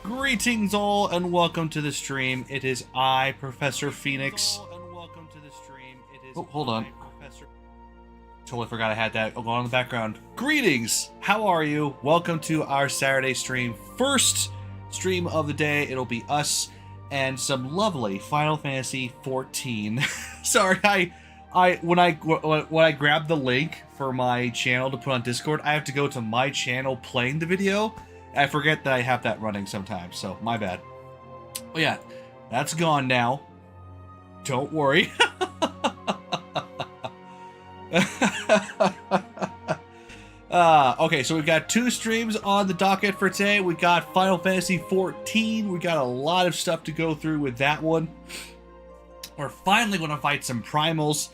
Greetings all and welcome to the stream. It is I, Professor Phoenix. Oh, hold on. Totally forgot I had that going on in the background. Greetings! How are you? Welcome to our Saturday stream. First stream of the day. It'll be us and some lovely Final Fantasy 14. Sorry, when I grab the link for my channel to put on Discord, I have to go to my channel playing the video. I forget that I have that running sometimes, so my bad. But yeah, that's gone now. Don't worry. Okay, so we've got 2 streams on the docket for today. We got Final Fantasy 14. We got a lot of stuff to go through with that one. We're finally going to fight some Primals,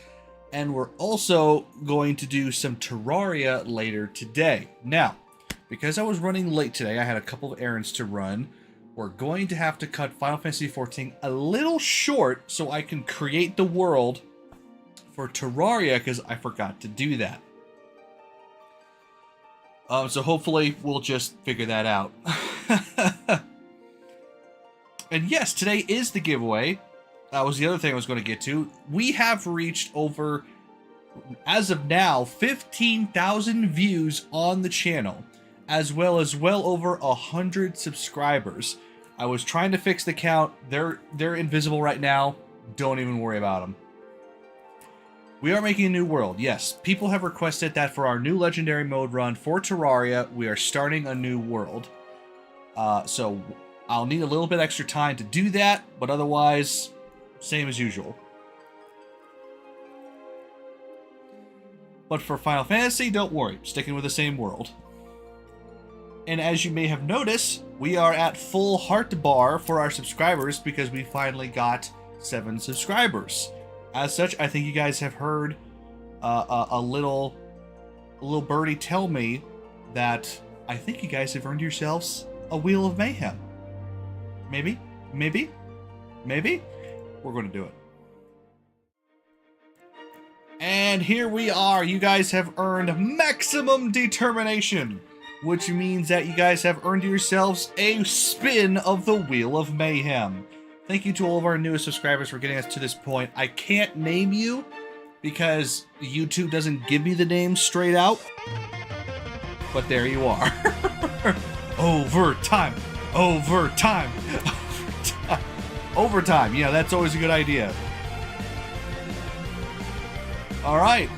and we're also going to do some Terraria later today. Now, because I was running late today, I had a couple of errands to run. We're going to have to cut Final Fantasy 14 a little short so I can create the world for Terraria, because I forgot to do that. So hopefully we'll just figure that out. And yes, today is the giveaway. That was the other thing I was going to get to. We have reached over, as of now, 15,000 views on the channel, as well as well over 100 subscribers. I was trying to fix the count. They're invisible right now. Don't even worry about them. We are making a new world. Yes, people have requested that for our new legendary mode run for Terraria, we are starting a new world. So I'll need a little bit extra time to do that, but otherwise, same as usual. But for Final Fantasy, don't worry, sticking with the same world. And as you may have noticed, we are at full heart bar for our subscribers because we finally got 7 subscribers. As such, I think you guys have heard a little birdie tell me that I think you guys have earned yourselves a Wheel of Mayhem. Maybe? Maybe? Maybe? We're going to do it. And here we are. You guys have earned maximum determination, which means that you guys have earned yourselves a spin of the Wheel of Mayhem. Thank you to all of our newest subscribers for getting us to this point. I can't name you because YouTube doesn't give me the names straight out. But there you are. Overtime. Overtime. Overtime. Overtime. Yeah, that's always a good idea. All right.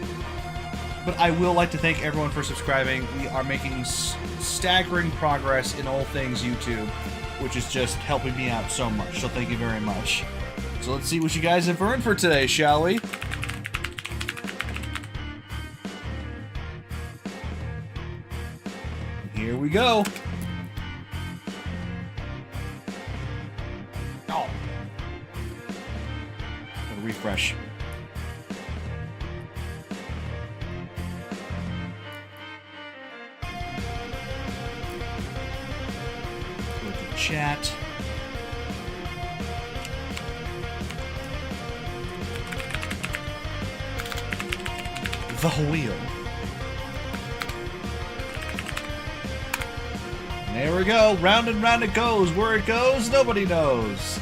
But I will like to thank everyone for subscribing. We are making staggering progress in all things YouTube, which is just helping me out so much. So thank you very much. So let's see what you guys have earned for today, shall we? Here we go. Oh. Gotta refresh. Chat. The wheel. There we go. Round and round it goes. Where it goes, nobody knows.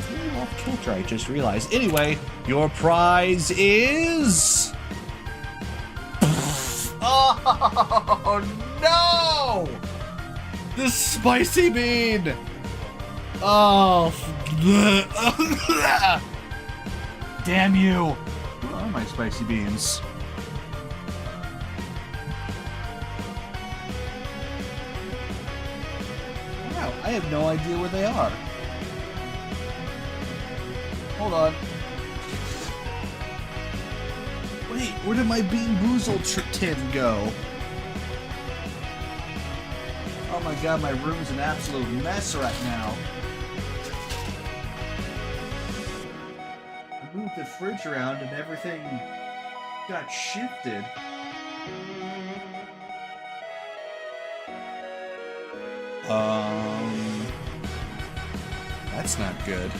Ooh, off kilter, I just realized. Anyway, your prize is... Oh, no! The spicy bean! Oh, damn you! Where are my spicy beans? Wow, I have no idea where they are. Hold on. Wait, where did my Bean Boozled tin go? Oh my god, my room's an absolute mess right now. I moved the fridge around and everything got shifted. That's not good.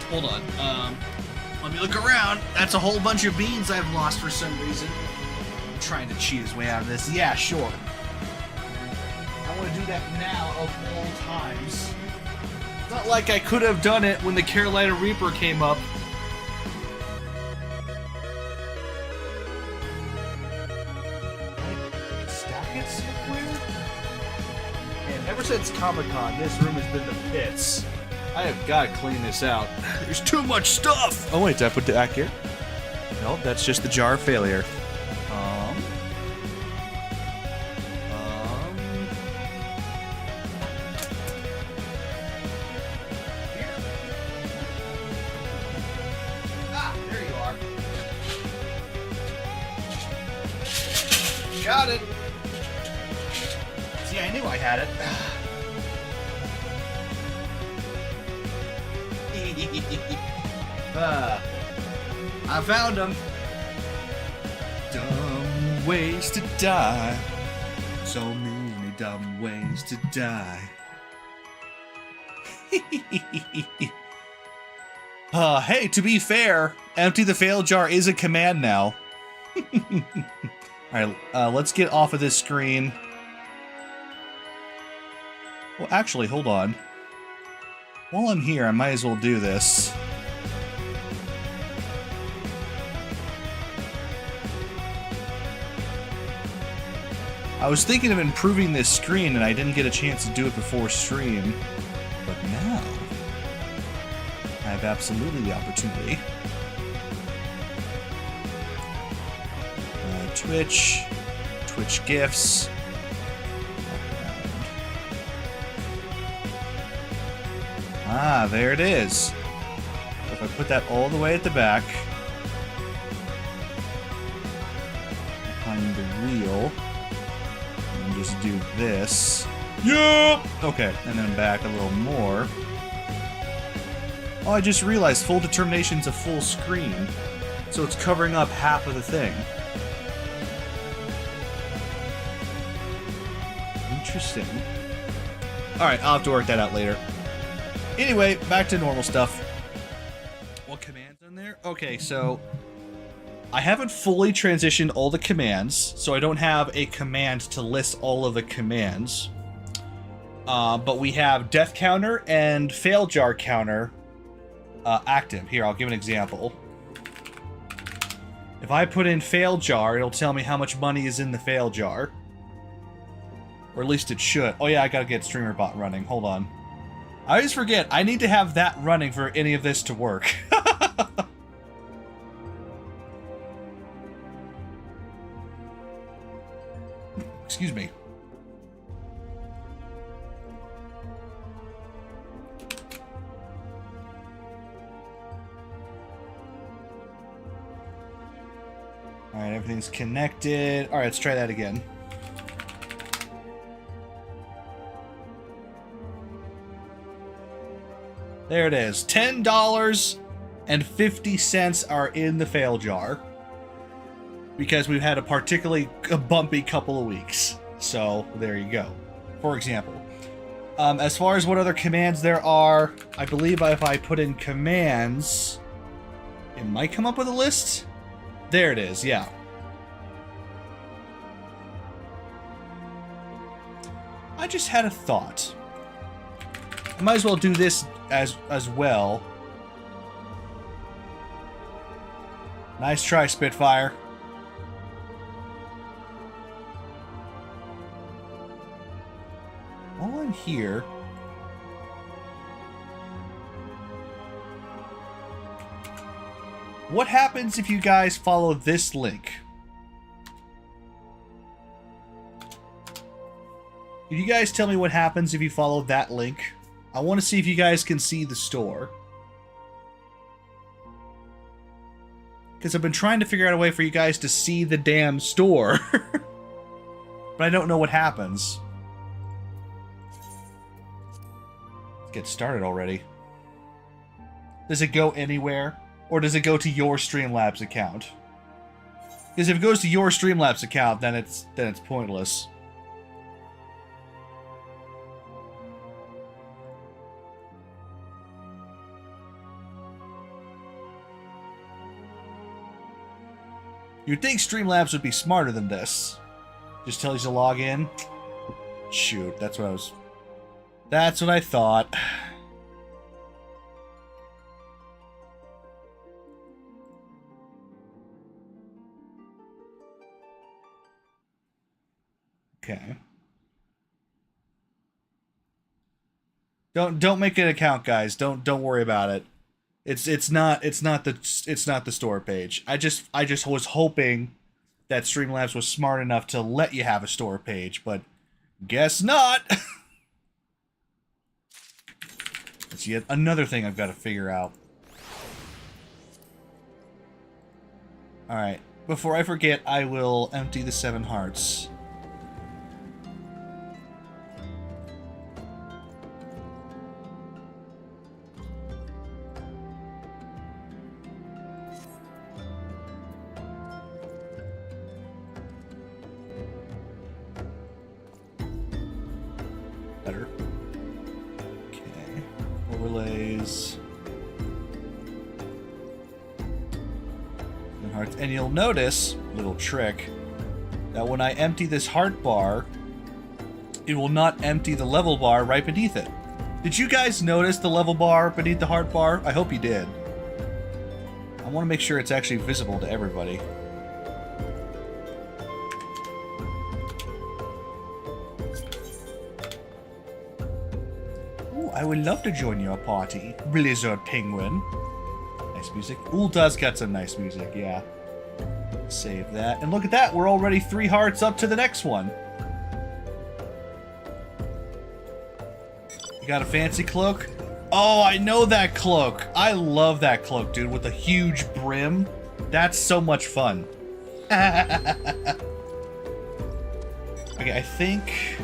Hold on, let me look around. That's a whole bunch of beans I've lost for some reason. Trying to cheat his way out of this. Yeah, sure. I want to do do that now of all times. It's not like I could have done it when the Carolina Reaper came up. Stack it somewhere? And ever since Comic-Con, this room has been the pits. I have got to clean this out. There's too much stuff! Oh wait, did I put it back here? No, that's just the jar of failure. Here. Ah, there you are. Got it. See, I knew I had it. I found him. Dumb ways to die. So many dumb ways to die. Hey, to be fair, empty the fail jar is a command now. Alright, let's get off of this screen. Well, actually, hold on. While I'm here, I might as well do this. I was thinking of improving this screen, and I didn't get a chance to do it before stream. But now, I have absolutely the opportunity. Twitch GIFs. Ah, there it is. If I put that all the way at the back, behind the wheel, and just do this. Yep! Okay, and then back a little more. Oh, I just realized full determination's a full screen, so it's covering up half of the thing. Interesting. Alright, I'll have to work that out later. Anyway, back to normal stuff. What commands in there? Okay, so I haven't fully transitioned all the commands, so I don't have a command to list all of the commands. But we have death counter and fail jar counter active. Here, I'll give an example. If I put in fail jar, it'll tell me how much money is in the fail jar. Or at least it should. Oh yeah, I gotta get StreamerBot running. Hold on. I always forget, I need to have that running for any of this to work. Excuse me. Alright, everything's connected. Alright, let's try that again. There it is. $10.50 are in the fail jar. Because we've had a particularly bumpy couple of weeks. So, there you go. For example. As far as what other commands there are, I believe if I put in commands, it might come up with a list. There it is, yeah. I just had a thought. I might as well do this as well. Nice try, Spitfire. While I'm here, what happens if you guys follow this link? Can you guys tell me what happens if you follow that link? I want to see if you guys can see the store. Because I've been trying to figure out a way for you guys to see the damn store. But I don't know what happens. Let's get started already. Does it go anywhere? Or does it go to your Streamlabs account? Because if it goes to your Streamlabs account, then it's pointless. You'd think Streamlabs would be smarter than this. Just tells you to log in. Shoot, that's what I was... That's what I thought. Okay. Don't make an account, guys. Don't worry about it. It's not the store page. I just was hoping that Streamlabs was smart enough to let you have a store page, but guess not. That's yet another thing I've got to figure out. All right. Before I forget, I will empty the 7 hearts. Better. Okay. Overlays. Hearts. And you'll notice, little trick, that when I empty this heart bar, it will not empty the level bar right beneath it. Did you guys notice the level bar beneath the heart bar? I hope you did. I want to make sure it's actually visible to everybody. Ooh, I would love to join your party, Blizzard Penguin. Nice music. Ooh, does got some nice music, yeah. Save that. And look at that, we're already 3 hearts up to the next one. You got a fancy cloak? Oh, I know that cloak. I love that cloak, dude, with a huge brim. That's so much fun. Okay, I think...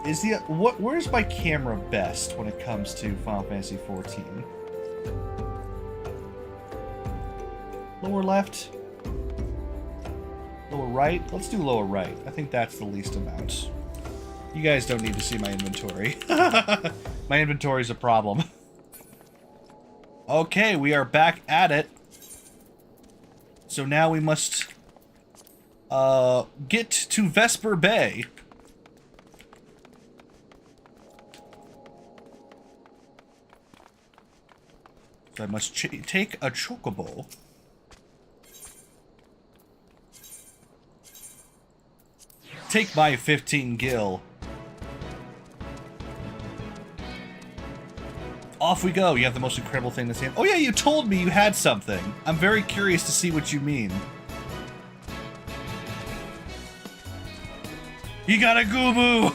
Is the... Where's my camera best when it comes to Final Fantasy XIV? Lower left? Lower right? Let's do lower right. I think that's the least amount. You guys don't need to see my inventory. My inventory's a problem. Okay, we are back at it. So now we must get to Vesper Bay. So I must take a chocobo. Take my 15 gil. Off we go. You have the most incredible thing that's in. Oh yeah, you told me you had something. I'm very curious to see what you mean. You got a Gubu!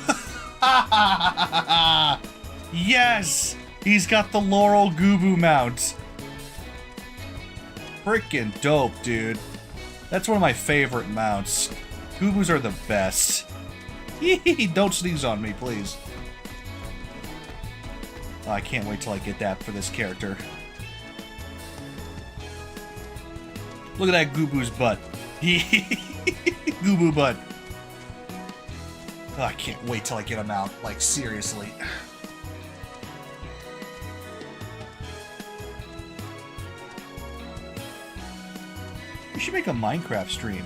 Yes! He's got the Laurel Gubu mount. Freaking dope, dude. That's one of my favorite mounts. Gubus are the best. Don't sneeze on me, please. Oh, I can't wait till I get that for this character. Look at that Gubu's butt. Gubu butt. Oh, I can't wait till I get him out. Like, seriously. We should make a Minecraft stream.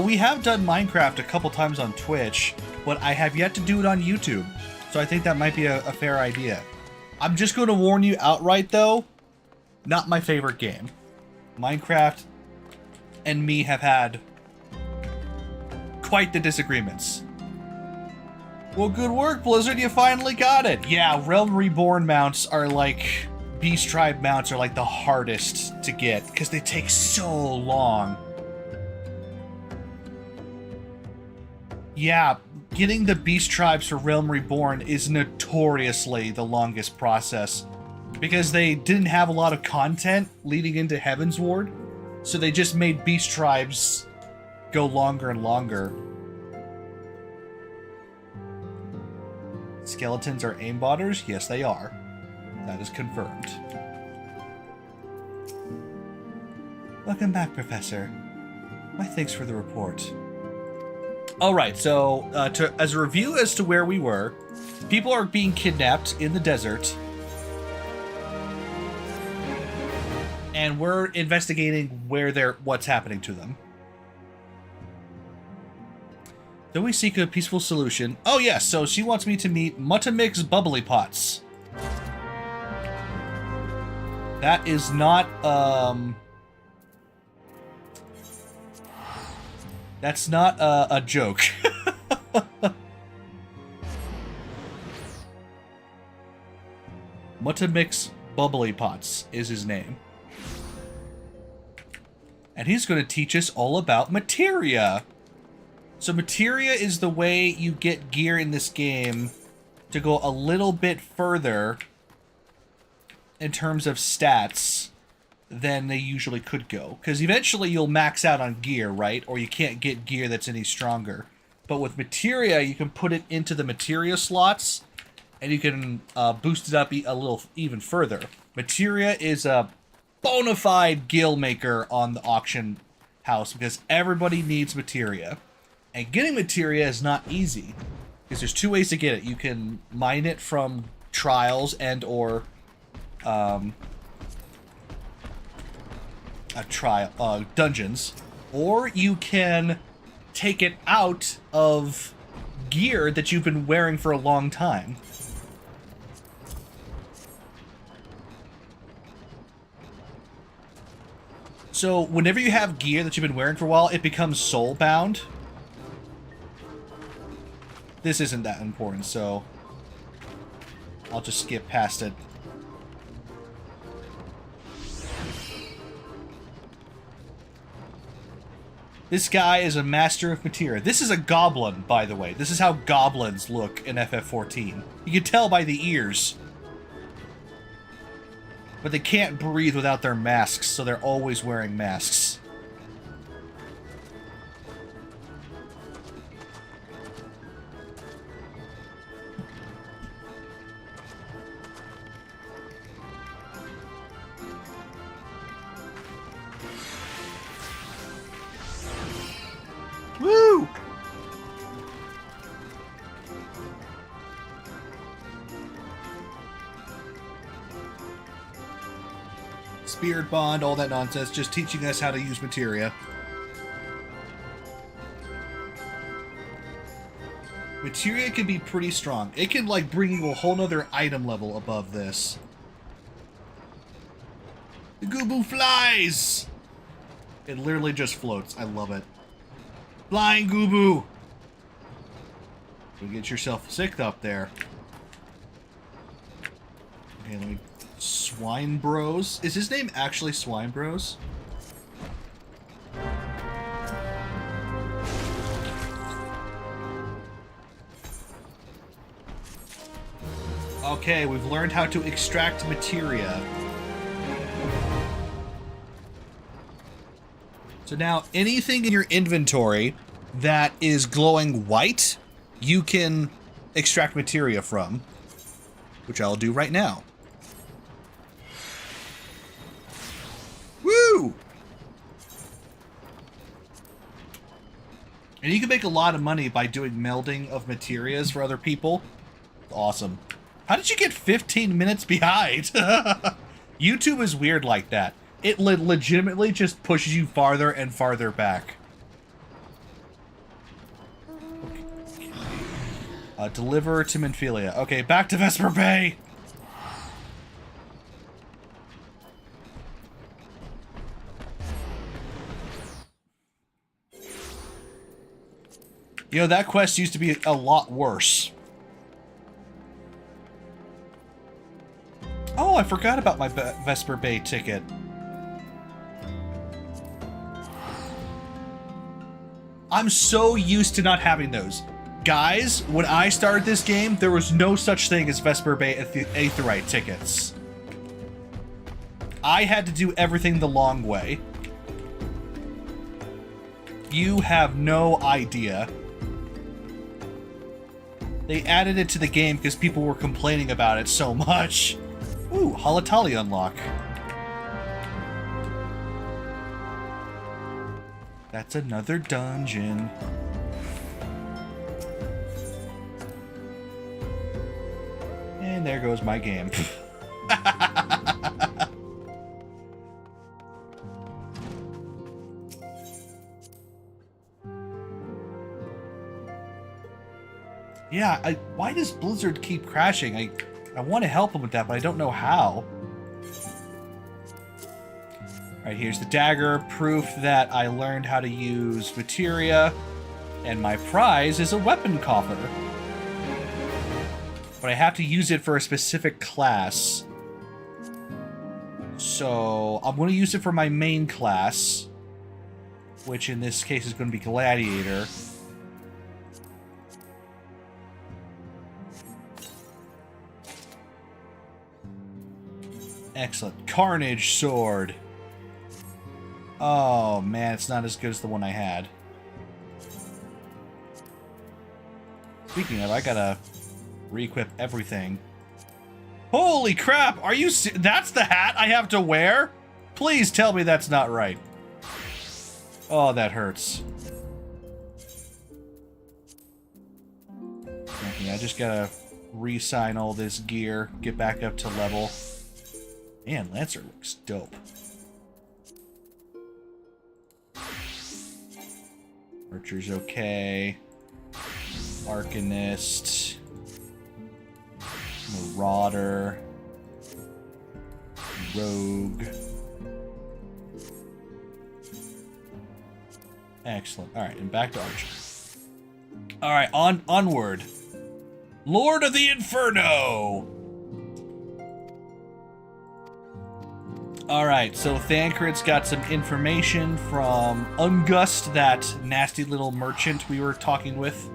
We have done Minecraft a couple times on Twitch, but I have yet to do it on YouTube. So I think that might be a fair idea. I'm just going to warn you outright, though. Not my favorite game. Minecraft and me have had quite the disagreements. Well, good work, Blizzard. You finally got it. Yeah, Realm Reborn mounts are like... Beast Tribe mounts are like the hardest to get because they take so long. Yeah, getting the Beast Tribes for Realm Reborn is notoriously the longest process because they didn't have a lot of content leading into Heavensward, so they just made Beast Tribes go longer and longer. Skeletons are aimbotters? Yes, they are. That is confirmed. Welcome back, Professor. My thanks for the report. Alright, so as a review as to where we were, people are being kidnapped in the desert. And we're investigating what's happening to them. Though we seek a peaceful solution. Oh yes, so she wants me to meet Mutamix Bubbly Pots. That is not, that's not a joke. Mutamix Bubbly Pots is his name. And he's going to teach us all about materia. So materia is the way you get gear in this game to go a little bit further in terms of stats than they usually could go. Because eventually you'll max out on gear, right? Or you can't get gear that's any stronger. But with materia, you can put it into the materia slots, and you can boost it up a little even further. Materia is a bona fide gil maker on the auction house, because everybody needs materia. And getting materia is not easy, because there's two ways to get it. You can mine it from trials and or dungeons, or you can take it out of gear that you've been wearing for a long time. So whenever you have gear that you've been wearing for a while, it becomes soul-bound. This isn't that important, so I'll just skip past it. This guy is a master of materia. This is a goblin, by the way. This is how goblins look in FF14. You can tell by the ears. But they can't breathe without their masks, so they're always wearing masks. Woo! Spirit bond, all that nonsense, just teaching us how to use materia. Materia can be pretty strong. It can, like, bring you a whole nother item level above this. The Gooboo flies! It literally just floats. I love it. Flying Gooboo! Don't get yourself sick up there. Okay, let me... Swine Bros? Is his name actually Swine Bros? Okay, we've learned how to extract materia. So now, anything in your inventory that is glowing white, you can extract materia from, which I'll do right now. Woo! And you can make a lot of money by doing melding of materias for other people. Awesome. How did you get 15 minutes behind? YouTube is weird like that. It legitimately just pushes you farther and farther back. Okay. Deliver to Minfilia. Okay, back to Vesper Bay! You know, that quest used to be a lot worse. Oh, I forgot about my Vesper Bay ticket. I'm so used to not having those. Guys, when I started this game, there was no such thing as Vesper Bay Aetheryte tickets. I had to do everything the long way. You have no idea. They added it to the game because people were complaining about it so much. Ooh, Halatali unlock. That's another dungeon. And there goes my game. Yeah, why does Blizzard keep crashing? I want to help him with that, but I don't know how. Alright, here's the dagger. Proof that I learned how to use materia. And my prize is a weapon coffer. But I have to use it for a specific class. So, I'm going to use it for my main class. Which in this case is going to be Gladiator. Excellent. Carnage Sword. Oh, man, it's not as good as the one I had. Speaking of, I gotta re-equip everything. Holy crap! Are you that's the hat I have to wear? Please tell me that's not right. Oh, that hurts. Okay, I just gotta re-sign all this gear, get back up to level. Man, Lancer looks dope. Archer's okay. Arcanist. Marauder. Rogue. Excellent. Alright, and back to Archer. Alright, onward. Lord of the Inferno! Alright, so Thancred's got some information from Ungust, that nasty little merchant we were talking with.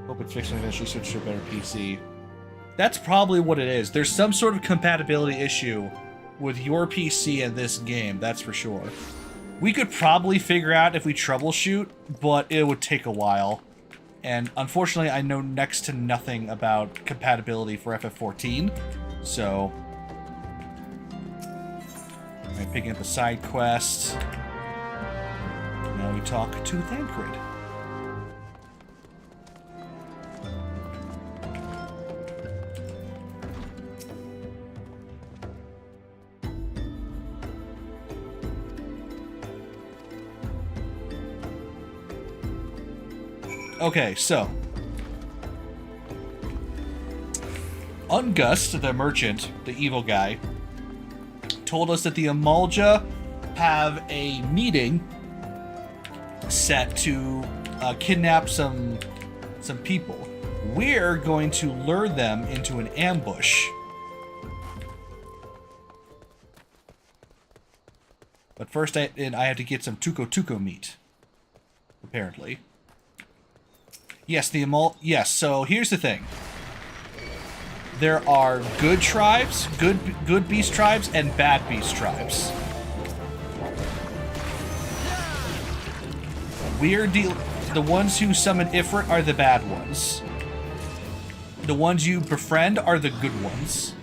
Hope it fixed and eventually switch to a better PC. That's probably what it is. There's some sort of compatibility issue with your PC and this game, that's for sure. We could probably figure out if we troubleshoot, but it would take a while. And unfortunately, I know next to nothing about compatibility for FF14, so... I'm picking up a side quest. Now we talk to Thancred. Okay, so Ungust, the merchant, the evil guy, told us that the Amalja have a meeting set to kidnap some people. We're going to lure them into an ambush. But first I have to get some Tuco meat, apparently. Yes, yes, so here's the thing. There are good tribes, good beast tribes, and bad beast tribes. The ones who summon Ifrit are the bad ones. The ones you befriend are the good ones.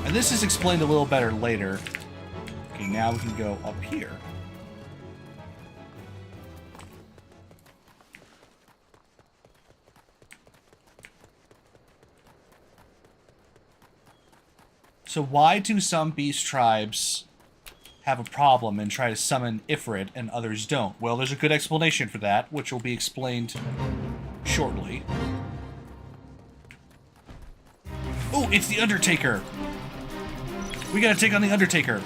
And this is explained a little better later. Okay, now we can go up here. So why do some beast tribes have a problem and try to summon Ifrit and others don't? Well, there's a good explanation for that, which will be explained shortly. Oh, it's the Undertaker! We gotta take on the Undertaker.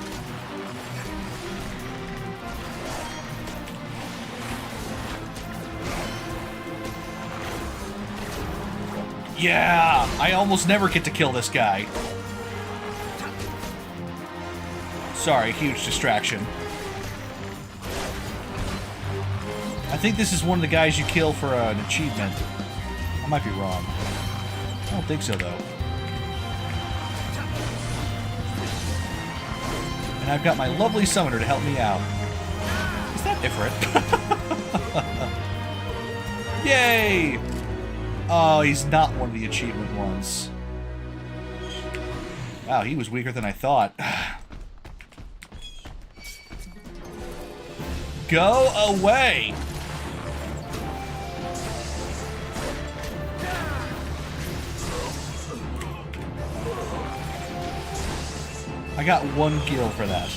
Yeah! I almost never get to kill this guy. Sorry, huge distraction. I think this is one of the guys you kill for an achievement. I might be wrong. I don't think so, though. And I've got my lovely summoner to help me out. Is that Ifrit? Yay! Oh, he's not one of the achievement ones. Wow, he was weaker than I thought. Go away! I got 1 gil for that.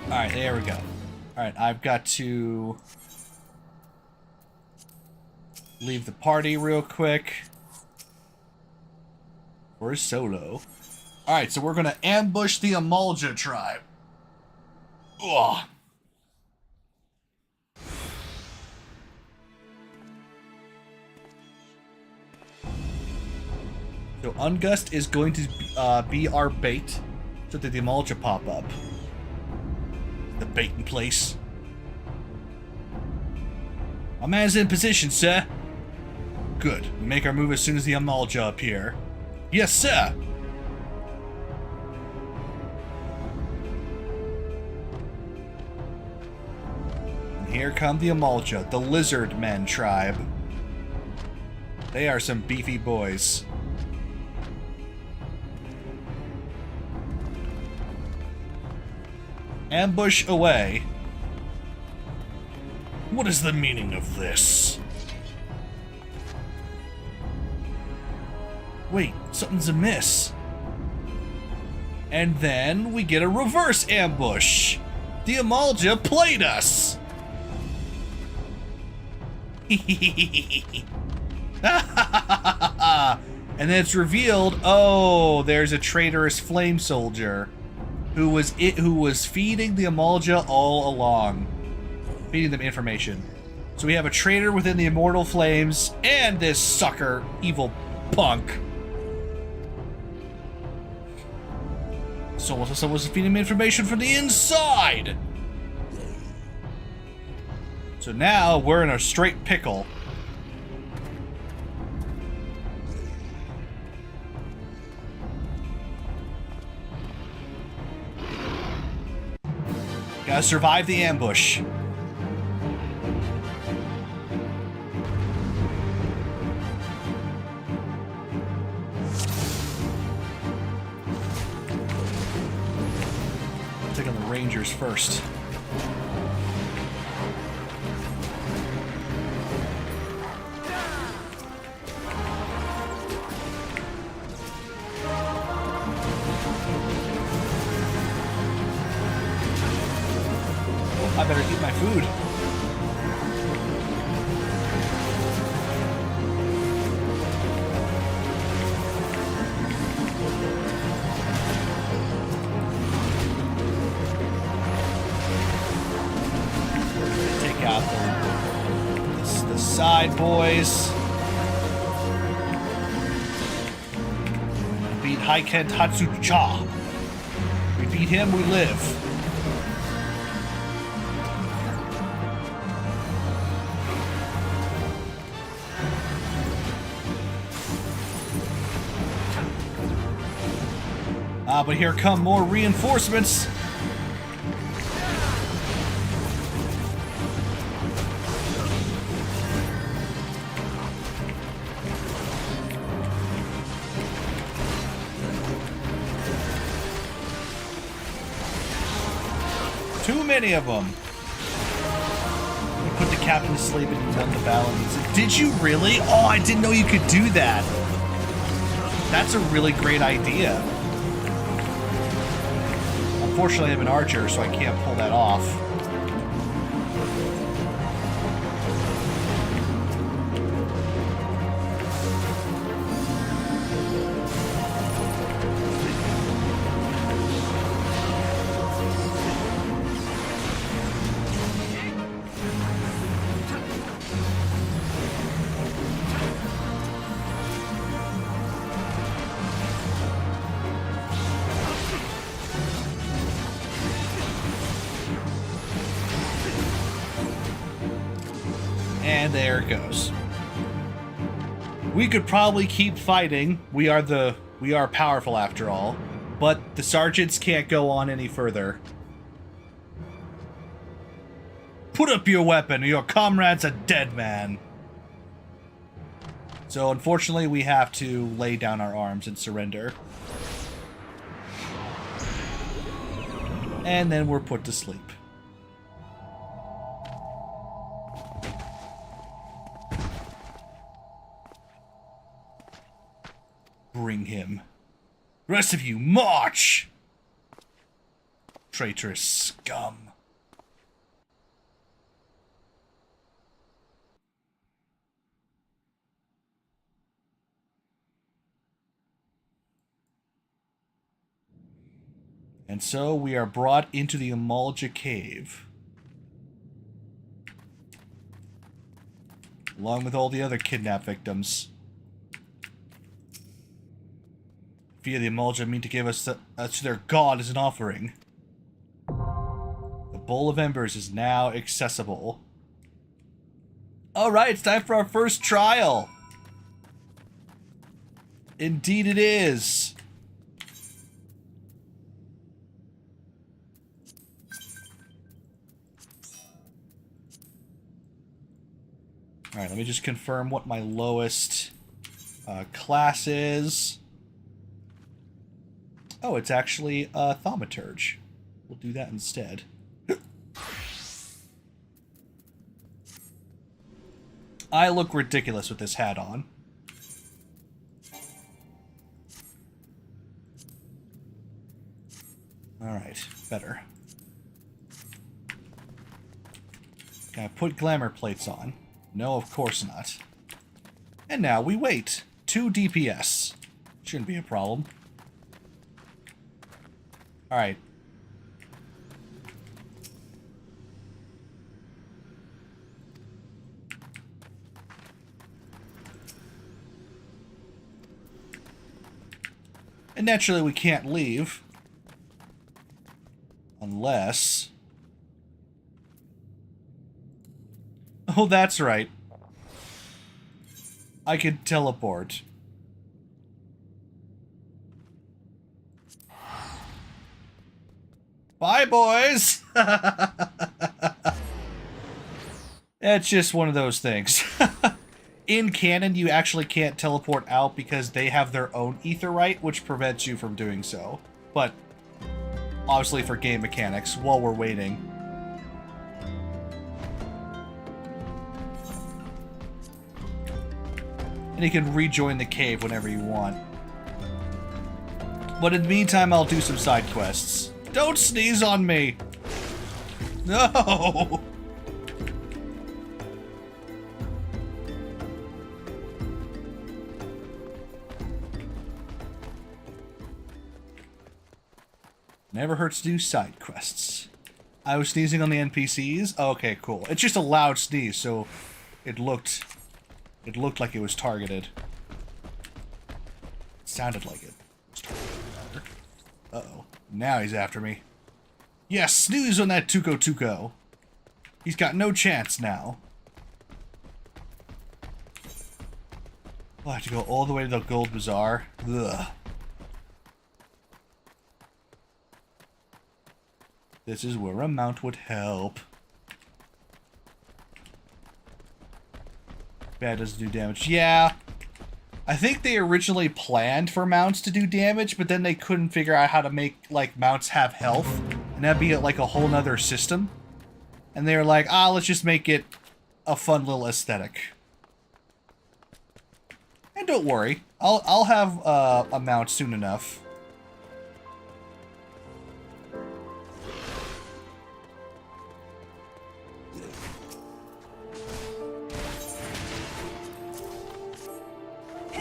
Alright, there we go. Alright, I've got to leave the party real quick. Or solo. Alright, so we're gonna ambush the Amalja tribe. Ugh. So Ungust is going to be our bait so that the Amalja pop up. The bait in place. My man's in position, sir. Good. We make our move as soon as the Amalja appear. Yes, sir. And here come the Amalja, the lizard men tribe. They are some beefy boys. Ambush away. What is the meaning of this? Wait, something's amiss. And then we get a reverse ambush. The Amalja played us. And then it's revealed, oh, there's a traitorous flame soldier who was feeding the Amalja all along. Feeding them information. So we have a traitor within the Immortal Flames and this sucker evil punk. Someone's feeding me information from the inside. So now we're in a straight pickle. Gotta survive the ambush. Take on the Rangers first. I better eat my food. Take out the side boys. Beat Haiken Tatsucha. We beat him, we live. But here come more reinforcements. Too many of them. You put the captain to sleep and you won the battle. Did you really? Oh, I didn't know you could do that. That's a really great idea. Unfortunately, I'm an archer, so I can't pull that off. And there it goes. We could probably keep fighting. We are powerful after all. But the sergeants can't go on any further. Put up your weapon or your comrade's a dead man. So unfortunately we have to lay down our arms and surrender. And then we're put to sleep. Bring him. Rest of you, march! Traitorous scum. And so we are brought into the Oblige cave. Along with all the other kidnap victims. Via the Oblige mean to give us to their god as an offering. The Bowl of Embers is now accessible. Alright, it's time for our first trial! Indeed it is! Alright, let me just confirm what my lowest class is. Oh, it's actually a thaumaturge. We'll do that instead. I look ridiculous with this hat on. Alright, better. Can I put glamour plates on? No, of course not. And now we wait. 2 DPS. Shouldn't be a problem. Alright. And naturally we can't leave. Unless... Oh, that's right. I could teleport. Bye, boys! It's just one of those things. In canon, you actually can't teleport out because they have their own aetheryte, which prevents you from doing so. But, obviously for game mechanics, while we're waiting... And you can rejoin the cave whenever you want. But in the meantime, I'll do some side quests. Don't sneeze on me! No! Never hurts to do side quests. I was sneezing on the NPCs? Okay, cool. It's just a loud sneeze, so it looked like it was targeted. It sounded like it was targeted. Uh-oh. Now he's after me. Yes, snooze on that Tuco. He's got no chance now. I'll have to go all the way to the Gold Bazaar. Ugh. This is where a mount would help. Bad doesn't do damage. Yeah. I think they originally planned for mounts to do damage, but then they couldn't figure out how to make, like, mounts have health. And that'd be, like, a whole nother system. And they were like, let's just make it a fun little aesthetic. And don't worry. I'll have a mount soon enough.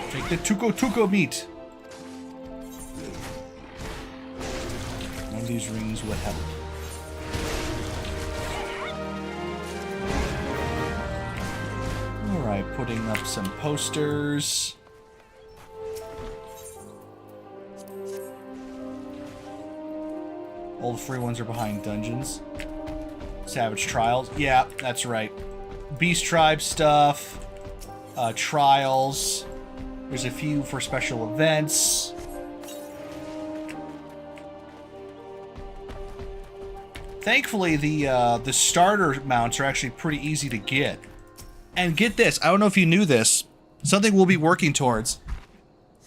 Take the Tuco meat. One of these rings would help. Alright, putting up some posters. All the free ones are behind dungeons. Savage Trials. Yeah, that's right. Beast Tribe stuff. Trials. There's a few for special events. Thankfully, the starter mounts are actually pretty easy to get. And get this, I don't know if you knew this, something we'll be working towards.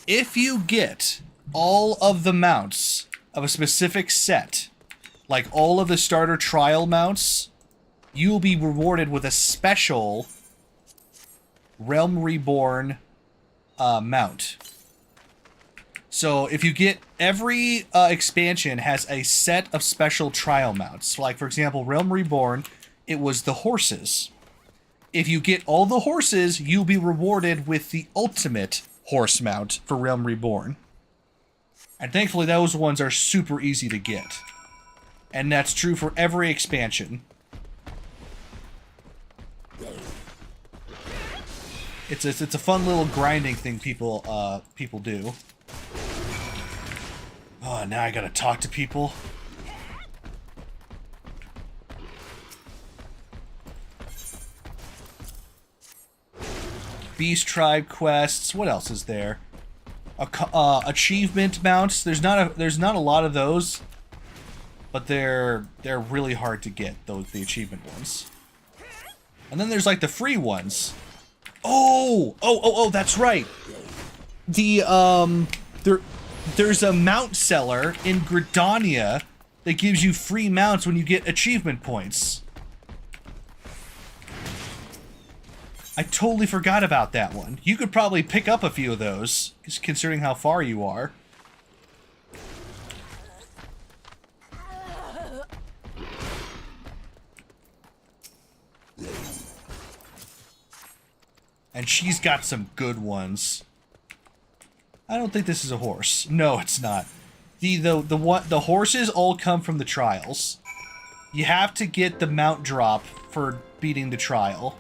If you get all of the mounts of a specific set, like all of the starter trial mounts, you will be rewarded with a special Realm Reborn mount. So if you get every expansion has a set of special trial mounts. Like, for example, Realm Reborn, it was the horses. If you get all the horses, you'll be rewarded with the ultimate horse mount for Realm Reborn. And thankfully, those ones are super easy to get. And that's true for every expansion. It's a fun little grinding thing people do. Oh, now I gotta talk to people. Beast Tribe quests. What else is there? Achievement mounts. There's not a lot of those, but they're really hard to get. The achievement ones. And then there's like the free ones. Oh, that's right. There's a mount seller in Gridania that gives you free mounts when you get achievement points. I totally forgot about that one. You could probably pick up a few of those, just considering how far you are. And she's got some good ones. I don't think this is a horse. No, it's not. The horses all come from the trials. You have to get the mount drop for beating the trial.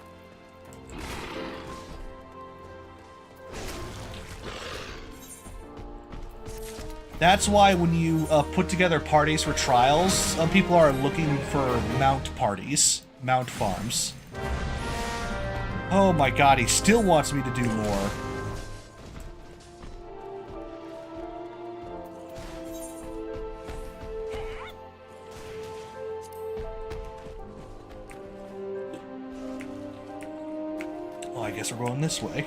That's why when you put together parties for trials, some people are looking for mount parties, mount farms. Oh my god, he still wants me to do more. Well, I guess we're going this way.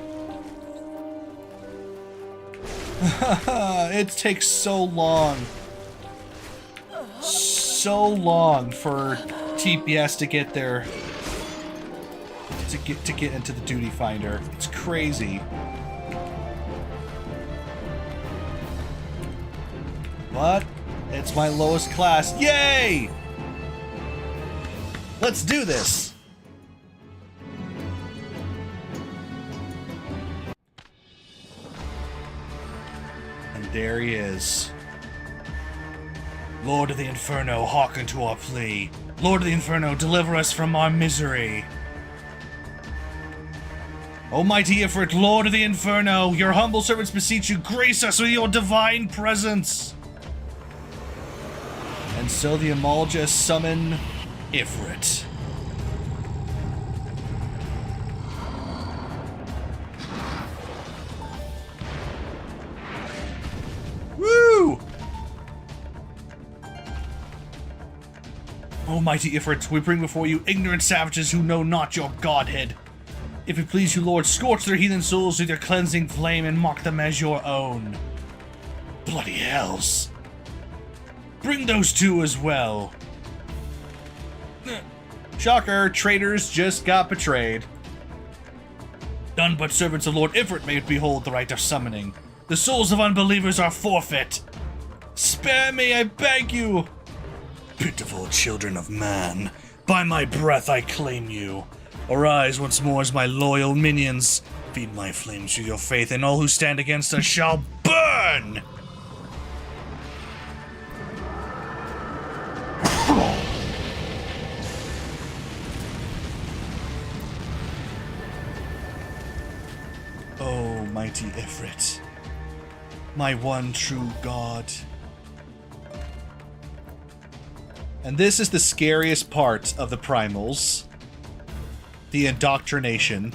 It takes so long. So long for TPS to get there. To get into the duty finder. It's crazy. But it's my lowest class. Yay! Let's do this. And there he is. Lord of the Inferno, hearken to our plea. Lord of the Inferno, deliver us from our misery. Almighty Ifrit, Lord of the Inferno, your humble servants beseech you, grace us with your divine presence. And so the Amalja summon Ifrit. Woo! Almighty Ifrit, we bring before you ignorant savages who know not your godhead. If it please you, Lord, scorch their heathen souls with your cleansing flame and mark them as your own. Bloody hells. Bring those two as well. Shocker, traitors just got betrayed. None but servants of Lord Ifrit may behold the right of summoning. The souls of unbelievers are forfeit. Spare me, I beg you. Pitiful children of man, by my breath I claim you. Arise once more as my loyal minions. Feed my flames through your faith, and all who stand against us shall burn! Oh, mighty Ifrit, my one true god. And this is the scariest part of the Primals. The indoctrination,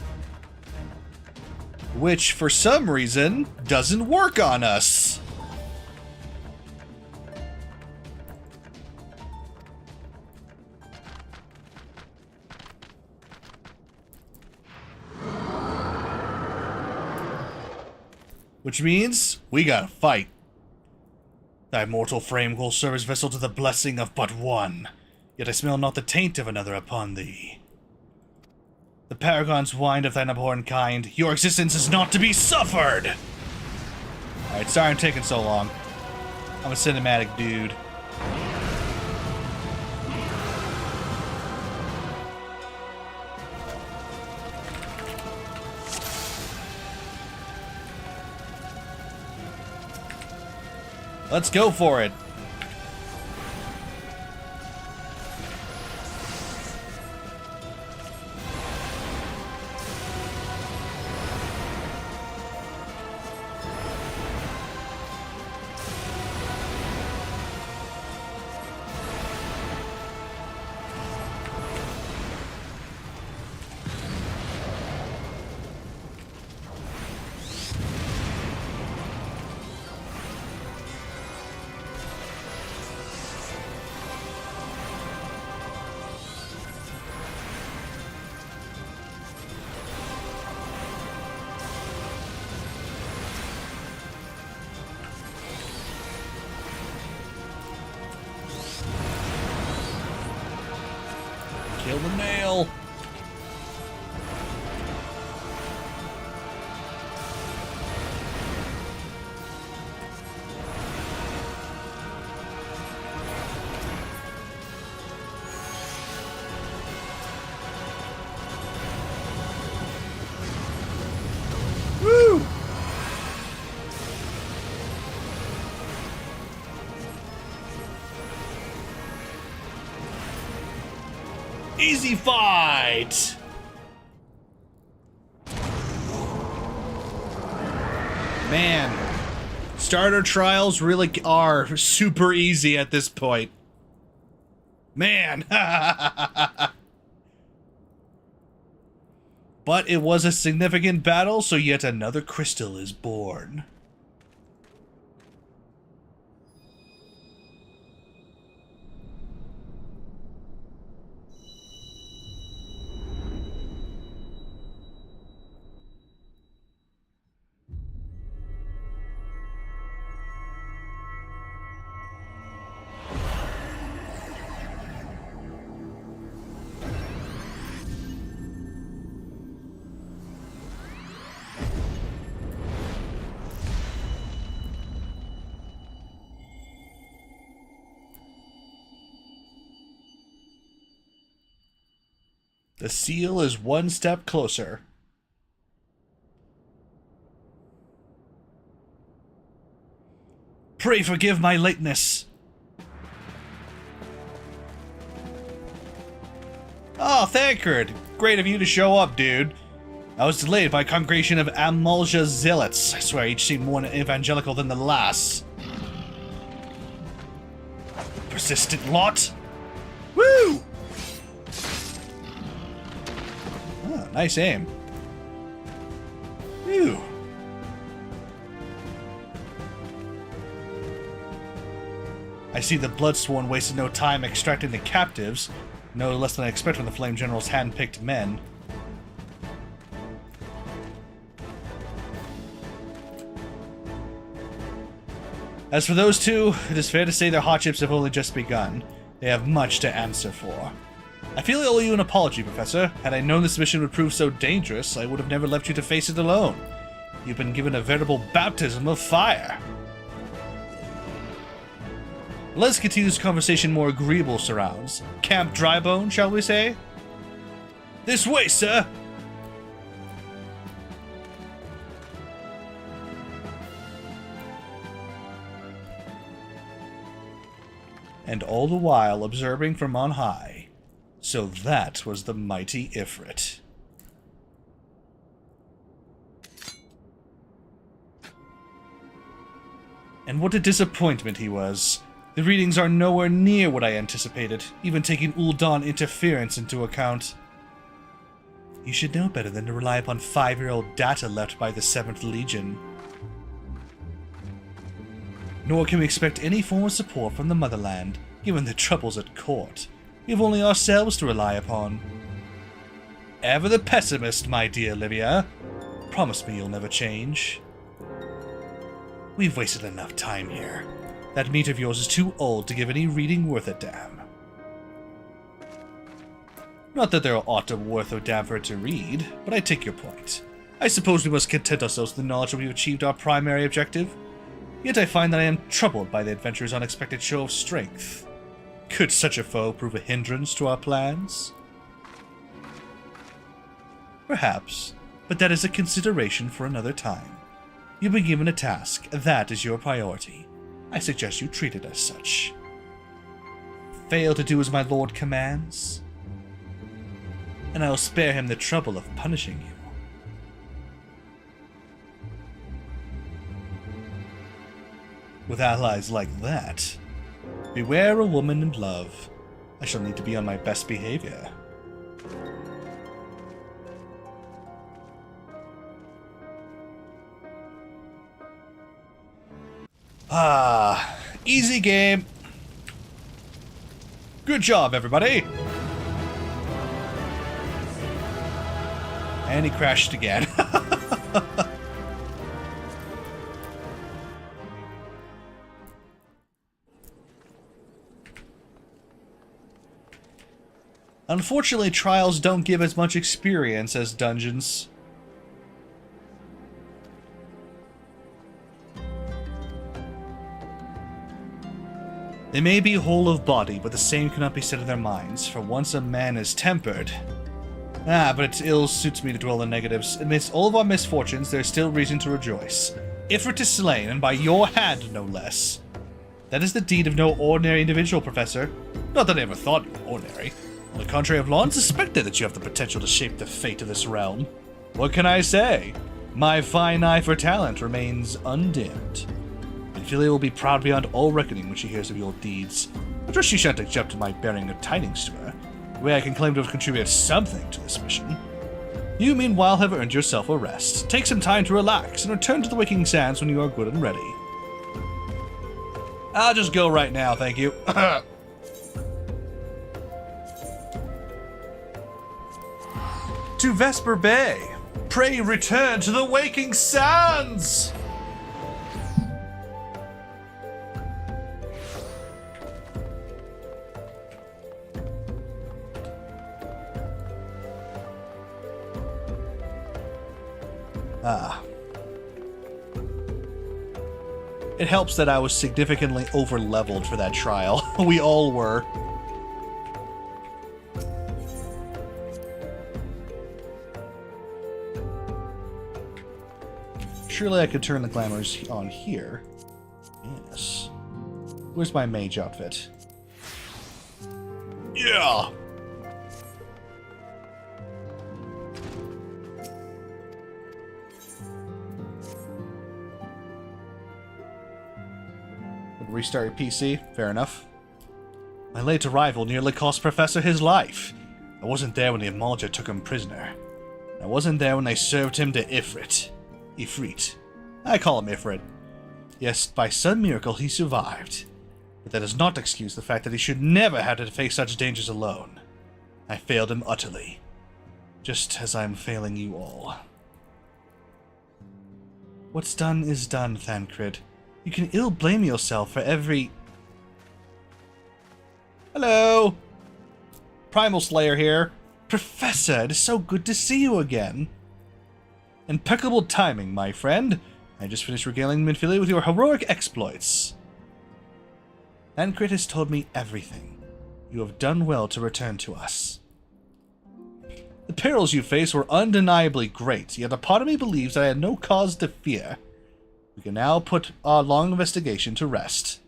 which for some reason doesn't work on us. Which means we gotta fight. Thy mortal frame will serve as vessel to the blessing of but one, yet I smell not the taint of another upon thee. The paragons wind of thine abhorrent kind, your existence is not to be suffered! Alright, sorry I'm taking so long. I'm a cinematic dude. Let's go for it. Kill the nail. Woo! Easy fight! Man, starter trials really are super easy at this point. Man! But it was a significant battle, so yet another crystal is born. The seal is one step closer. Pray forgive my lateness. Oh, Thancred. Great of you to show up, dude. I was delayed by a congregation of Amalja zealots. I swear each seemed more evangelical than the last. Persistent lot. Woo! Oh, nice aim. Whew. I see the Bloodsworn wasted no time extracting the captives, no less than I expect from the Flame General's hand-picked men. As for those two, it is fair to say their hardships have only just begun. They have much to answer for. I feel I owe you an apology, Professor. Had I known this mission would prove so dangerous, I would have never left you to face it alone. You've been given a veritable baptism of fire. Let's continue this conversation in more agreeable surrounds. Camp Drybone, shall we say? This way, sir! And all the while observing from on high. So that was the mighty Ifrit. And what a disappointment he was. The readings are nowhere near what I anticipated, even taking Ul'dan interference into account. You should know better than to rely upon 5-year-old data left by the 7th Legion. Nor can we expect any form of support from the motherland, given the troubles at court. We have only ourselves to rely upon. Ever the pessimist, my dear Livia. Promise me you'll never change. We've wasted enough time here. That meat of yours is too old to give any reading worth a damn. Not that there are aught worth a damn for it to read, but I take your point. I suppose we must content ourselves with the knowledge that we've achieved our primary objective. Yet I find that I am troubled by the adventurer's unexpected show of strength. Could such a foe prove a hindrance to our plans? Perhaps, but that is a consideration for another time. You've been given a task. That is your priority. I suggest you treat it as such. Fail to do as my lord commands, and I will spare him the trouble of punishing you. With allies like that, beware a woman in love. I shall need to be on my best behavior. Ah, easy game. Good job, everybody. And he crashed again. Unfortunately, trials don't give as much experience as dungeons. They may be whole of body, but the same cannot be said of their minds, for once a man is tempered... but it ill suits me to dwell on negatives. Amidst all of our misfortunes, there is still reason to rejoice. Ifrit is slain, and by your hand, no less. That is the deed of no ordinary individual, Professor. Not that I ever thought you were ordinary. On the contrary, I've long suspected that you have the potential to shape the fate of this realm. What can I say? My fine eye for talent remains undimmed. Ophelia will be proud beyond all reckoning when she hears of your deeds. I trust she shan't accept my bearing of tidings to her. The way I can claim to have contributed something to this mission. You, meanwhile, have earned yourself a rest. Take some time to relax, and return to the Waking Sands when you are good and ready. I'll just go right now, thank you. To Vesper Bay! Pray return to the Waking Sands! It helps that I was significantly over-leveled for that trial. We all were. Surely I could turn the glamours on here. Yes. Where's my mage outfit? Yeah! Restart your PC? Fair enough. My late arrival nearly cost Professor his life. I wasn't there when the oblige took him prisoner. I wasn't there when they served him to Ifrit. Ifrit. I call him Ifrit. Yes, by some miracle he survived. But that does not excuse the fact that he should never have to face such dangers alone. I failed him utterly. Just as I'm failing you all. What's done is done, Thancred. You can ill blame yourself for every... Hello! Primal Slayer here. Professor, it is so good to see you again. Impeccable timing, my friend. I just finished regaling Minfilia with your heroic exploits. Thancred has told me everything. You have done well to return to us. The perils you faced were undeniably great, yet a part of me believes that I had no cause to fear. We can now put our long investigation to rest.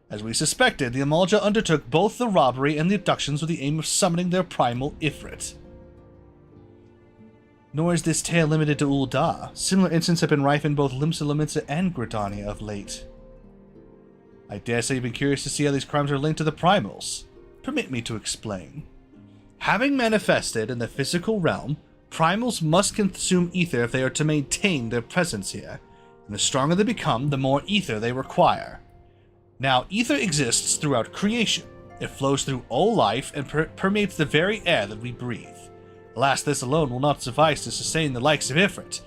As we suspected, the oblige undertook both the robbery and the abductions with the aim of summoning their primal Ifrit. Nor is this tale limited to Ul'dah. Similar incidents have been rife in both Limsa and Gridania of late. I dare say you've been curious to see how these crimes are linked to the Primals. Permit me to explain. Having manifested in the physical realm, Primals must consume ether if they are to maintain their presence here. And the stronger they become, the more ether they require. Now, ether exists throughout creation. It flows through all life and permeates the very air that we breathe. Alas, this alone will not suffice to sustain the likes of Ifrit.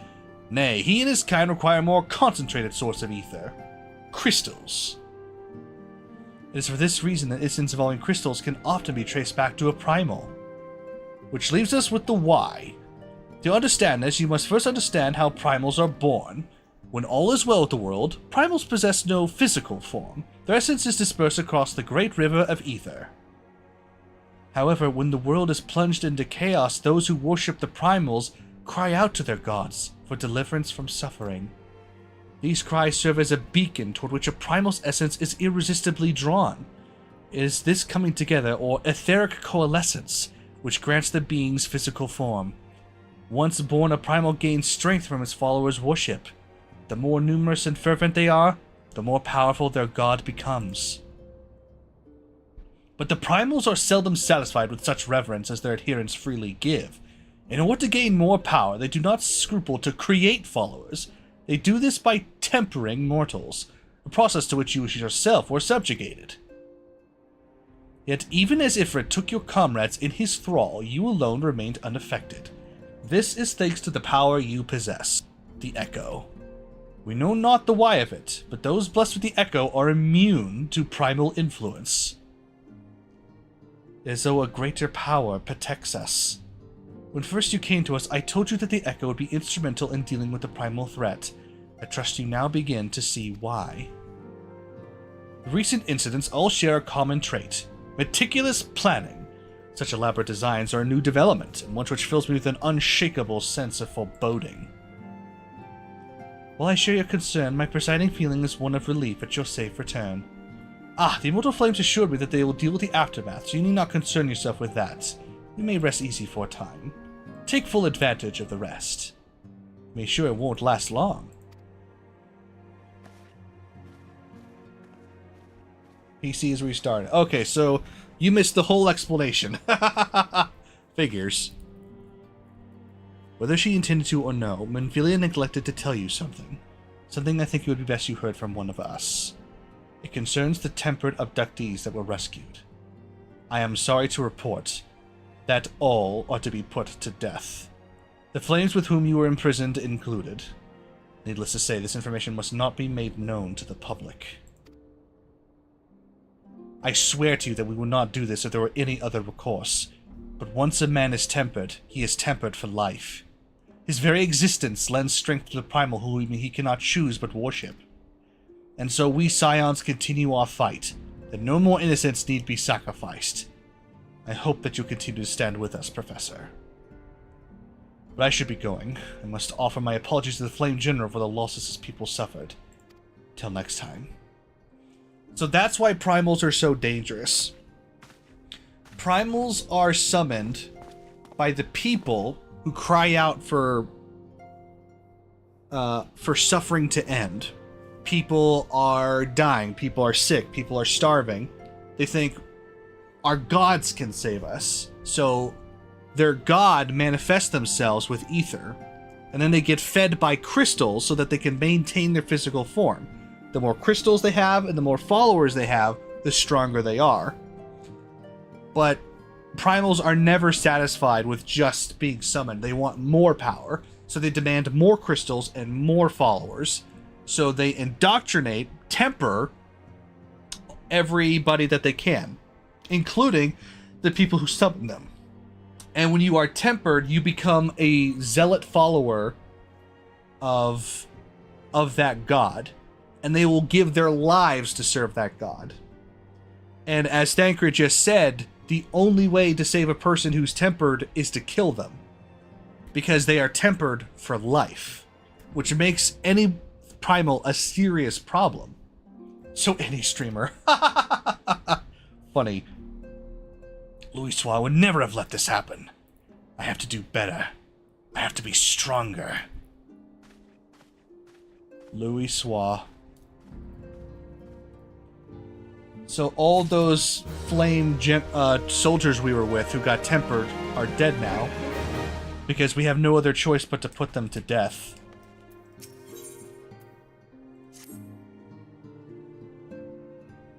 Nay, he and his kind require a more concentrated source of ether. Crystals. It is for this reason that incidents involving crystals can often be traced back to a primal. Which leaves us with the why. To understand this, you must first understand how primals are born. When all is well with the world, primals possess no physical form. Their essence is dispersed across the great river of ether. However, when the world is plunged into chaos, those who worship the primals cry out to their gods for deliverance from suffering. These cries serve as a beacon toward which a primal's essence is irresistibly drawn. It is this coming together, or etheric coalescence, which grants the being's physical form. Once born, a primal gains strength from its followers' worship. The more numerous and fervent they are, the more powerful their god becomes. But the primals are seldom satisfied with such reverence as their adherents freely give. In order to gain more power, they do not scruple to create followers. They do this by tempering mortals, a process to which you yourself were subjugated. Yet even as Ifrit took your comrades in his thrall, you alone remained unaffected. This is thanks to the power you possess, the Echo. We know not the why of it, but those blessed with the Echo are immune to primal influence. As though a greater power protects us. When first you came to us, I told you that the Echo would be instrumental in dealing with the primal threat. I trust you now begin to see why. The recent incidents all share a common trait: meticulous planning. Such elaborate designs are a new development, and one which fills me with an unshakable sense of foreboding. While I share your concern, my presiding feeling is one of relief at your safe return. The immortal flames assured me that they will deal with the aftermath, so you need not concern yourself with that. You may rest easy for a time. Take full advantage of the rest. Be sure it won't last long. PC is restarted. Okay, so you missed the whole explanation. Figures. Whether she intended to or no, Menphilia neglected to tell you something. Something I think it would be best you heard from one of us. It concerns the tempered abductees that were rescued. I am sorry to report that all are to be put to death. The flames with whom you were imprisoned included. Needless to say, this information must not be made known to the public. I swear to you that we will not do this if there were any other recourse. But once a man is tempered, he is tempered for life. His very existence lends strength to the primal whom he cannot choose but worship. And so we Scions continue our fight, that no more innocents need be sacrificed. I hope that you continue to stand with us, Professor. But I should be going. I must offer my apologies to the Flame General for the losses his people suffered. Till next time. So that's why primals are so dangerous. Primals are summoned by the people who cry out for suffering to end. People are dying, people are sick, people are starving. They think our gods can save us. So their god manifests themselves with ether, and then they get fed by crystals so that they can maintain their physical form. The more crystals they have and the more followers they have, the stronger they are. But primals are never satisfied with just being summoned. They want more power, so they demand more crystals and more followers. So they indoctrinate, temper everybody that they can, including the people who summon them. And when you are tempered, you become a zealot follower of that god, and they will give their lives to serve that god. And as Stanker just said, the only way to save a person who's tempered is to kill them, because they are tempered for life, which makes any primal a serious problem. So any streamer. Funny. Louis Soir would never have let this happen. I have to do better. I have to be stronger. Louis Soir. So all those flame soldiers we were with who got tempered are dead now, because we have no other choice but to put them to death.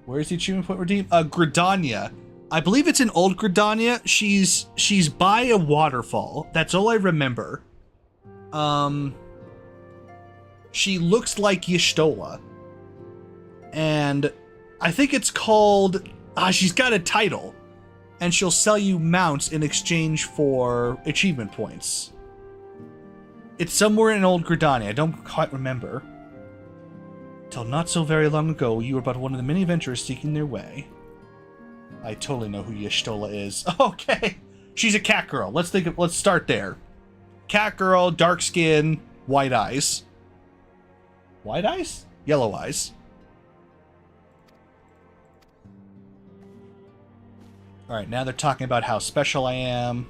Where is the achievement point redeemed? Gridania. I believe it's in Old Gridania. She's by a waterfall. That's all I remember. She looks like Y'shtola. And I think it's called... she's got a title. And she'll sell you mounts in exchange for achievement points. It's somewhere in Old Gridania. I don't quite remember. Till not so very long ago, you were but one of the many adventurers seeking their way. I totally know who Y'shtola is. Okay, she's a cat girl. Let's start there. Cat girl, dark skin, white eyes. White eyes? Yellow eyes. Alright, now they're talking about how special I am.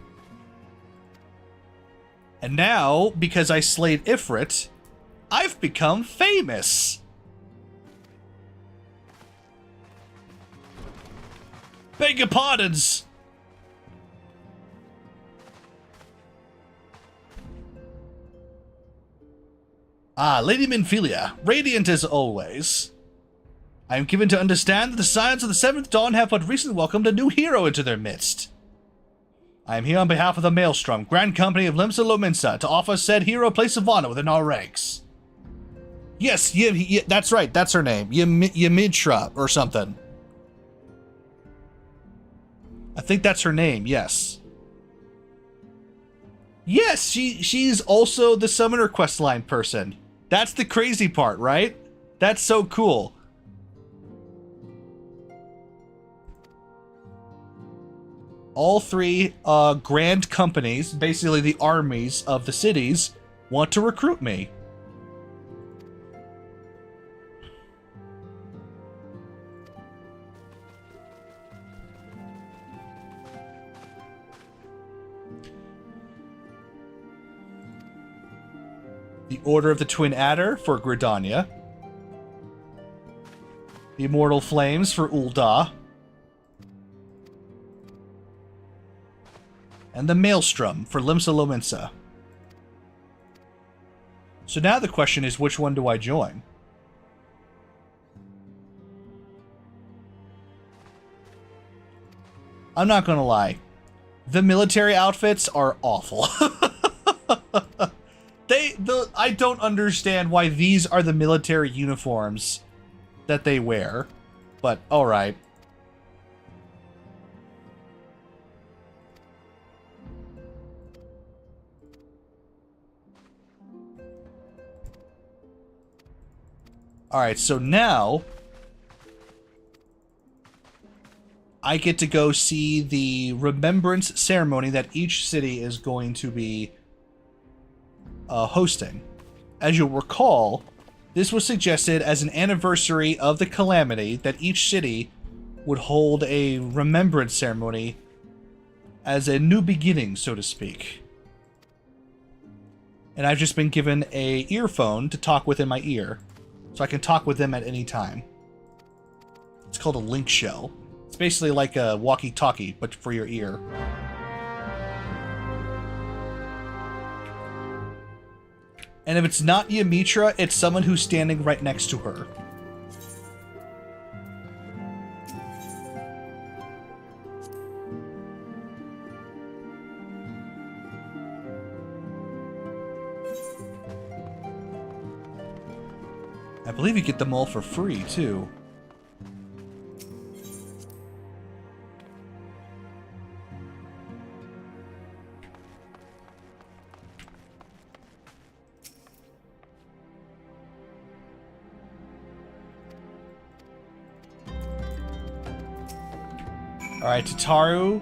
And now, because I slayed Ifrit, I've become famous. Beg your pardons. Ah, Lady Minfilia, radiant as always. I am given to understand that the Scions of the Seventh Dawn have but recently welcomed a new hero into their midst. I am here on behalf of the Maelstrom, Grand Company of Limsa Lominsa, to offer said hero a place of honor within our ranks. Yes, that's right, that's her name. Ymidra, or something. I think that's her name, yes. Yes, she's also the Summoner questline person. That's the crazy part, right? That's so cool. All three grand companies, basically the armies of the cities, want to recruit me. The Order of the Twin Adder for Gridania. The Immortal Flames for Ul'dah. And the Maelstrom for Limsa Lominsa. So now the question is, which one do I join? I'm not gonna lie. The military outfits are awful. I don't understand why these are the military uniforms that they wear, but alright. Alright, so now I get to go see the remembrance ceremony that each city is going to be hosting. As you'll recall, this was suggested as an anniversary of the calamity that each city would hold a remembrance ceremony as a new beginning, so to speak. And I've just been given an earphone to talk with in my ear, so I can talk with them at any time. It's called a link shell. It's basically like a walkie-talkie, but for your ear. And if it's not Ymidra, it's someone who's standing right next to her. I believe you get them all for free, too. Alright, Tataru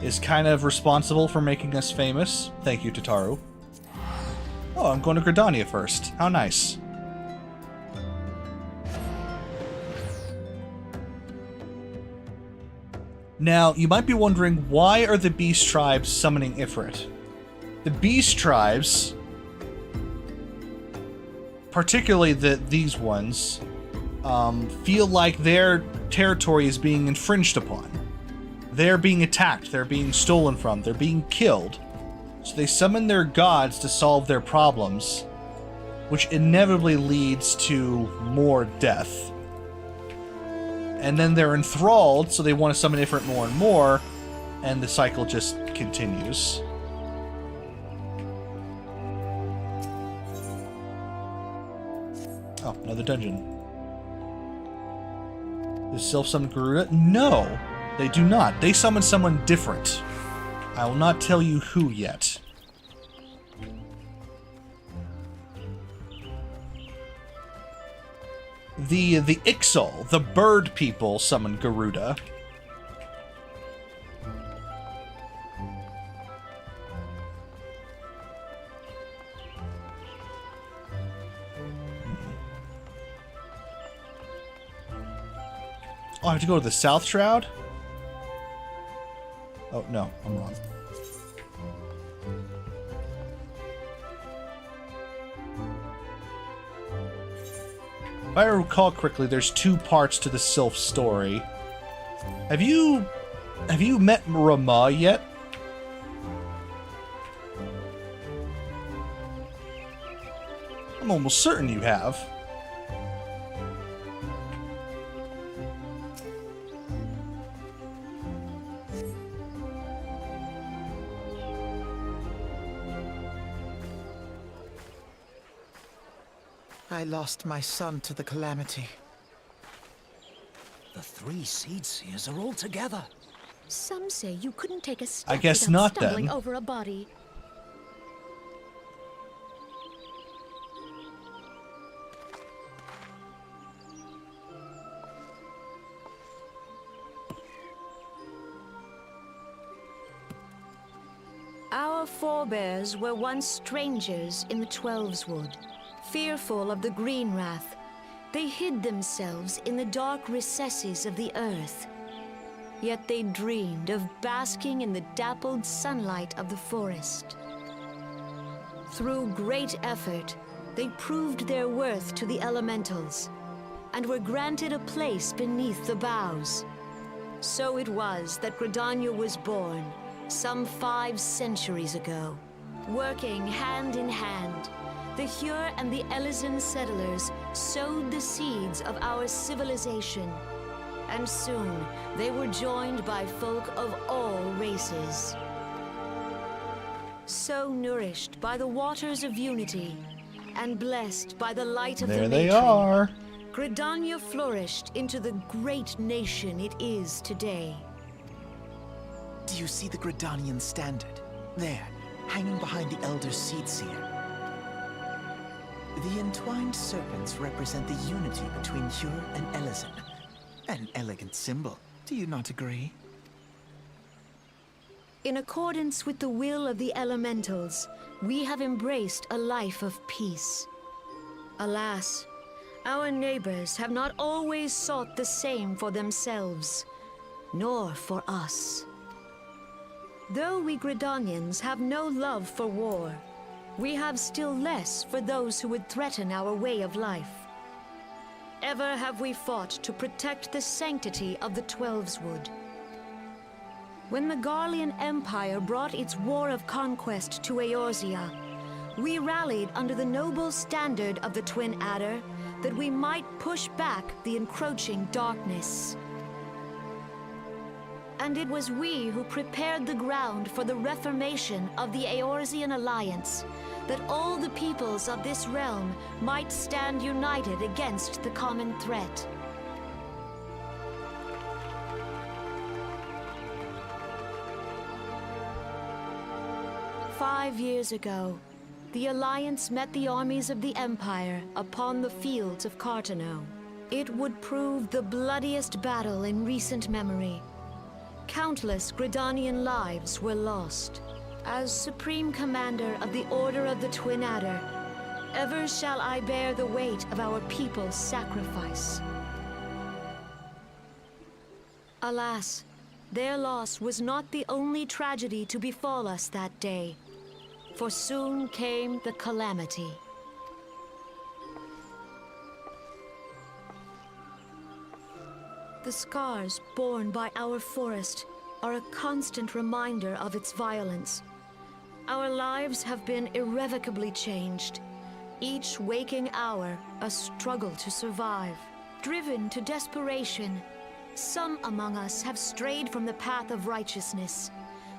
is kind of responsible for making us famous. Thank you, Tataru. Oh, I'm going to Gridania first. How nice. Now, you might be wondering, why are the Beast Tribes summoning Ifrit? The Beast Tribes, particularly these ones, feel like their territory is being infringed upon. They're being attacked, they're being stolen from, they're being killed. So they summon their gods to solve their problems, which inevitably leads to more death. And then they're enthralled, so they want to summon Ifrit more and more, and the cycle just continues. Oh, another dungeon. Does self-summon Garuda? No, they do not. They summon someone different. I will not tell you who yet. the Ixal, the bird people, summoned Garuda. Oh, I have to go to the South Shroud? Oh, no, I'm wrong. If I recall correctly, there's 2 parts to the Sylph story. Have you met Rama yet? I'm almost certain you have. I lost my son to the calamity. The 3 seed seers are all together. Some say you couldn't take a step I guess without not, stumbling then. over a body. Our forebears were once strangers in the Twelveswood, fearful of the Green Wrath. They hid themselves in the dark recesses of the earth. Yet they dreamed of basking in the dappled sunlight of the forest. Through great effort, they proved their worth to the elementals, and were granted a place beneath the boughs. So it was that Gridania was born, some 5 centuries ago. Working hand in hand, the Hyur and the Elysian settlers sowed the seeds of our civilization, and soon they were joined by folk of all races. So nourished by the waters of unity, and blessed by the light of There the they matron, are. Gridania flourished into the great nation it is today. Do you see the Gridanian standard? There, hanging behind the Elder Seed Seer. The entwined serpents represent the unity between Hyur and Elysian. An elegant symbol, do you not agree? In accordance with the will of the elementals, we have embraced a life of peace. Alas, our neighbors have not always sought the same for themselves, nor for us. Though we Gridanians have no love for war, we have still less for those who would threaten our way of life. Ever have we fought to protect the sanctity of the Twelveswood. When the Garlean Empire brought its war of conquest to Eorzea, we rallied under the noble standard of the Twin Adder that we might push back the encroaching darkness. And it was we who prepared the ground for the reformation of the Eorzean Alliance, that all the peoples of this realm might stand united against the common threat. "5 years ago, the Alliance met the armies of the Empire upon the fields of Cartano. It would prove the bloodiest battle in recent memory. Countless Gridanian lives were lost. As Supreme Commander of the Order of the Twin Adder, ever shall I bear the weight of our people's sacrifice. Alas, their loss was not the only tragedy to befall us that day, for soon came the calamity. The scars borne by our forest are a constant reminder of its violence. Our lives have been irrevocably changed, each waking hour a struggle to survive. Driven to desperation, some among us have strayed from the path of righteousness,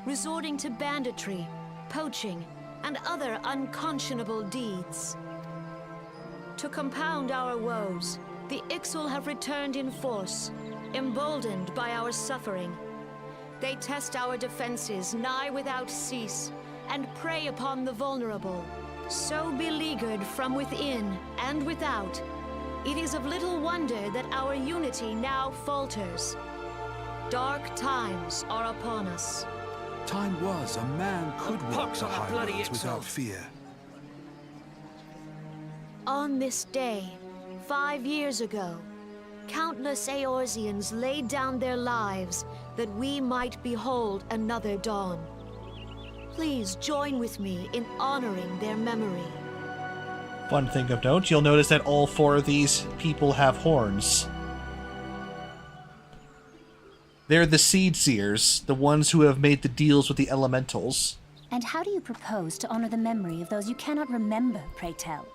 resorting to banditry, poaching, and other unconscionable deeds. To compound our woes, the Ixal have returned in force, emboldened by our suffering. They test our defenses nigh without cease, and prey upon the vulnerable. So beleaguered from within and without, It is of little wonder that our unity now falters. Dark times are upon us. Time was a man could walk pox the on a bloody highways without Ixo. fear. On this day, 5 years ago, countless Eorzeans laid down their lives that we might behold another dawn. Please join with me in honoring their memory. Fun thing of note, you'll notice that all 4 of these people have horns. They're the Seed Seers, the ones who have made the deals with the elementals. And how do you propose to honor the memory of those you cannot remember, pray tell?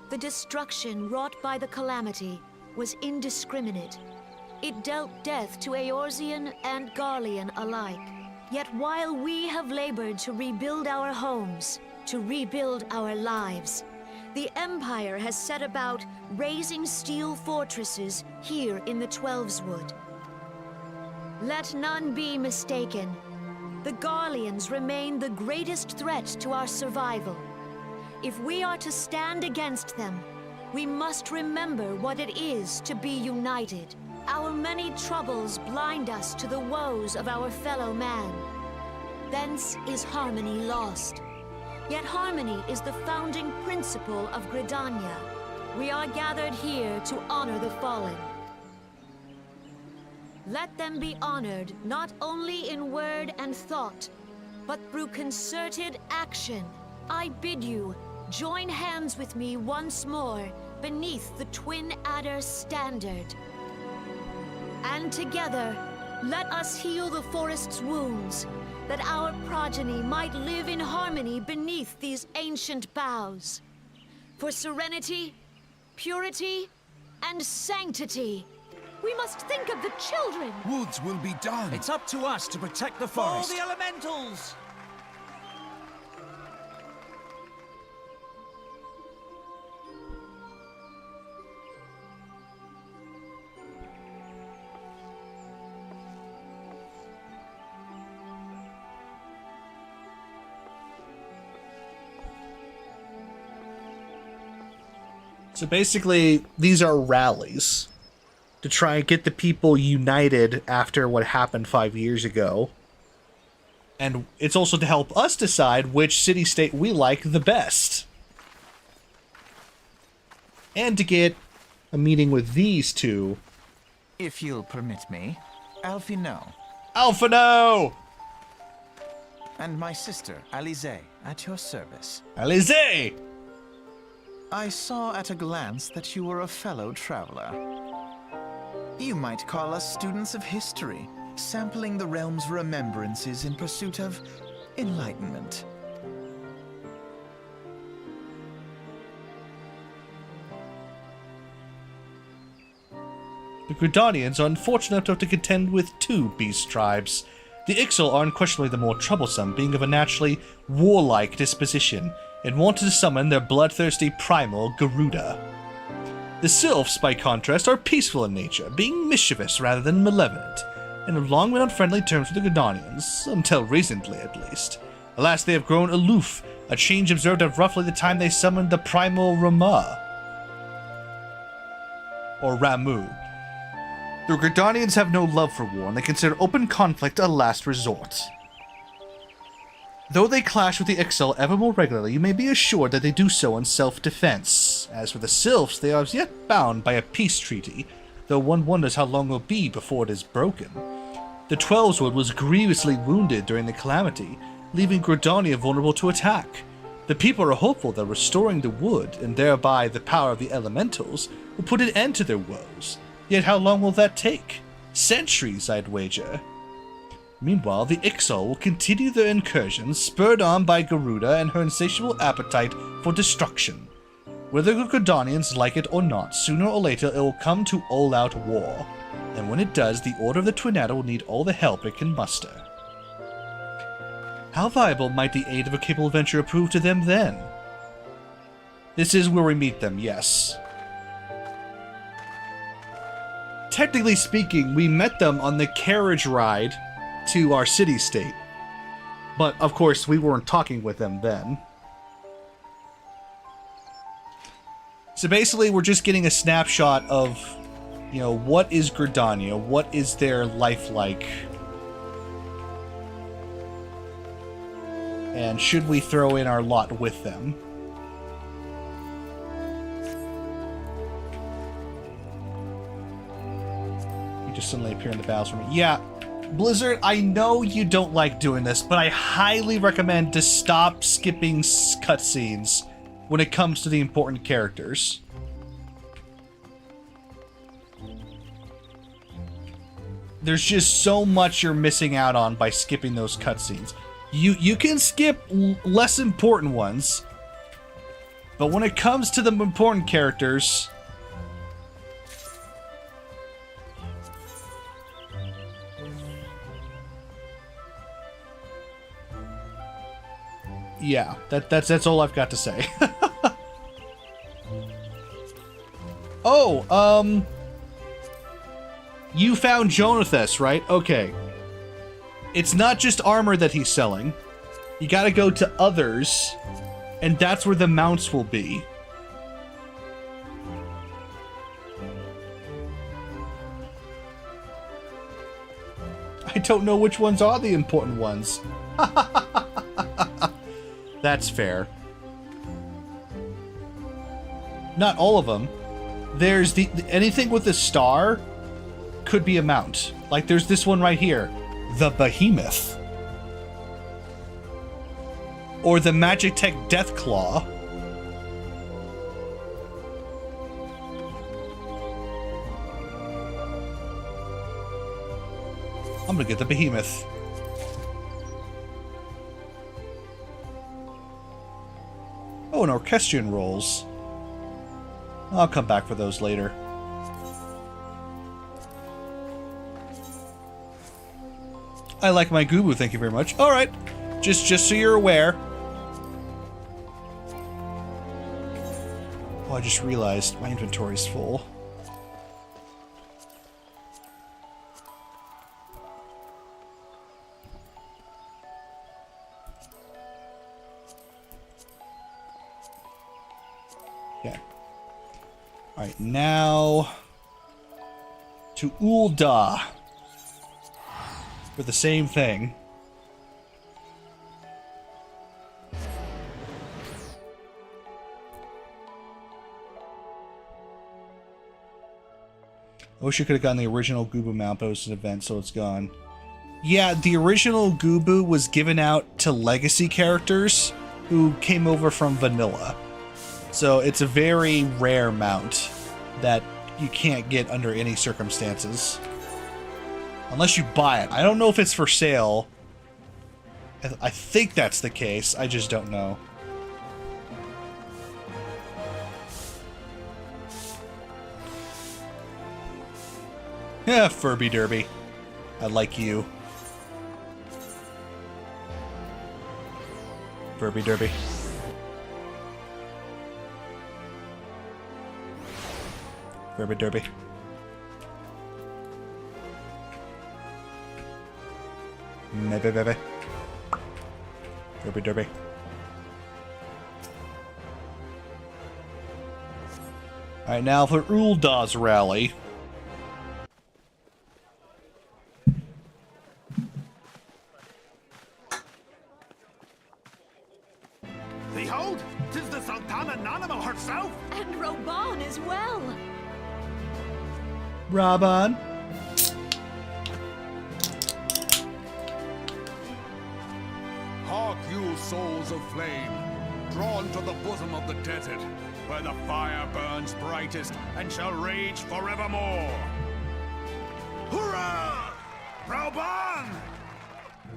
The destruction wrought by the calamity was indiscriminate. It dealt death to Eorzean and Garlean alike. Yet while we have labored to rebuild our homes, to rebuild our lives, the Empire has set about raising steel fortresses here in the Twelveswood. Let none be mistaken. The Garleans remain the greatest threat to our survival. If we are to stand against them, we must remember what it is to be united. Our many troubles blind us to the woes of our fellow man. Thence is harmony lost. Yet harmony is the founding principle of Gridania. We are gathered here to honor the fallen. Let them be honored not only in word and thought, but through concerted action. I bid you, join hands with me once more beneath the Twin Adder standard. And together, let us heal the forest's wounds, that our progeny might live in harmony beneath these ancient boughs. For serenity, purity, and sanctity, we must think of the children. Woods will be done. It's up to us to protect the All forest. the elementals! So basically, these are rallies to try and get the people united after what happened 5 years ago. And it's also to help us decide which city-state we like the best. And to get a meeting with these two. If you'll permit me, Alphino, Alphino! and my sister, Alize, at your service. Alize! I saw at a glance that you were a fellow traveler. You might call us students of history, sampling the realm's remembrances in pursuit of enlightenment. The Gridanians are unfortunate to have to contend with 2 beast tribes. The Ixal are unquestionably the more troublesome, being of a naturally warlike disposition, and wanted to summon their bloodthirsty primal, Garuda. The Sylphs, by contrast, are peaceful in nature, being mischievous rather than malevolent, and have long been on friendly terms with the Gridanians, until recently at least. Alas, they have grown aloof, a change observed at roughly the time they summoned the primal Rama. Or Ramu. The Gridanians have no love for war, and they consider open conflict a last resort. Though they clash with the Ixal ever more regularly, you may be assured that they do so in self-defense. As for the Sylphs, they are as yet bound by a peace treaty, though one wonders how long it will be before it is broken. The Twelveswood was grievously wounded during the calamity, leaving Gridania vulnerable to attack. The people are hopeful that restoring the wood, and thereby the power of the elementals, will put an end to their woes. Yet how long will that take? Centuries, I'd wager. Meanwhile, the Ixal will continue their incursions, spurred on by Garuda and her insatiable appetite for destruction. Whether the Gridanians like it or not, sooner or later it will come to all-out war. And when it does, the Order of the Twin Adder will need all the help it can muster. How viable might the aid of a capable venture prove to them then? This is where we meet them, yes. Technically speaking, we met them on the carriage ride to our city-state. But, of course, we weren't talking with them then. So basically, we're just getting a snapshot of, you know, what is Gridania? What is their life like? And should we throw in our lot with them? You just suddenly appear in the battles for me. Yeah, Blizzard, I know you don't like doing this, but I highly recommend to stop skipping cutscenes when it comes to the important characters. There's just so much you're missing out on by skipping those cutscenes. You can skip less important ones, but when it comes to the important characters, yeah, that's all I've got to say. Oh, you found Jonathas, right? Okay. It's not just armor that he's selling. You gotta go to others, and that's where the mounts will be. I don't know which ones are the important ones. That's fair. Not all of them. There's anything with a star could be a mount. Like there's this one right here. The Behemoth. Or the Magic Tech Deathclaw. I'm gonna get the Behemoth. Oh, and Orchestrion rolls. I'll come back for those later. I like my Gubu, thank you very much. Alright, just so you're aware. Oh, I just realized my inventory's full. Okay. Alright, now to Ul'dah for the same thing. I wish you could have gotten the original Gubu mount, but it was an event, so it's gone. Yeah, the original Gubu was given out to legacy characters who came over from vanilla. So it's a very rare mount that you can't get under any circumstances. Unless you buy it. I don't know if it's for sale. I think that's the case. I just don't know. Yeah, Furby Derby. I like you. Furby Derby. Furby Derby. Maybe, baby. Derby, derby. Alright, now for Ul'dah's rally. Behold, 'tis the Sultana Nanimo herself! And Roban as well. Raban. Hark you, souls of flame, drawn to the bosom of the desert, where the fire burns brightest and shall rage forevermore. Hurrah! Rauban!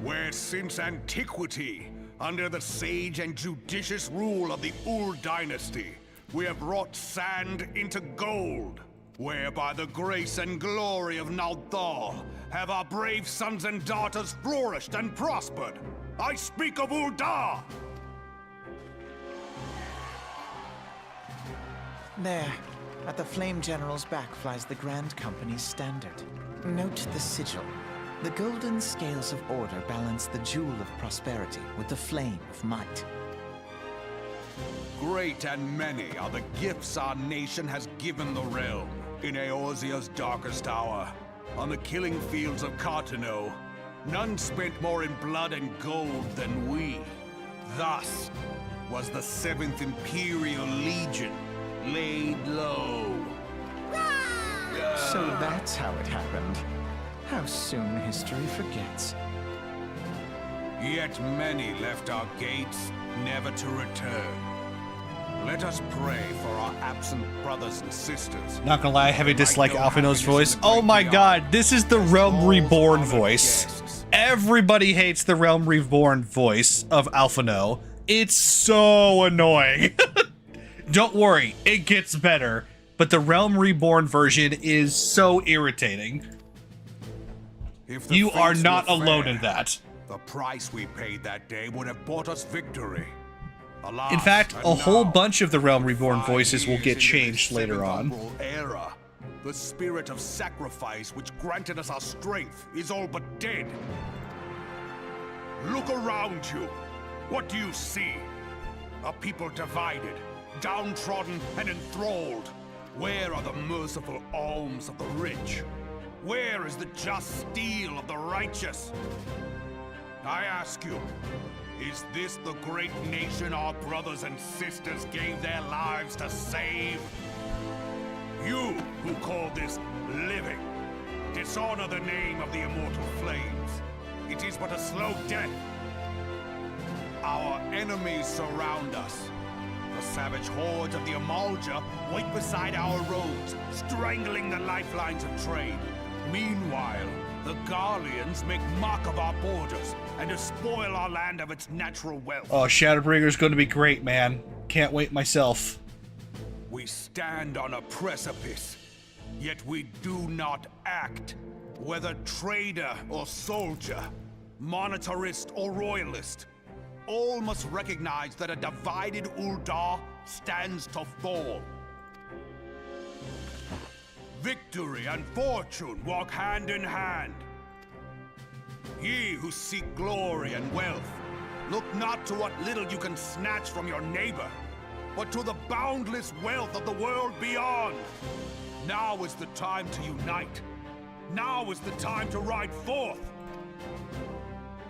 Where since antiquity, under the sage and judicious rule of the Ul dynasty, we have wrought sand into gold, where by the grace and glory of Naldal have our brave sons and daughters flourished and prospered. I speak of Ul'dah! There, at the Flame General's back flies the Grand Company's standard. Note the sigil. The golden scales of order balance the jewel of prosperity with the flame of might. Great and many are the gifts our nation has given the realm. In Eorzea's darkest hour, on the killing fields of Cartano, none spent more in blood and gold than we. Thus was the 7th Imperial Legion laid low. So that's how it happened. How soon history forgets. Yet many left our gates, never to return. Let us pray for our absent brothers and sisters. Not gonna lie, I heavy dislike know Alphinaud's happiness voice. in the Oh great my beyond. god, this is the Realm All Reborn honored voice. guests. Everybody hates the Realm Reborn voice of Alphinaud. It's so annoying. Don't worry, it gets better. But the Realm Reborn version is so irritating. If the You are fates not were alone fair, in that. The price we paid that day would have bought us victory. Alas, In fact, and a whole now, bunch of the Realm Reborn 5 voices will years get into this changed later 7th on. Umbral era, the spirit of sacrifice which granted us our strength is all but dead. Look around you. What do you see? A people divided, downtrodden and enthralled. Where are the merciful alms of the rich? Where is the just steel of the righteous? I ask you, is this the great nation our brothers and sisters gave their lives to save? You who call this living, dishonor the name of the immortal flames. It is but a slow death. Our enemies surround us. The savage hordes of the Amalja wait beside our roads, strangling the lifelines of trade. Meanwhile, the Garleans make mock of our borders and despoil our land of its natural wealth. Oh, Shadowbringer's going to be great, man. Can't wait myself. We stand on a precipice, yet we do not act. Whether trader or soldier, monetarist or royalist, all must recognize that a divided Uldar stands to fall. Victory and fortune walk hand in hand. Ye who seek glory and wealth, look not to what little you can snatch from your neighbor, but to the boundless wealth of the world beyond. Now is the time to unite. Now is the time to ride forth.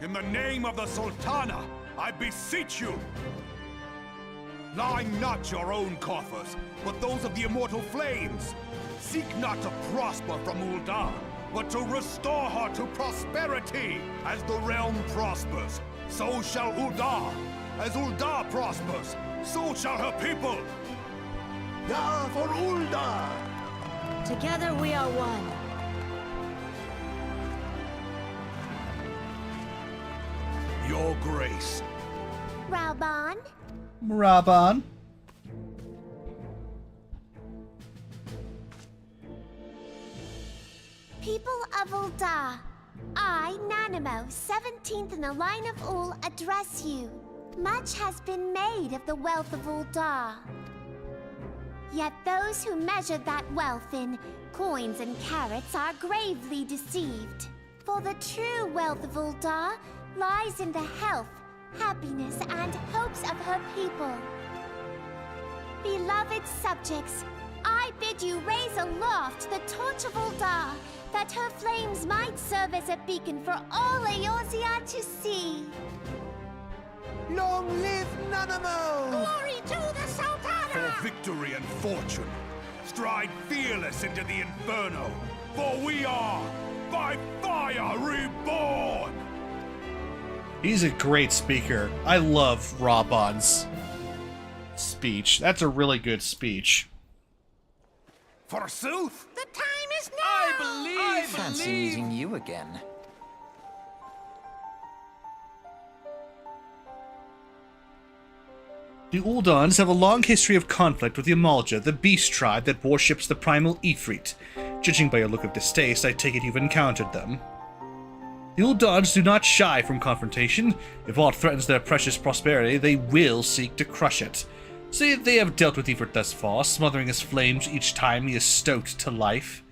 In the name of the Sultana, I beseech you, line not your own coffers, but those of the immortal flames. Seek not to prosper from Uldar, but to restore her to prosperity. As the realm prospers, so shall Uldar. As Uldar prospers, so shall her people. Ya for Uldar! Together we are one. Your grace. Raubon? Raban. People of Uldar, I, Nanimo, 17th in the line of Ul, address you. Much has been made of the wealth of Uldar. Yet those who measure that wealth in coins and carats are gravely deceived. For the true wealth of Uldar lies in the health, happiness, and hopes of her people. Beloved subjects, I bid you raise aloft the torch of Uldar, that her flames might serve as a beacon for all Eorzea to see. Long live Nanamo! Glory to the Sultana! For victory and fortune, stride fearless into the inferno, for we are, by fire, reborn! He's a great speaker. I love Raban's speech. That's a really good speech. Forsooth! The time is now! I fancy meeting you again. The Uldans have a long history of conflict with the Amalja, the beast tribe that worships the primal Ifrit. Judging by your look of distaste, I take it you've encountered them. The Uldans do not shy from confrontation. If aught threatens their precious prosperity, they will seek to crush it. Say they have dealt with Ifrit thus far, smothering his flames each time he is stoked to life.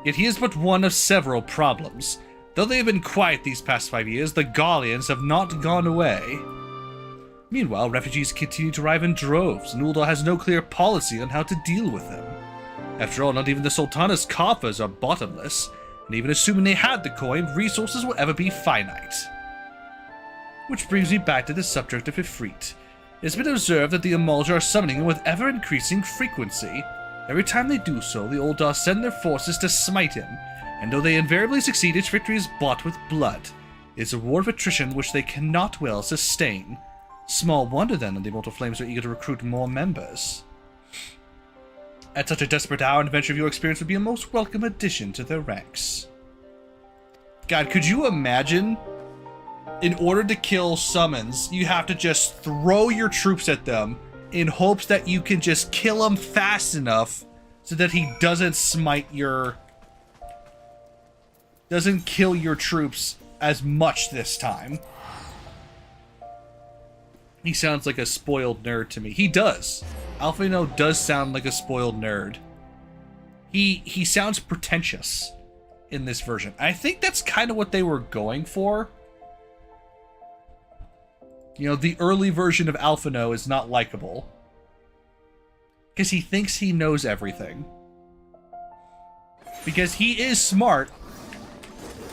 Yet he is but one of several problems. Though they have been quiet these past 5 years, the Garleans have not gone away. Meanwhile, refugees continue to arrive in droves, and Uldar has no clear policy on how to deal with them. After all, not even the Sultana's coffers are bottomless, and even assuming they had the coin, resources will ever be finite. Which brings me back to the subject of Ifrit. It has been observed that the Oblige are summoning him with ever-increasing frequency. Every time they do so, the Uldar send their forces to smite him, and though they invariably succeed, its victory is bought with blood. It is a war of attrition which they cannot well sustain. Small wonder then that the Immortal Flames are eager to recruit more members. At such a desperate hour, an adventure of your experience would be a most welcome addition to their ranks. God, could you imagine? In order to kill summons, you have to just throw your troops at them in hopes that you can just kill him fast enough so that he doesn't kill your troops as much this time. He sounds like a spoiled nerd to me. He does. Alphino does sound like a spoiled nerd. He sounds pretentious in this version. I think that's kind of what they were going for. You know, the early version of Alphino is not likable. Because he thinks he knows everything. Because he is smart.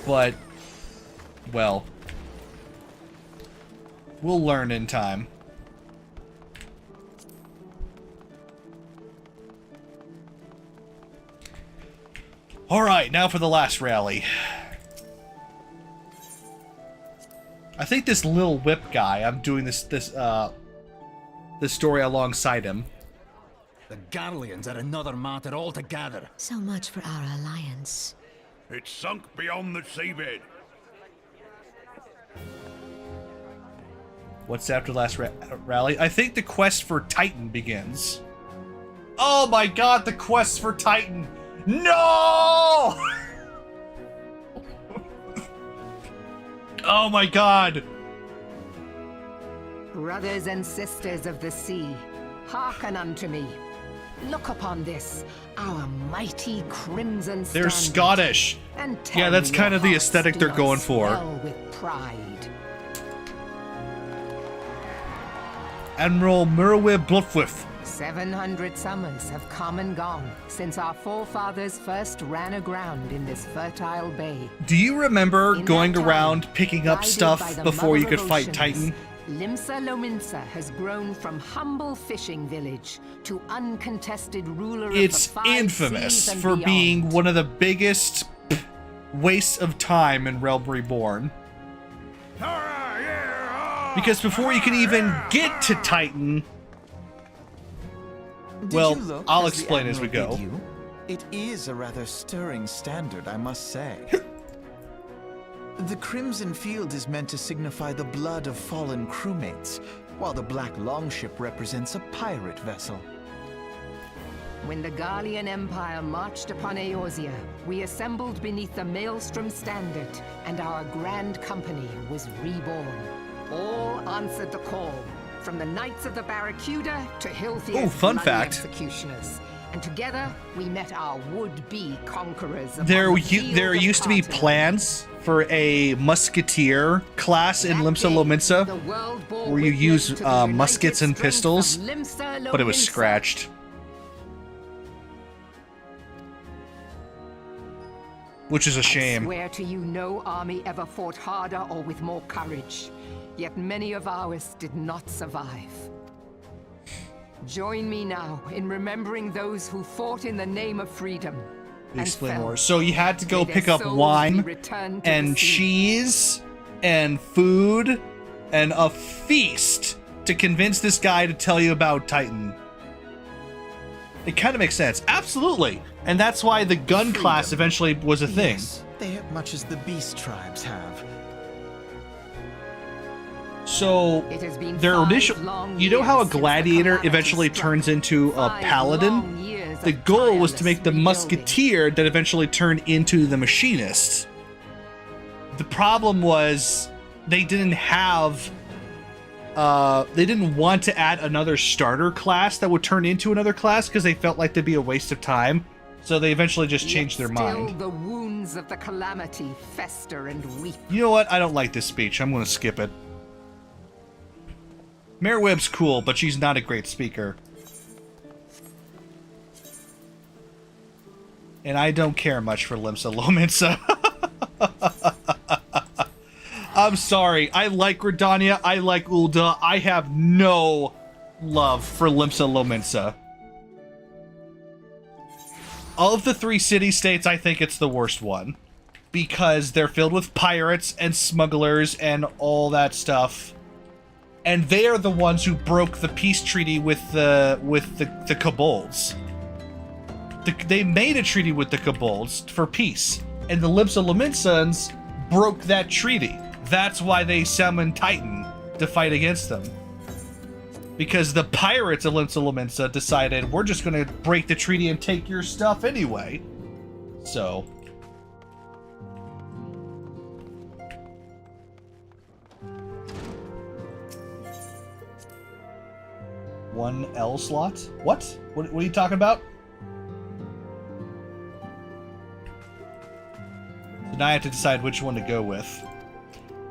But, well, we'll learn in time. Alright, now for the last rally. I think this little whip guy, I'm doing this story alongside him. The Garleans are another matter altogether. So much for our alliance. It's sunk beyond the seabed. What's after the last rally? I think the quest for Titan begins. Oh my god, the quest for Titan! No! Oh my god! Brothers and sisters of the sea, hearken unto me. Look upon this, our mighty crimson standard. They're Scottish. And yeah, that's kind of the aesthetic they're going for. With pride. Admiral Murwib Bluffwith. 700 summers have come and gone since our forefathers first ran aground in this fertile bay. Do you remember going around picking up stuff before you could fight Titan? Limsa Lominsa has grown from humble fishing village to uncontested ruler of the five infamous seas and for beyond. being one of the biggest wastes of time in Realm Reborn. Because before you can even get to Titan... Well, I'll explain as we go. It is a rather stirring standard, I must say. The crimson field is meant to signify the blood of fallen crewmates, while the black longship represents a pirate vessel. When the Garlean Empire marched upon Eorzea, we assembled beneath the Maelstrom standard, and our grand company was reborn. All answered the call, from the Knights of the Barracuda to Hilthier's fun bloody fact. executioners. And together, we met our would-be conquerors. There used to be plans for a musketeer class in Limsa Lominsa, where you use muskets and pistols, but it was scratched. Which is a shame. I swear to you, no army ever fought harder or with more courage. Yet many of ours did not survive. Join me now in remembering those who fought in the name of freedom. Explain more. So you had to go pick up wine and cheese and food and a feast to convince this guy to tell you about Titan. It kind of makes sense. Absolutely. And that's why the gun class eventually was a thing. Yes, they have much as the beast tribes have. So their initial, you know how a gladiator eventually turns into a paladin? The goal was to make the musketeer that eventually turned into the machinist. The problem was they didn't have, they didn't want to add another starter class that would turn into another class because they felt like that'd be a waste of time. So they eventually just changed their Still mind. the wounds of the calamity fester and weep. You know what? I don't like this speech. I'm going to skip it. Mayor Webb's cool, but she's not a great speaker. And I don't care much for Limsa Lominsa. I'm sorry. I like Gridania. I like Ul'dah. I have no love for Limsa Lominsa. Of the 3 city-states, I think it's the worst one. Because they're filled with pirates and smugglers and all that stuff. And they are the ones who broke the peace treaty with the kobolds. They made a treaty with the kobolds for peace. And the Limsa Lominsans broke that treaty. That's why they summoned Titan to fight against them. Because the pirates of Limsa Lominsa decided, we're just going to break the treaty and take your stuff anyway. So... one L slot? What? What are you talking about? So now I have to decide which one to go with.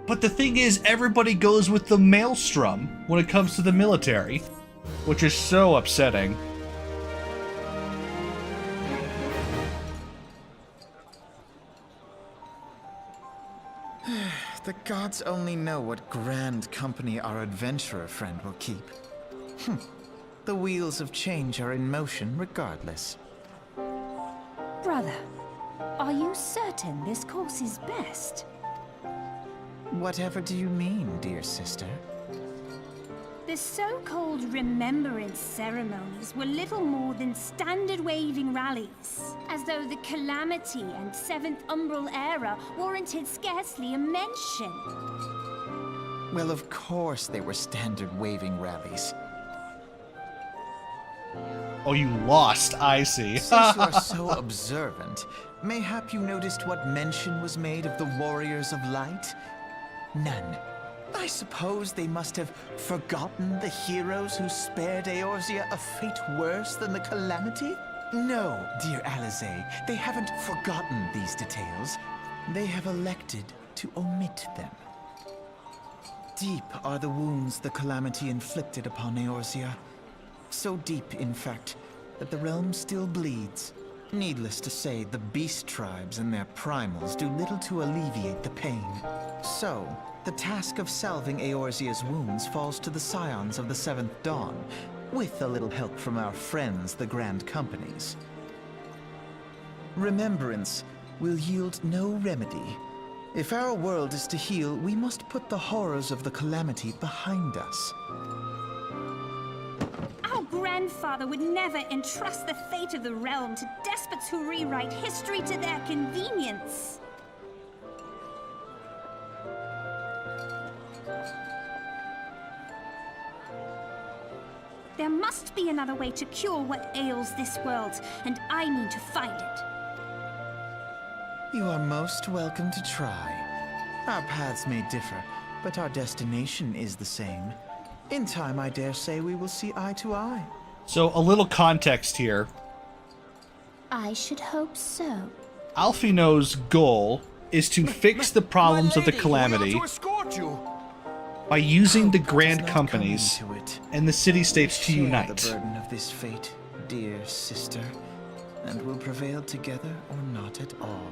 But the thing is, everybody goes with the Maelstrom when it comes to the military, which is so upsetting. The gods only know what grand company our adventurer friend will keep. The wheels of change are in motion regardless. Brother, are you certain this course is best? Whatever do you mean, dear sister? The so-called remembrance ceremonies were little more than standard waving rallies, as though the Calamity and Seventh Umbral Era warranted scarcely a mention. Well, of course they were standard waving rallies. Oh, you lost, I see. Since you are so observant, mayhap you noticed what mention was made of the Warriors of Light? None. I suppose they must have forgotten the heroes who spared Eorzea a fate worse than the Calamity? No, dear Alize, they haven't forgotten these details. They have elected to omit them. Deep are the wounds the Calamity inflicted upon Eorzea. So deep, in fact, that the realm still bleeds. Needless to say, the beast tribes and their primals do little to alleviate the pain. So, the task of salving Eorzea's wounds falls to the Scions of the Seventh Dawn, with a little help from our friends, the Grand Companies. Remembrance will yield no remedy. If our world is to heal, we must put the horrors of the Calamity behind us. Our grandfather would never entrust the fate of the realm to despots who rewrite history to their convenience. There must be another way to cure what ails this world, and I mean to find it. You are most welcome to try. Our paths may differ, but our destination is the same. In time, I dare say we will see eye to eye. So, a little context here. I should hope so. Alfino's goal is to fix the problems of the Calamity by using the Grand Companies and the city-states to unite. The burden of this fate, dear sister, and will prevail together or not at all.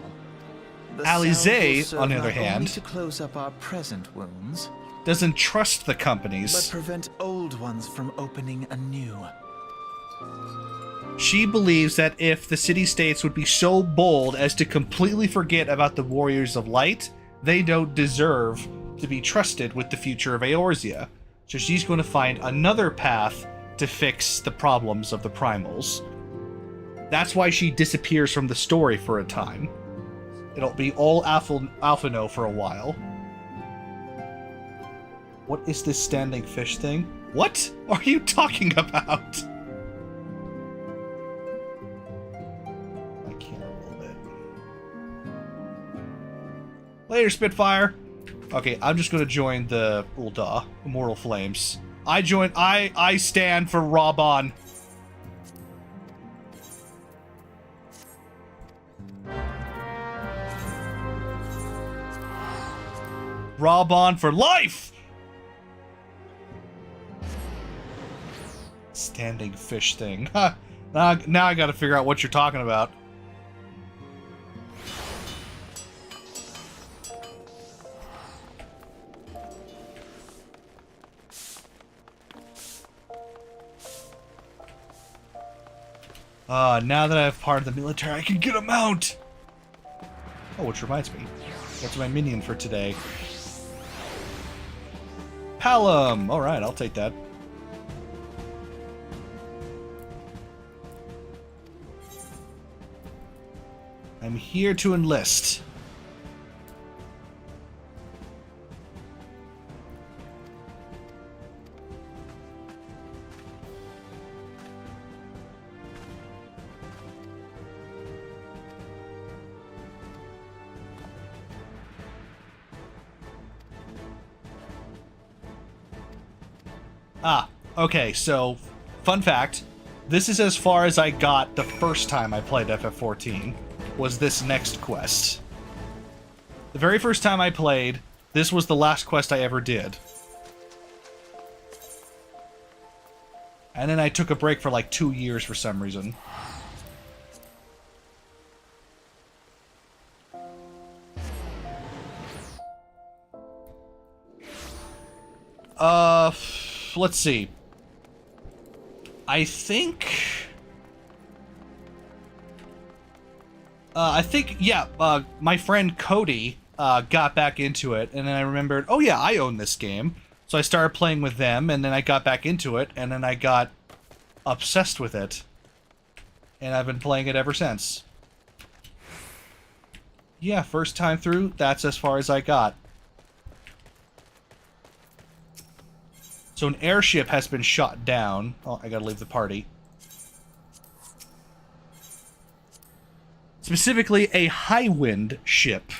The Alize, on the other not only hand, to close up our present wounds, doesn't trust the but companies. prevent old ones from opening anew. She believes that if the city-states would be so bold as to completely forget about the Warriors of Light, they don't deserve to be trusted with the future of Eorzea. So she's going to find another path to fix the problems of the Primals. That's why she disappears from the story for a time. It'll be all Alphino for a while. What is this standing fish thing? What are you talking about? I can't a little bit. Later, Spitfire. Okay, I'm just gonna join the Ul'dah, Immortal Flames. I stand for Raban. Raw for life! Standing fish thing. Huh. Now I gotta figure out what you're talking about. Now that I have part of the military, I can get a mount! Oh, which reminds me. What's my minion for today? Palom! Alright, I'll take that. I'm here to enlist. Okay, so, fun fact, this is as far as I got the first time I played FF14, was this next quest. The very first time I played, this was the last quest I ever did. And then I took a break for like 2 years for some reason. Let's see. I think, yeah, my friend Cody, got back into it, and then I remembered, oh yeah, I own this game. So I started playing with them, and then I got back into it, and then I got obsessed with it. And I've been playing it ever since. Yeah, first time through, that's as far as I got. So an airship has been shot down. Oh, I gotta leave the party. Specifically, a high-wind ship.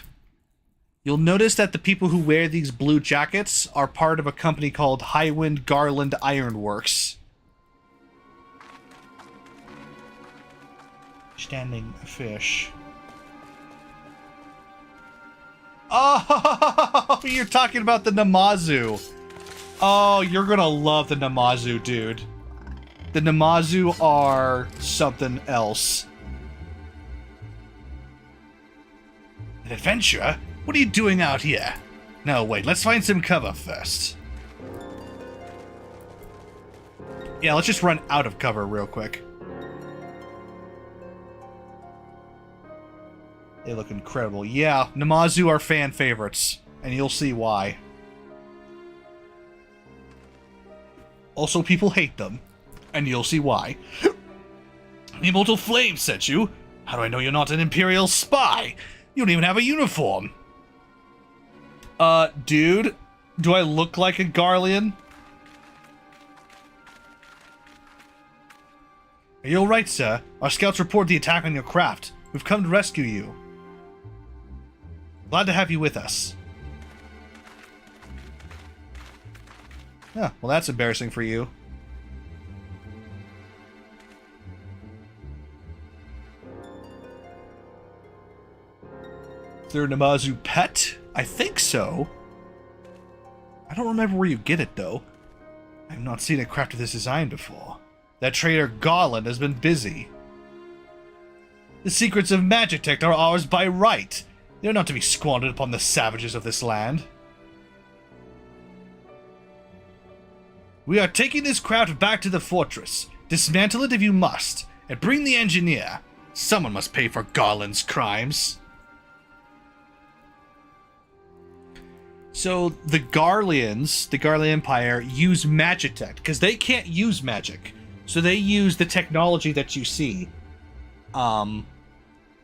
You'll notice that the people who wear these blue jackets are part of a company called Highwind Garland Ironworks. Standing fish. Oh, you're talking about the Namazu. Oh, you're gonna love the Namazu, dude. The Namazu are something else. An adventurer? What are you doing out here? No, wait, let's find some cover first. Yeah, let's just run out of cover real quick. They look incredible. Yeah, Namazu are fan favorites, and you'll see why. Also, people hate them, and you'll see why. The immortal flame sent you? How do I know you're not an Imperial spy? You don't even have a uniform. Dude, do I look like a Garlean? Are you alright, sir? Our scouts report the attack on your craft. We've come to rescue you. Glad to have you with us. Yeah, well, that's embarrassing for you. Is there a Namazu pet? I think so. I don't remember where you get it, though. I've not seen a craft of this design before. That trader Garland has been busy. The secrets of Magitech are ours by right. They are not to be squandered upon the savages of this land. We are taking this craft back to the fortress. Dismantle it if you must, and bring the engineer. Someone must pay for Garland's crimes. So the Garleans, the Garlean Empire, use Magitech, because they can't use magic. So they use the technology that you see. And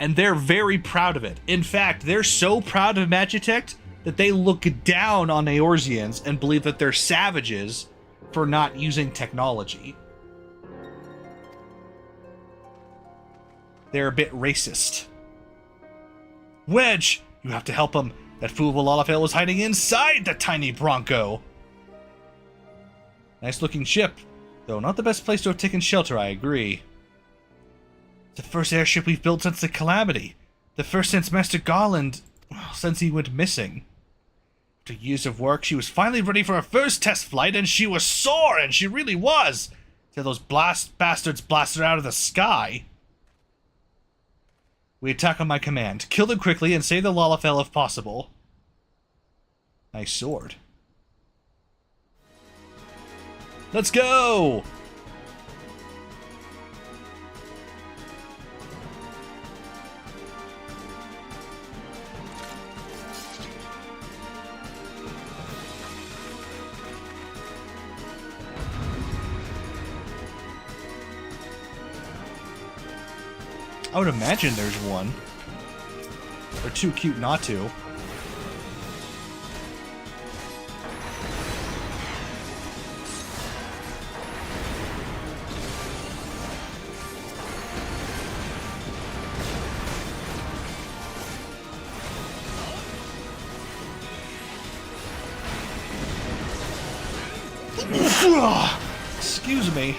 they're very proud of it. In fact, they're so proud of Magitech that they look down on Eorzeans and believe that they're savages for not using technology. They're a bit racist. Wedge! You have to help him. That fool of a Lalafell was hiding inside the tiny Bronco. Nice looking ship. Though not the best place to have taken shelter, I agree. The first airship we've built since the Calamity. The first since Master Garland... since he went missing. After years of work, she was finally ready for her first test flight, and she was sore, and she really was, till those bastards blasted her out of the sky. We attack on my command. Kill them quickly and save the Lalafell if possible. Nice sword. Let's go! I would imagine there's one. They're too cute not to. Excuse me.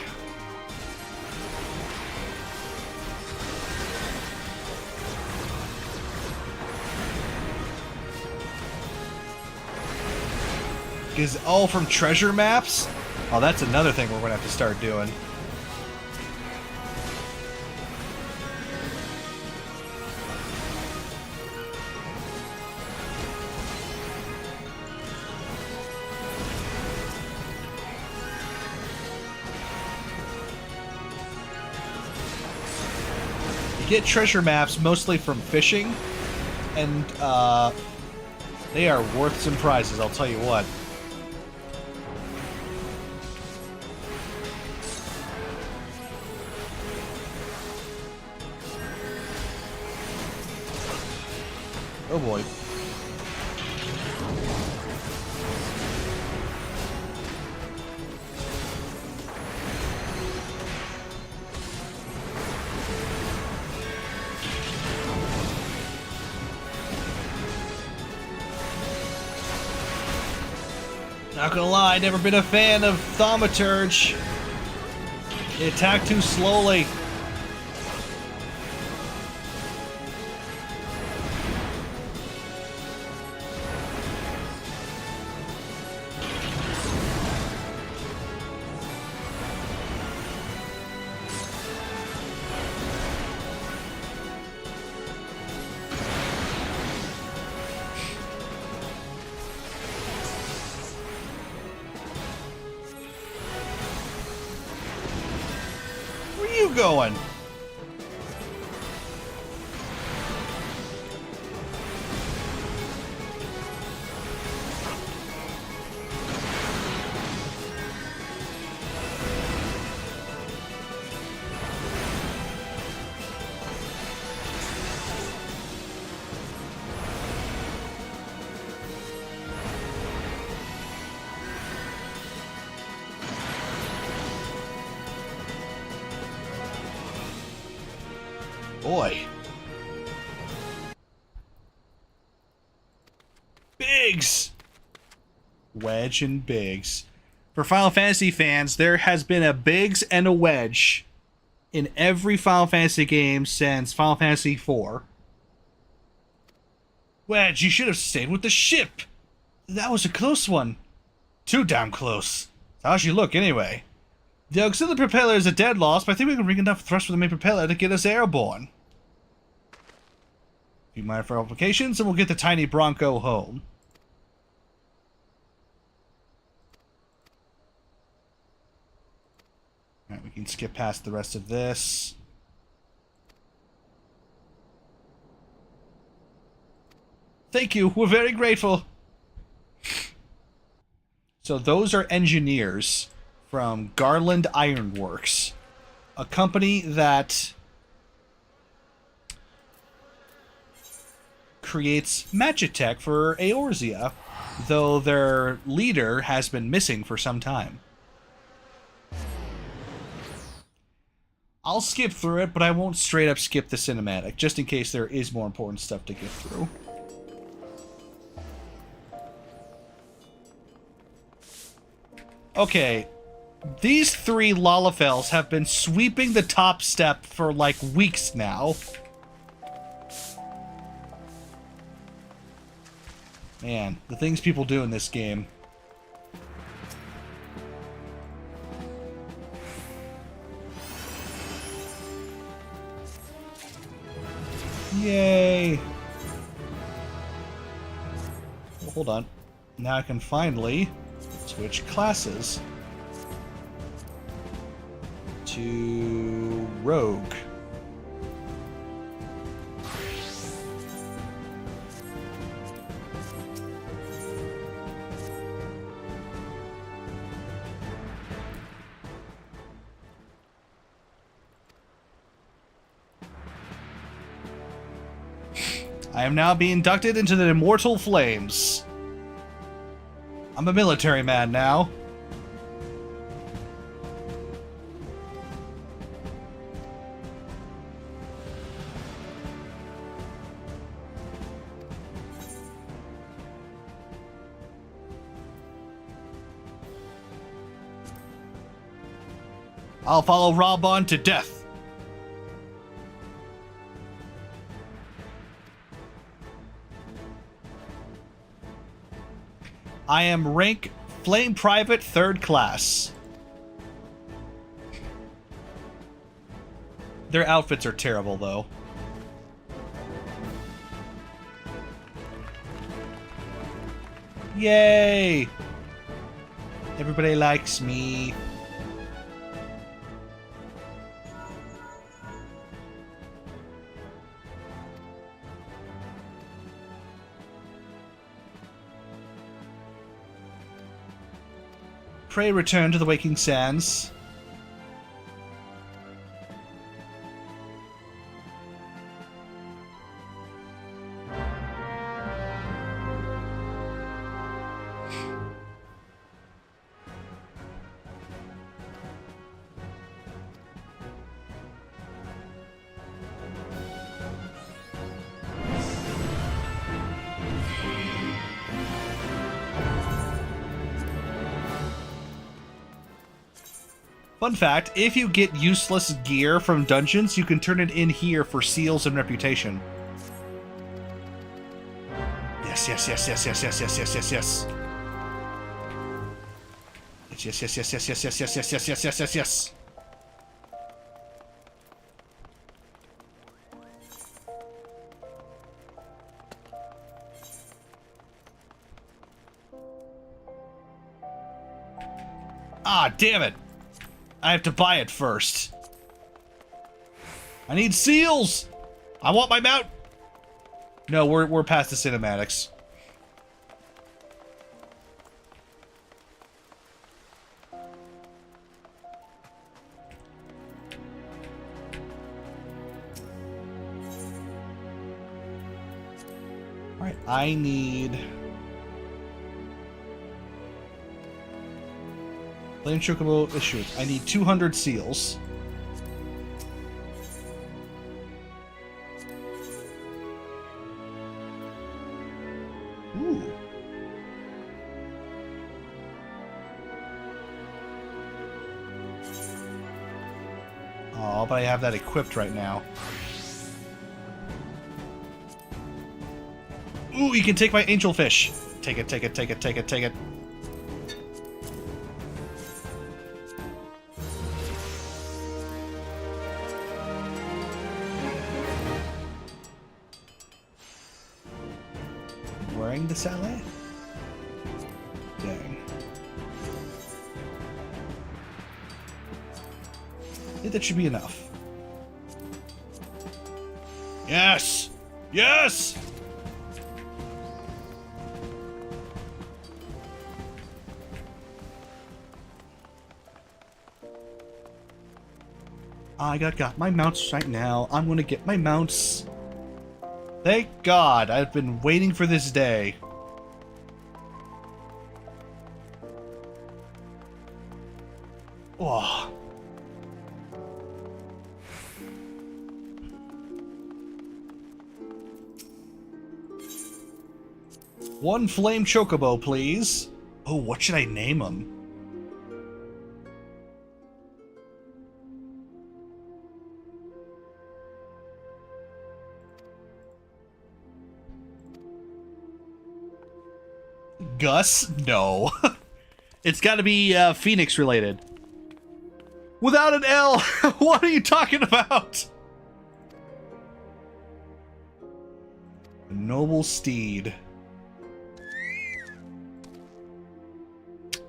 Is all from treasure maps? Oh, that's another thing we're gonna have to start doing. You get treasure maps mostly from fishing, and they are worth some prizes, I'll tell you what. Oh boy. Not gonna lie, never been a fan of Thaumaturge. They attack too slowly. Going. Boy. Biggs! Wedge and Biggs. For Final Fantasy fans, there has been a Biggs and a Wedge in every Final Fantasy game since Final Fantasy IV. Wedge, you should have stayed with the ship! That was a close one. Too damn close. How'd she look, anyway? The auxiliary propeller is a dead loss, but I think we can rig enough thrust for the main propeller to get us airborne. A few minor applications, and we'll get the tiny Bronco home. Alright, we can skip past the rest of this. Thank you, we're very grateful. So those are engineers from Garland Ironworks, a company that creates Magitech for Eorzea, though their leader has been missing for some time. I'll skip through it, but I won't straight up skip the cinematic, just in case there is more important stuff to get through. Okay, these three Lalafells have been sweeping the top step for like weeks now. Man, the things people do in this game. Yay! Well, hold on. Now I can finally switch classes to Rogue. I am now being inducted into the Immortal Flames. I'm a military man now. I'll follow Robon to death. I am rank Flame Private 3rd class. Their outfits are terrible, though. Yay! Everybody likes me. Pray return to the Waking Sands. Fun fact, if you get useless gear from dungeons, you can turn it in here for seals and reputation. Yes, yes, yes, yes, yes, yes, yes, yes, yes, yes. Yes, yes, yes, yes, yes, yes, yes, yes, yes, yes, yes, yes, yes. Ah, damn it! I have to buy it first. I need seals! I want my mount! No, we're past the cinematics. Alright, I need... Flame Chocobo issued. I need 200 seals. Ooh. Oh, but I have that equipped right now. Ooh, you can take my angelfish. Take it, take it, take it, take it, take it. Wearing the salad? Dang. I think that should be enough. Yes! Yes! I got my mounts right now. I'm gonna get my mounts. Thank God, I've been waiting for this day. Oh. One flame chocobo, please. Oh, what should I name him? Gus? No. It's got to be Phoenix related. Without an L. What are you talking about? A noble steed.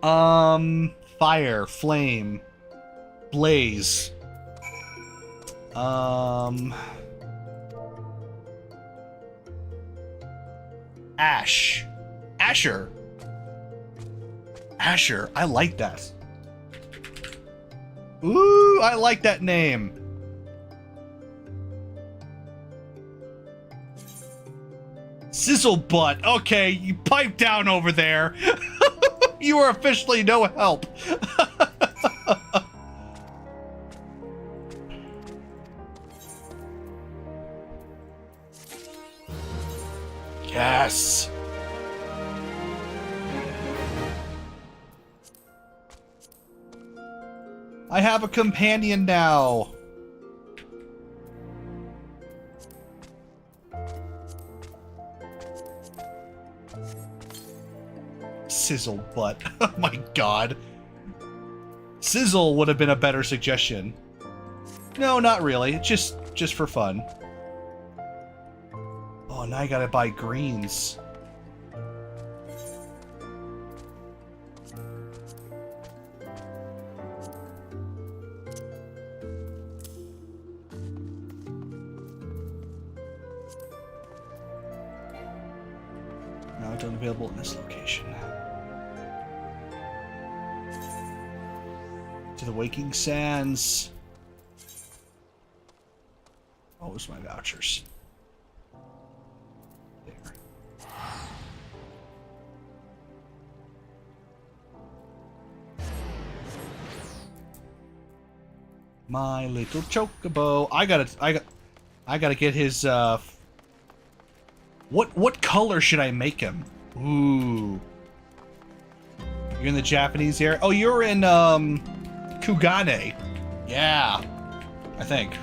Fire, flame, blaze. Ash. Asher. Asher. I like that. Ooh, I like that name. Sizzle butt. Okay, you pipe down over there. You are officially no help. Yes. I have a companion now. Sizzle butt. Oh my god. Sizzle would have been a better suggestion. No, not really. Just for fun. Oh, now I gotta buy greens. Now it's unavailable in this location. To the Waking Sands. Oh, where's my vouchers? There. My little chocobo. I gotta get his what color should I make him? Ooh. You're in the Japanese area? Oh, you're in Kugane. Yeah. I think.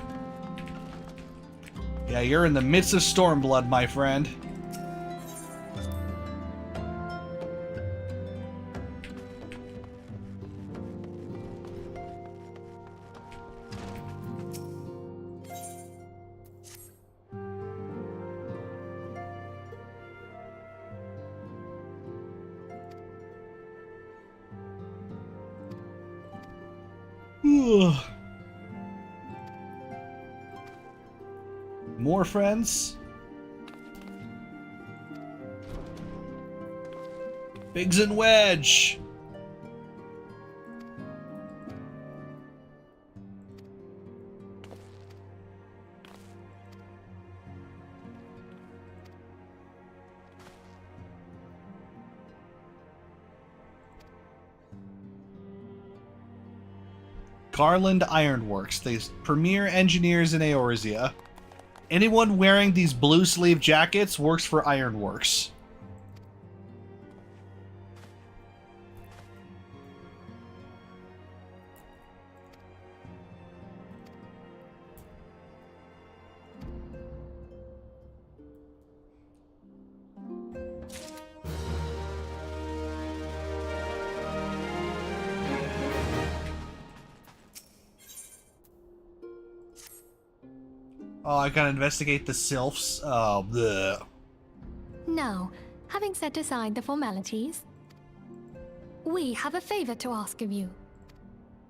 Yeah, you're in the midst of Stormblood, my friend. More friends? Biggs and Wedge! Garland Ironworks, the premier engineers in Eorzea. Anyone wearing these blue sleeve jackets works for Ironworks. Oh, I gotta investigate the sylphs. Oh, bleh. Now, having set aside the formalities, we have a favor to ask of you.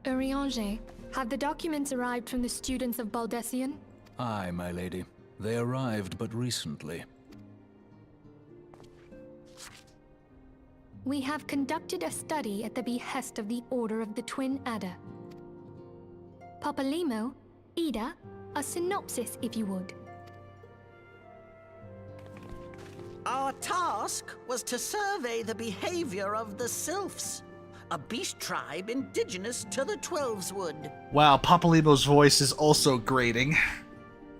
Urianger, have the documents arrived from the students of Baldessian? Aye, my lady. They arrived but recently. We have conducted a study at the behest of the Order of the Twin Adder. Papalimo, Ida, a synopsis, if you would. Our task was to survey the behavior of the Sylphs, a beast tribe indigenous to the Twelveswood. Wow, Papalimo's voice is also grating.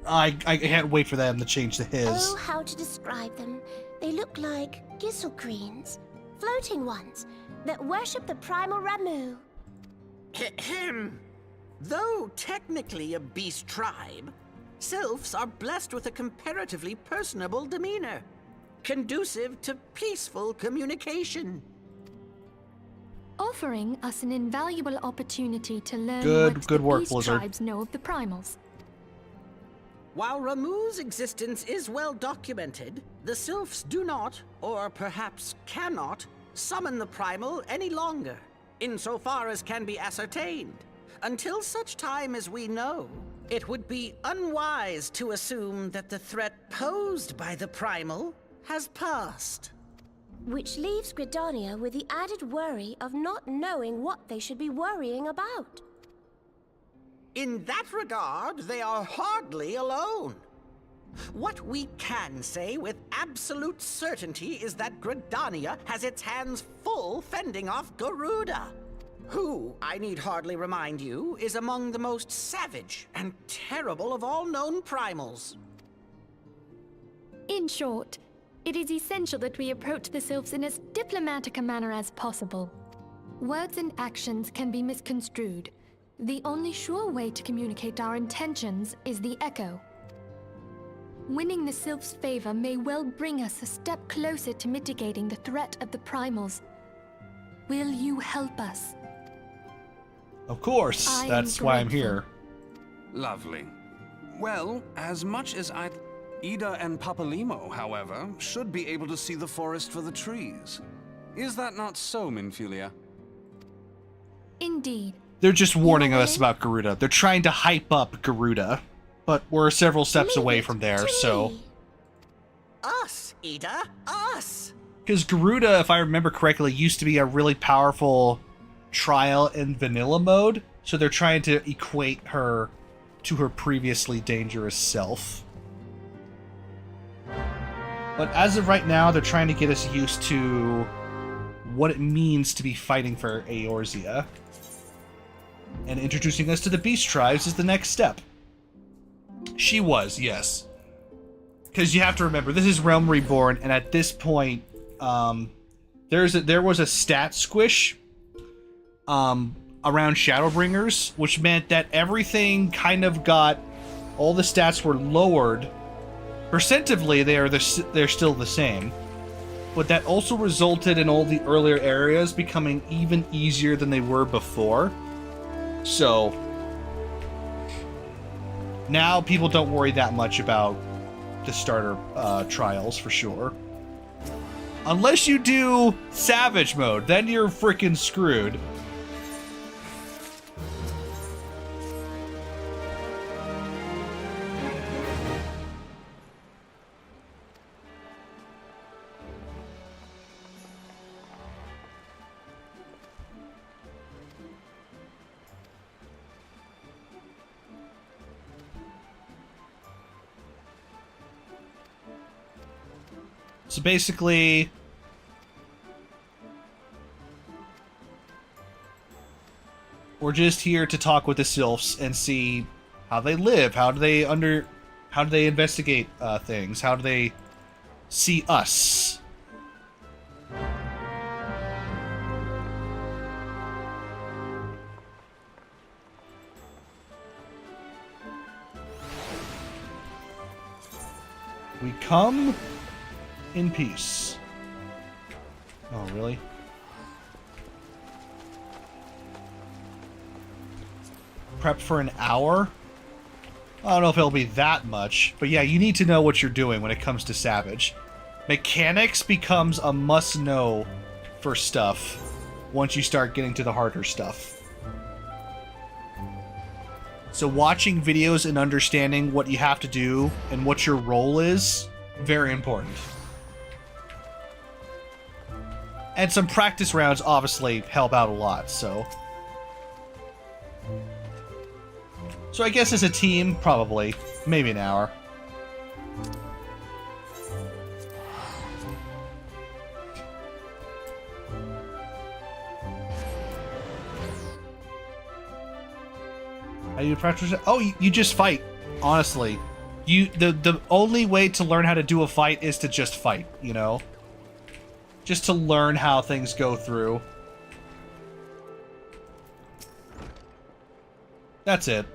I can't wait for them to change to his. Oh, how to describe them. They look like gisselcreens, floating ones, that worship the primal Ramu. Ahem. Though technically a beast tribe, Sylphs are blessed with a comparatively personable demeanor. conducive to peaceful communication. Offering us an invaluable opportunity to learn Good what the work, beast Blizzard. tribes know of the primals. While Ramuh's existence is well documented, the Sylphs do not, or perhaps cannot, summon the primal any longer, insofar as can be ascertained. Until such time as we know, it would be unwise to assume that the threat posed by the primal has passed. Which leaves Gridania with the added worry of not knowing what they should be worrying about. In that regard, they are hardly alone. What we can say with absolute certainty is that Gridania has its hands full fending off Garuda, who, I need hardly remind you, is among the most savage and terrible of all known primals. In short, it is essential that we approach the Sylphs in as diplomatic a manner as possible. Words and actions can be misconstrued. The only sure way to communicate our intentions is the echo. Winning the Sylphs' favor may well bring us a step closer to mitigating the threat of the primals. Will you help us? Of course, I am that's why I'm grateful. here. Lovely. Well, as much as Ida and Papalimo, however, should be able to see the forest for the trees. Is that not so, Minfilia? Indeed. They're just warning us about Garuda. They're trying to hype up Garuda, but we're several steps away from there, so... Us, Ida, us! Because Garuda, if I remember correctly, used to be a really powerful trial in vanilla mode, so they're trying to equate her to her previously dangerous self. But as of right now, they're trying to get us used to what it means to be fighting for Eorzea. And introducing us to the beast tribes is the next step. She was, yes. Because you have to remember, this is Realm Reborn, and at this point, there was a stat squish around Shadowbringers, which meant that everything kind of got... all the stats were lowered. Percentively, they're still the same. But that also resulted in all the earlier areas becoming even easier than they were before. So, now people don't worry that much about the starter trials, for sure. Unless you do Savage mode, then you're freaking screwed. So basically, we're just here to talk with the Sylphs and see how they live, how do they investigate things, how do they see us. We come in peace. Oh, really? Prep for an hour? I don't know if it'll be that much, but yeah, you need to know what you're doing when it comes to Savage. Mechanics becomes a must-know for stuff once you start getting to the harder stuff. So watching videos and understanding what you have to do and what your role is, very important. And some practice rounds obviously help out a lot, so... So I guess as a team, probably. Maybe an hour. How do you practice? Oh, you just fight. Honestly. The only way to learn how to do a fight is to just fight, you know? Just to learn how things go through. That's it.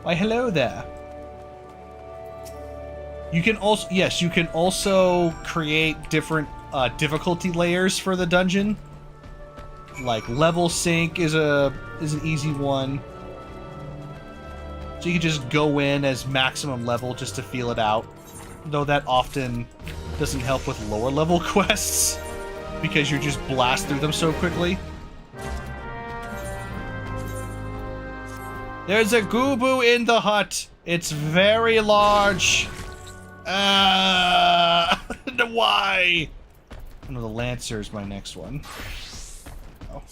Why, hello there. You can also, yes, you can also create different difficulty layers for the dungeon. Like level sync is an easy one. So you can just go in as maximum level just to feel it out. Though that often doesn't help with lower level quests because you just blast through them so quickly. There's a Goobu in the hut. It's very large. Why? Oh, no, the Lancer is my next one. Oh.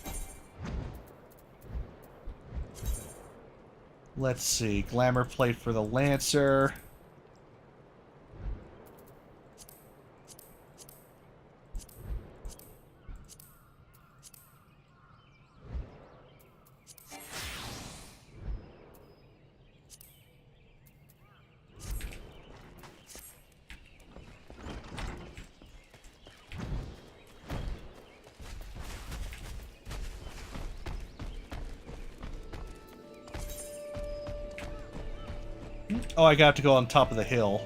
Let's see. Glamour plate for the Lancer. Oh, I got to go on top of the hill.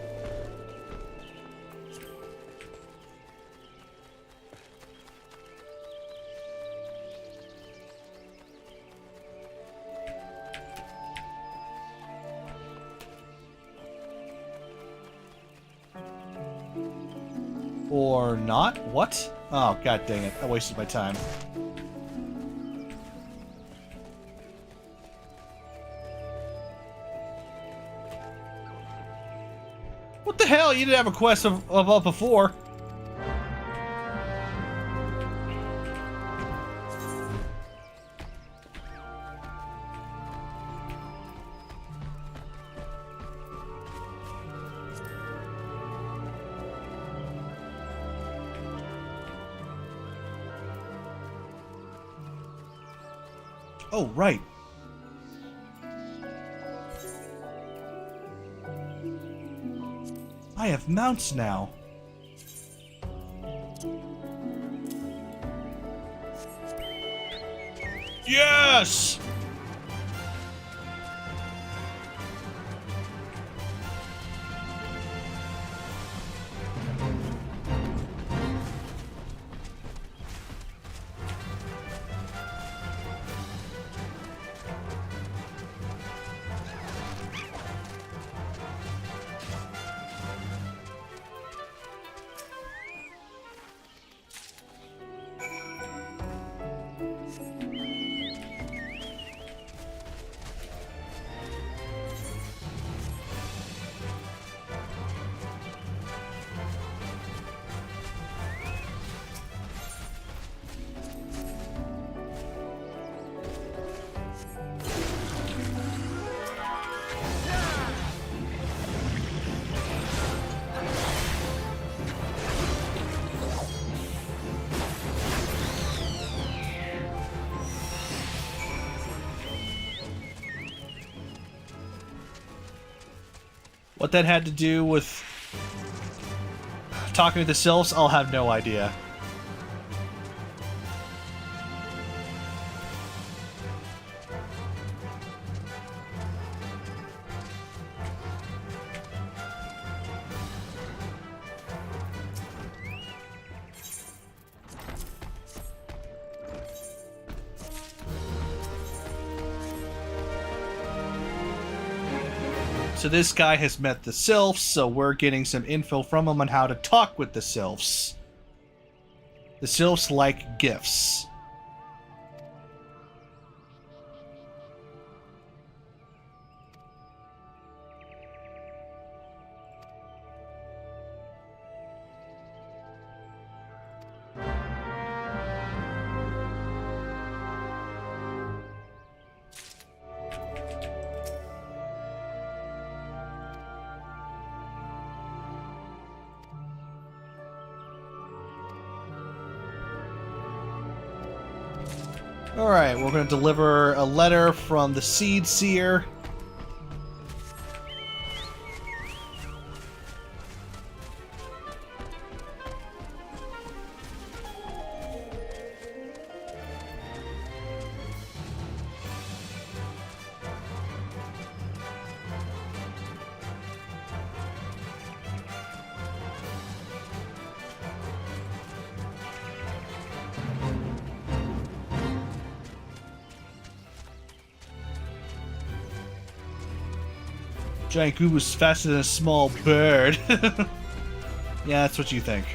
Or not? What? Oh, god dang it. I wasted my time. What the hell? You didn't have a quest of up before. Oh, right. I have mounts now. Yes! What that had to do with talking to the sylphs, I'll have no idea. So this guy has met the sylphs, so we're getting some info from him on how to talk with the sylphs. The sylphs like gifts. Alright, we're going to deliver a letter from the Seed Seer. Giant Goobo's faster than a small bird. Yeah, that's what you think.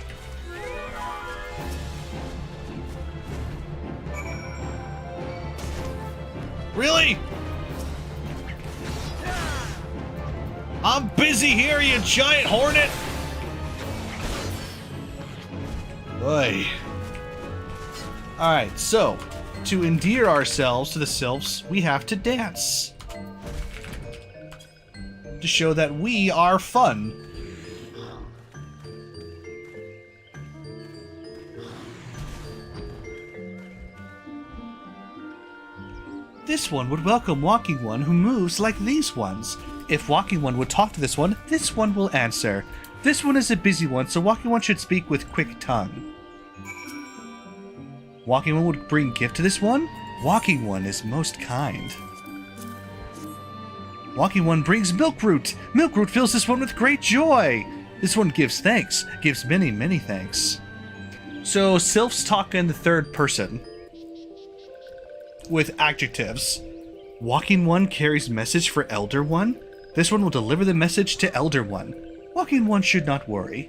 Really? I'm busy here, you giant hornet! Boy. Alright, so, to endear ourselves to the sylphs, we have to dance. To show that we are fun. This one would welcome Walking One who moves like these ones. If Walking One would talk to this one will answer. This one is a busy one, so Walking One should speak with quick tongue. Walking One would bring gift to this one. Walking One is most kind. Walking One brings Milkroot. Milkroot fills this one with great joy. This one gives thanks, gives many, many thanks. So sylphs talk in the third person with adjectives. Walking One carries message for Elder One. This one will deliver the message to Elder One. Walking One should not worry.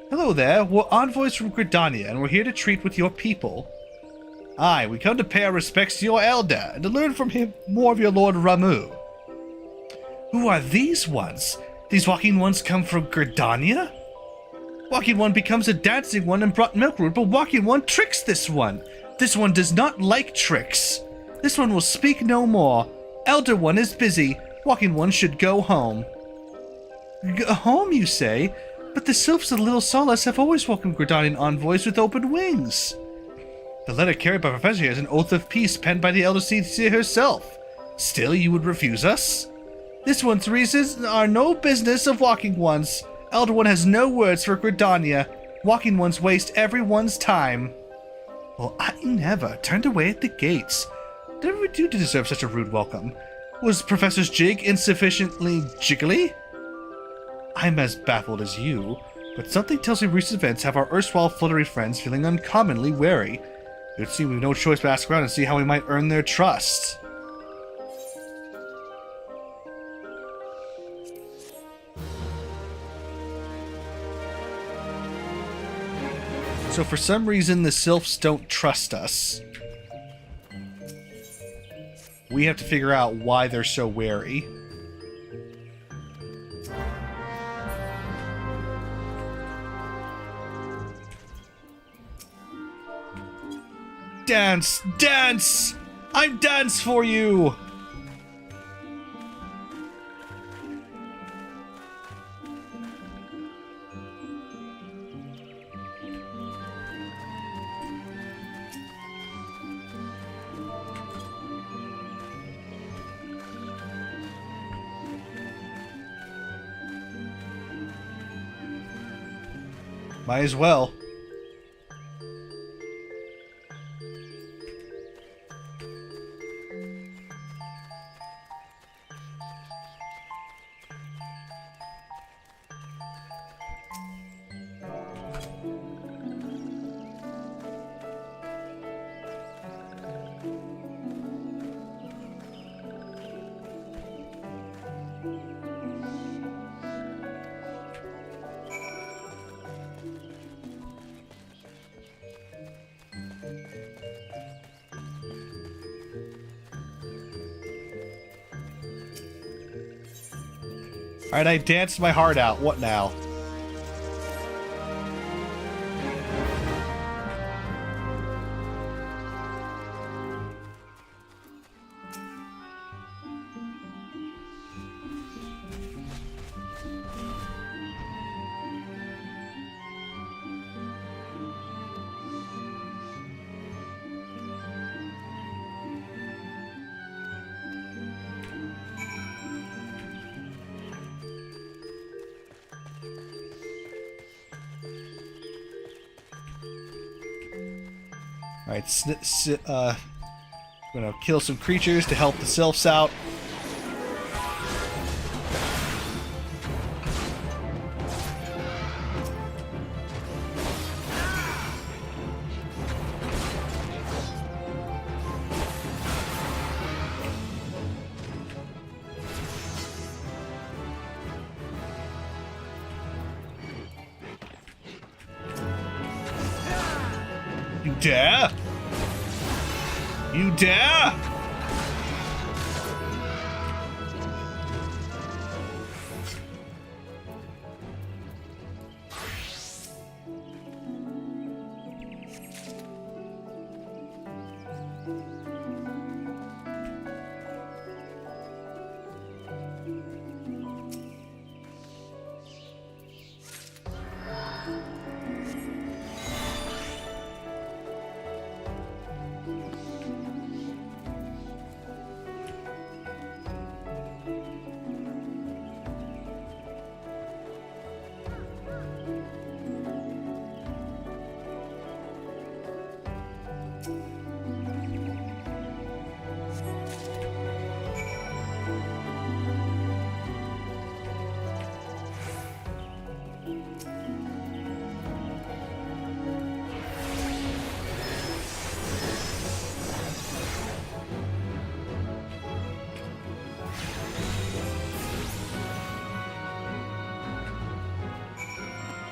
Hello there, we're envoys from Gridania, and we're here to treat with your people. Aye, we come to pay our respects to your elder, and to learn from him more of your Lord Ramu. Who are these ones? These Walking Ones come from Gridania? Walking One becomes a dancing one and brought Milkroot, but Walking One tricks this one. This one does not like tricks. This one will speak no more. Elder One is busy. Walking One should go home. Go home, you say? But the sylphs of Little Solace have always welcomed Gridanian envoys with open wings. The letter carried by Professor here is an oath of peace penned by the Elder Seer herself. Still, you would refuse us? This one's reasons are no business of Walking One's. Elder One has no words for Gridania. Walking Ones waste everyone's time. Well, I never turned away at the gates. What did we do to deserve such a rude welcome? Was Professor's jig insufficiently jiggly? I'm as baffled as you, but something tells me recent events have our erstwhile fluttery friends feeling uncommonly wary. It would seem we've no choice but to ask around and see how we might earn their trust. So for some reason, the sylphs don't trust us. We have to figure out why they're so wary. Dance! Dance! I'm dance for you! Might as well. Alright, I danced my heart out. What now? Alright, gonna kill some creatures to help the sylphs out. dare? You dare?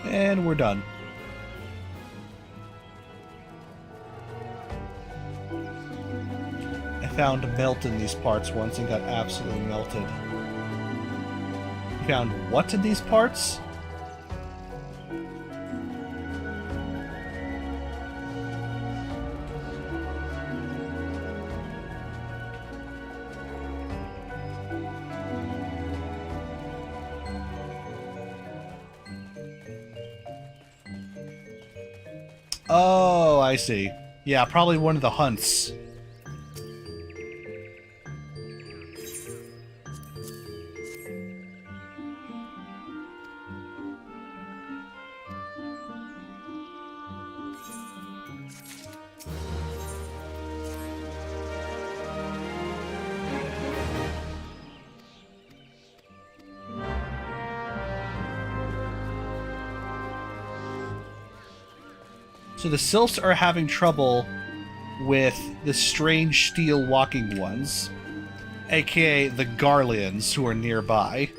And we're done. I found melt in these parts once and got absolutely melted. You found what in these parts? Oh, I see. Yeah, probably one of the hunts. So the Sylphs are having trouble with the strange steel walking ones, aka the Garleans, who are nearby.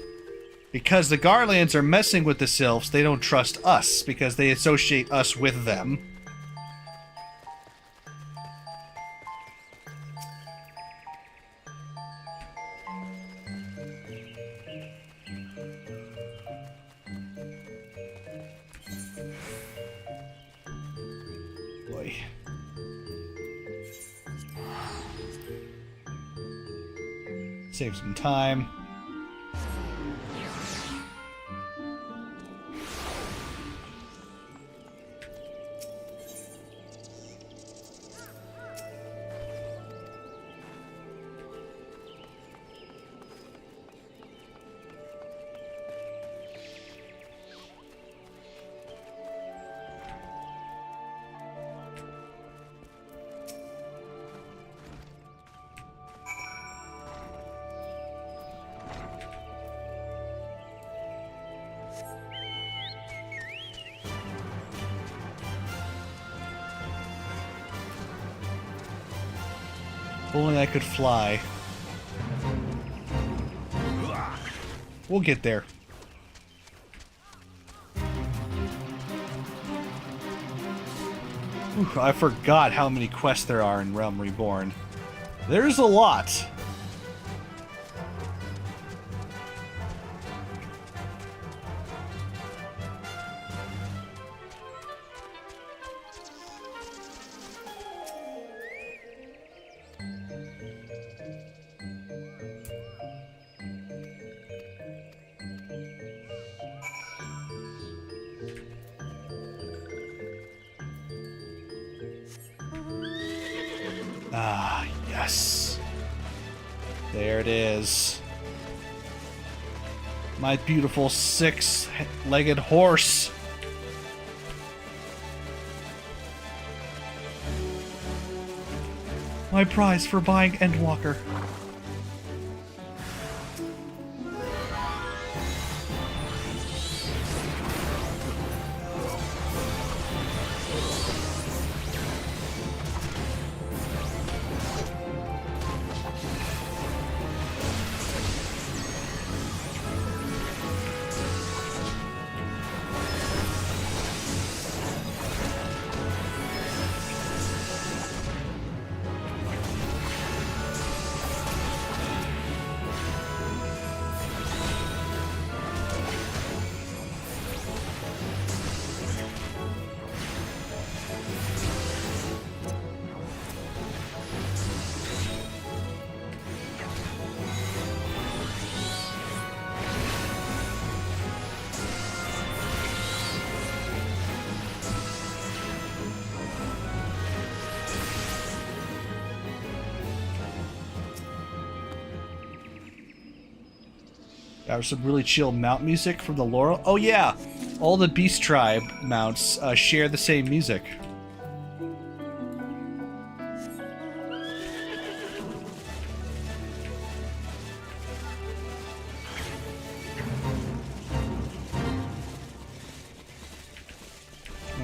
Because the Garleans are messing with the Sylphs, they don't trust us, because they associate us with them. Save some time. If only I could fly. We'll get there. Ooh, I forgot how many quests there are in Realm Reborn. There's a lot. Ah, yes. There it is. My beautiful six-legged horse. My prize for buying Endwalker. Got some really chill mount music from the Laurel. Oh yeah, all the Beast Tribe mounts share the same music.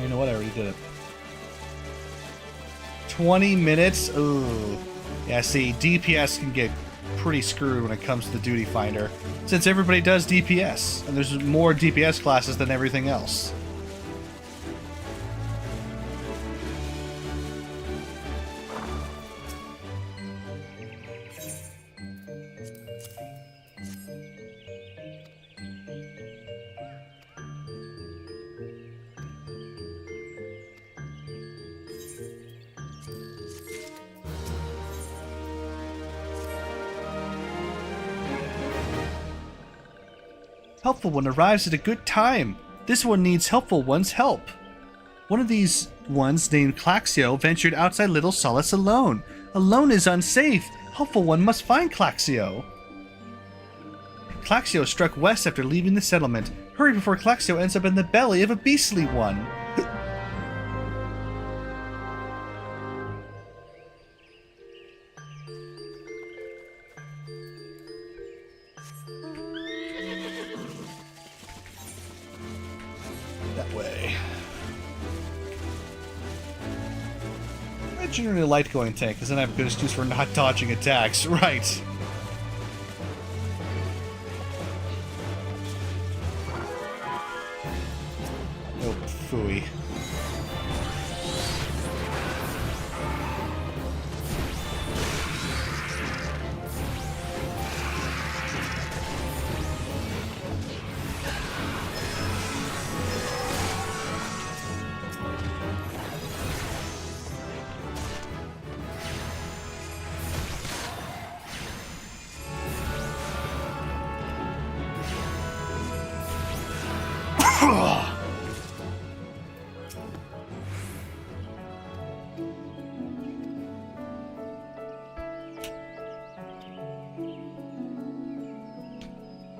You know what? I already did it. 20 minutes? Ooh. Yeah, see, DPS can get pretty screwed when it comes to the Duty Finder, since everybody does DPS, and there's more DPS classes than everything else. Helpful One arrives at a good time. This one needs Helpful One's help. One of these ones, named Claxio, ventured outside Little Solace alone. Alone is unsafe. Helpful One must find Claxio. Claxio struck west after leaving the settlement. Hurry before Claxio ends up in the belly of a beastly one. I generally like going tank, because then I have a good excuse for not dodging attacks. Right. Oh, phooey.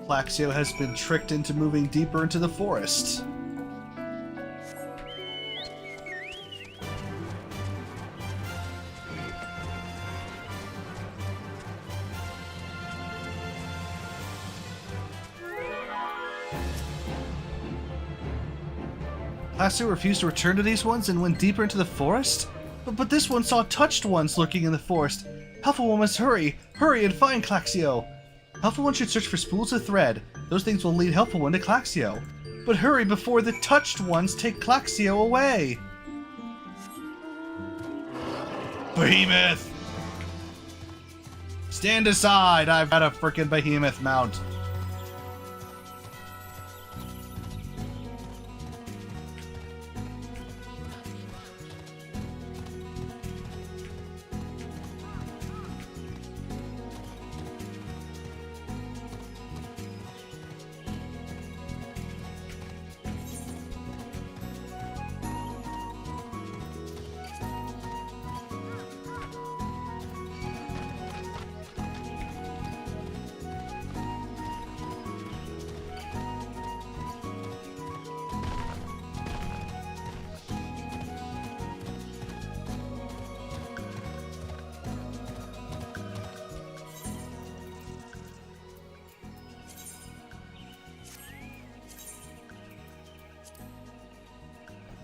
Claxio has been tricked into moving deeper into the forest. Claxio refused to return to these ones and went deeper into the forest? But this one saw touched ones lurking in the forest. Helpful One must hurry! Hurry and find Claxio! Helpful One should search for spools of thread. Those things will lead Helpful One to Claxio. But hurry before the touched ones take Claxio away! Behemoth! Stand aside! I've got a frickin' behemoth mount.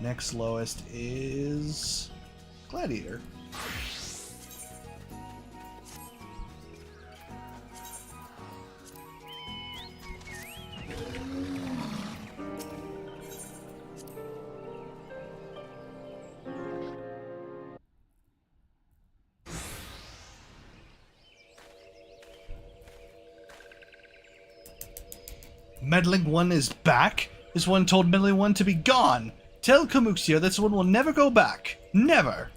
Next lowest is Gladiator. Meddling One is back? This one told Meddling One to be gone. Tell Kamuxio this one will never go back. Never!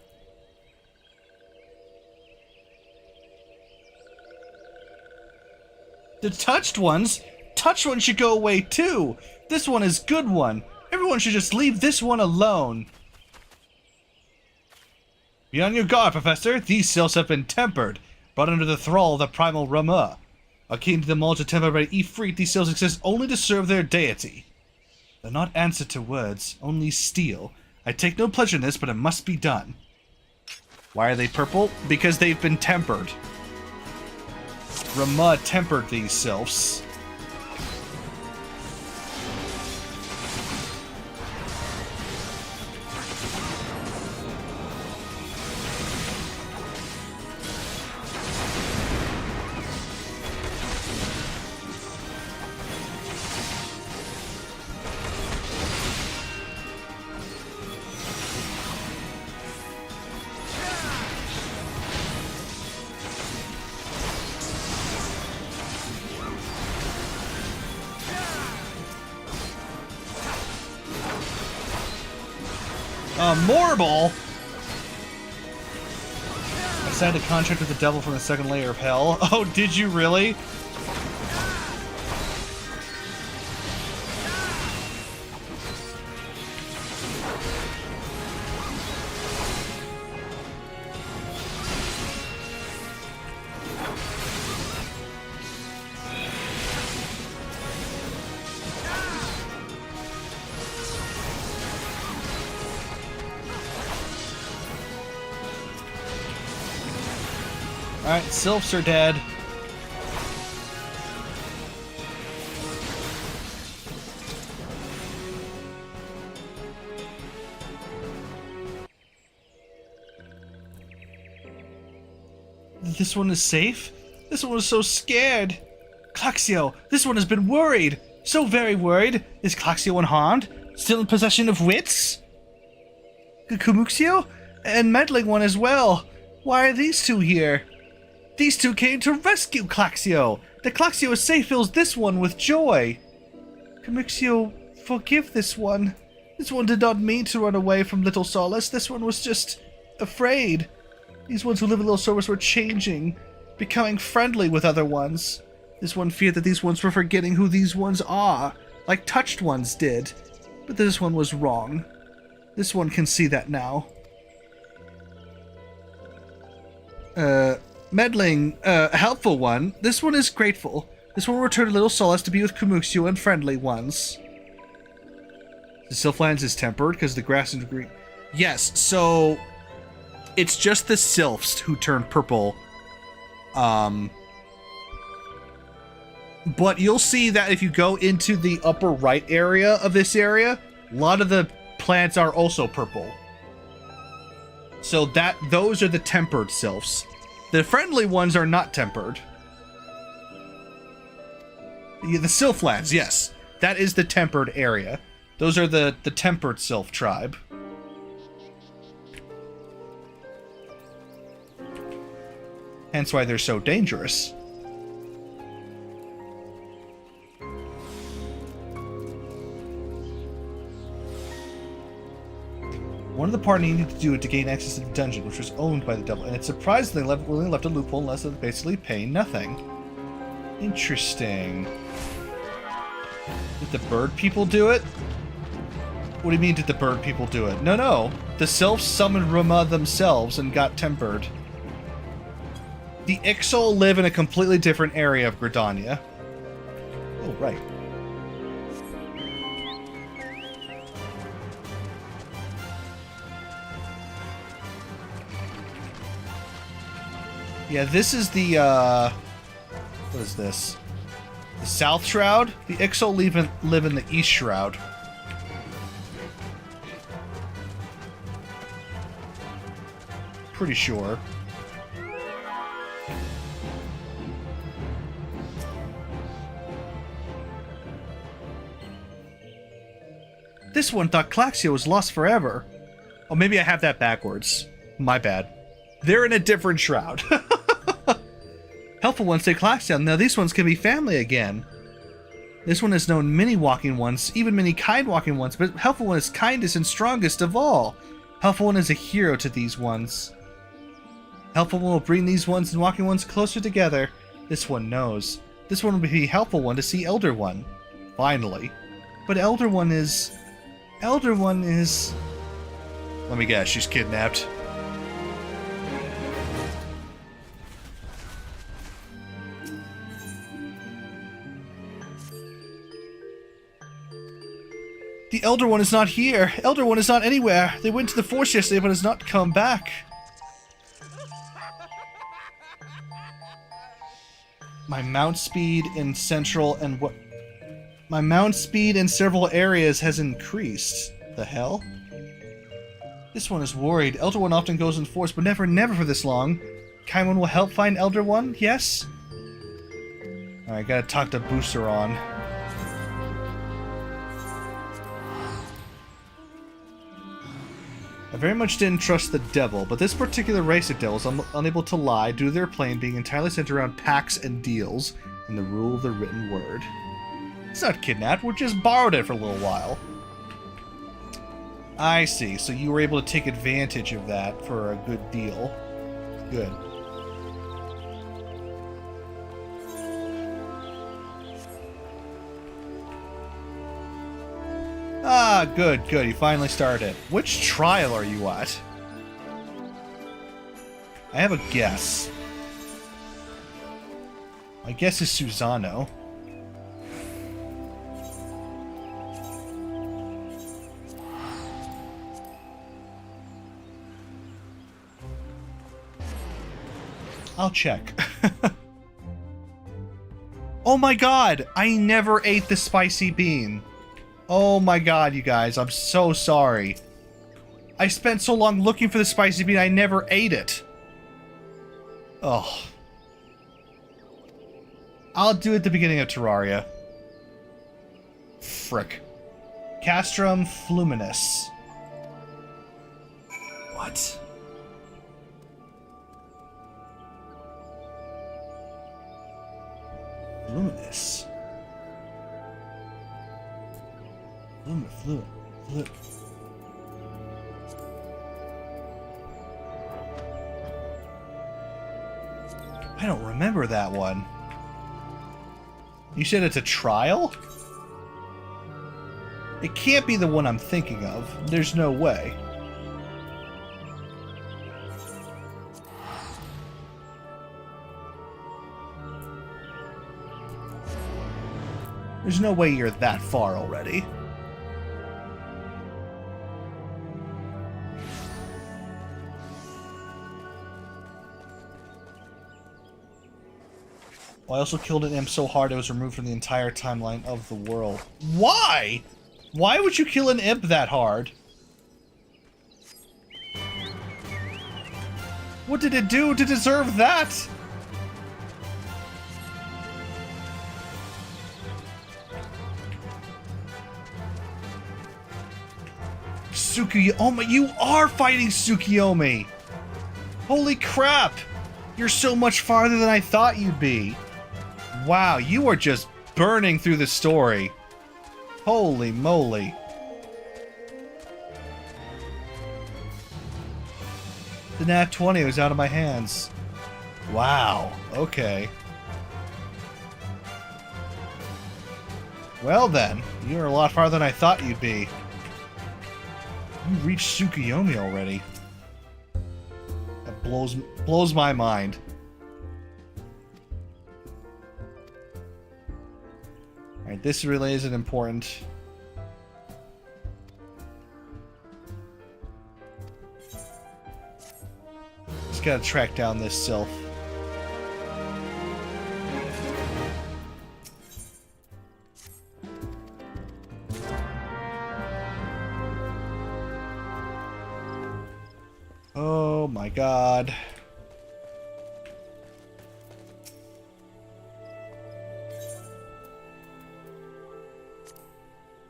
The touched ones? Touched ones should go away too! This one is good one. Everyone should just leave this one alone. Be on your guard, Professor. These cells have been tempered, brought under the thrall of the primal Rama. Akin to the knowledge of Temple by Ifrit, these sylphs exist only to serve their deity. They're not answer to words, only steel. I take no pleasure in this, but it must be done. Why are they purple? Because they've been tempered. Rama tempered these sylphs. Morble! I signed a contract with the devil from the second layer of hell. Oh, did you really? Alright, sylphs are dead. This one is safe? This one was so scared. Claxio, this one has been worried. So very worried. Is Claxio unharmed? Still in possession of wits? Kumuxio? And meddling one as well. Why are these two here? These two came to rescue Claxio. The Claxio is safe fills this one with joy. Kumuxio, forgive this one. This one did not mean to run away from Little Solace. This one was just afraid. These ones who live in Little Solace were changing, becoming friendly with other ones. This one feared that these ones were forgetting who these ones are, like touched ones did. But this one was wrong. This one can see that now. Meddling, helpful one. This one is grateful. This one will return to Little Solace to be with Kumuxio and friendly ones. The Sylphlands is tempered because the grass is green. Yes, so it's just the sylphs who turn purple. But you'll see that if you go into the upper right area of this area, a lot of the plants are also purple. So those are the tempered sylphs. The friendly ones are not tempered. Yeah, the Sylphlands, yes. That is the tempered area. Those are the tempered sylph tribe. Hence why they're so dangerous. One of the party needed to do it to gain access to the dungeon, which was owned by the devil, and it's surprisingly only left a loophole unless they're basically paying nothing. Interesting. Did the bird people do it? What do you mean, did the bird people do it? No. The sylphs summoned Rama themselves and got tempered. The Ixol live in a completely different area of Gridania. Oh, right. Yeah, this is the, what is this? The South Shroud? The Ixol live in the East Shroud. Pretty sure. This one thought Claxio was lost forever. Oh, maybe I have that backwards. My bad. They're in a different shroud. Helpful ones say Claxio. Now these ones can be family again. This one has known many walking ones, even many kind walking ones, but Helpful one is kindest and strongest of all. Helpful one is a hero to these ones. Helpful one will bring these ones and walking ones closer together. This one knows. This one will be Helpful one to see Elder One. Finally. But Elder One is... Let me guess, she's kidnapped. The Elder One is not here. Elder One is not anywhere. They went to the forest yesterday, but has not come back. My mount speed in central and what? My mount speed in several areas has increased. The hell? This one is worried. Elder One often goes in force, but never for this long. Kaimon will help find Elder One? Yes? Alright, gotta talk to Boosteron. I very much didn't trust the devil, but this particular race of devils unable to lie due to their plane being entirely centered around pacts and deals and the rule of the written word. It's not kidnapped, we just borrowed it for a little while. I see, so you were able to take advantage of that for a good deal. Good. Ah, good, good. You finally started. Which trial are you at? I have a guess. My guess is Susano. I'll check. Oh my god! I never ate the spicy bean. Oh my god, you guys, I'm so sorry. I spent so long looking for the spicy bean, I never ate it. Oh. I'll do it at the beginning of Terraria. Frick. Castrum fluminous. What? Luminous. Fluid. I don't remember that one. You said it's a trial? It can't be the one I'm thinking of. There's no way. There's no way you're that far already. I also killed an imp so hard it was removed from the entire timeline of the world. Why? Why would you kill an imp that hard? What did it do to deserve that? Tsukuyomi. Oh my, you are fighting Tsukuyomi! Holy crap! You're so much farther than I thought you'd be. Wow, you are just burning through the story. Holy moly. The nat 20 was out of my hands. Wow, okay. Well then, you're a lot farther than I thought you'd be. You reached Tsukuyomi already. That blows my mind. Alright, this really isn't important. Just gotta track down this sylph. Oh my god.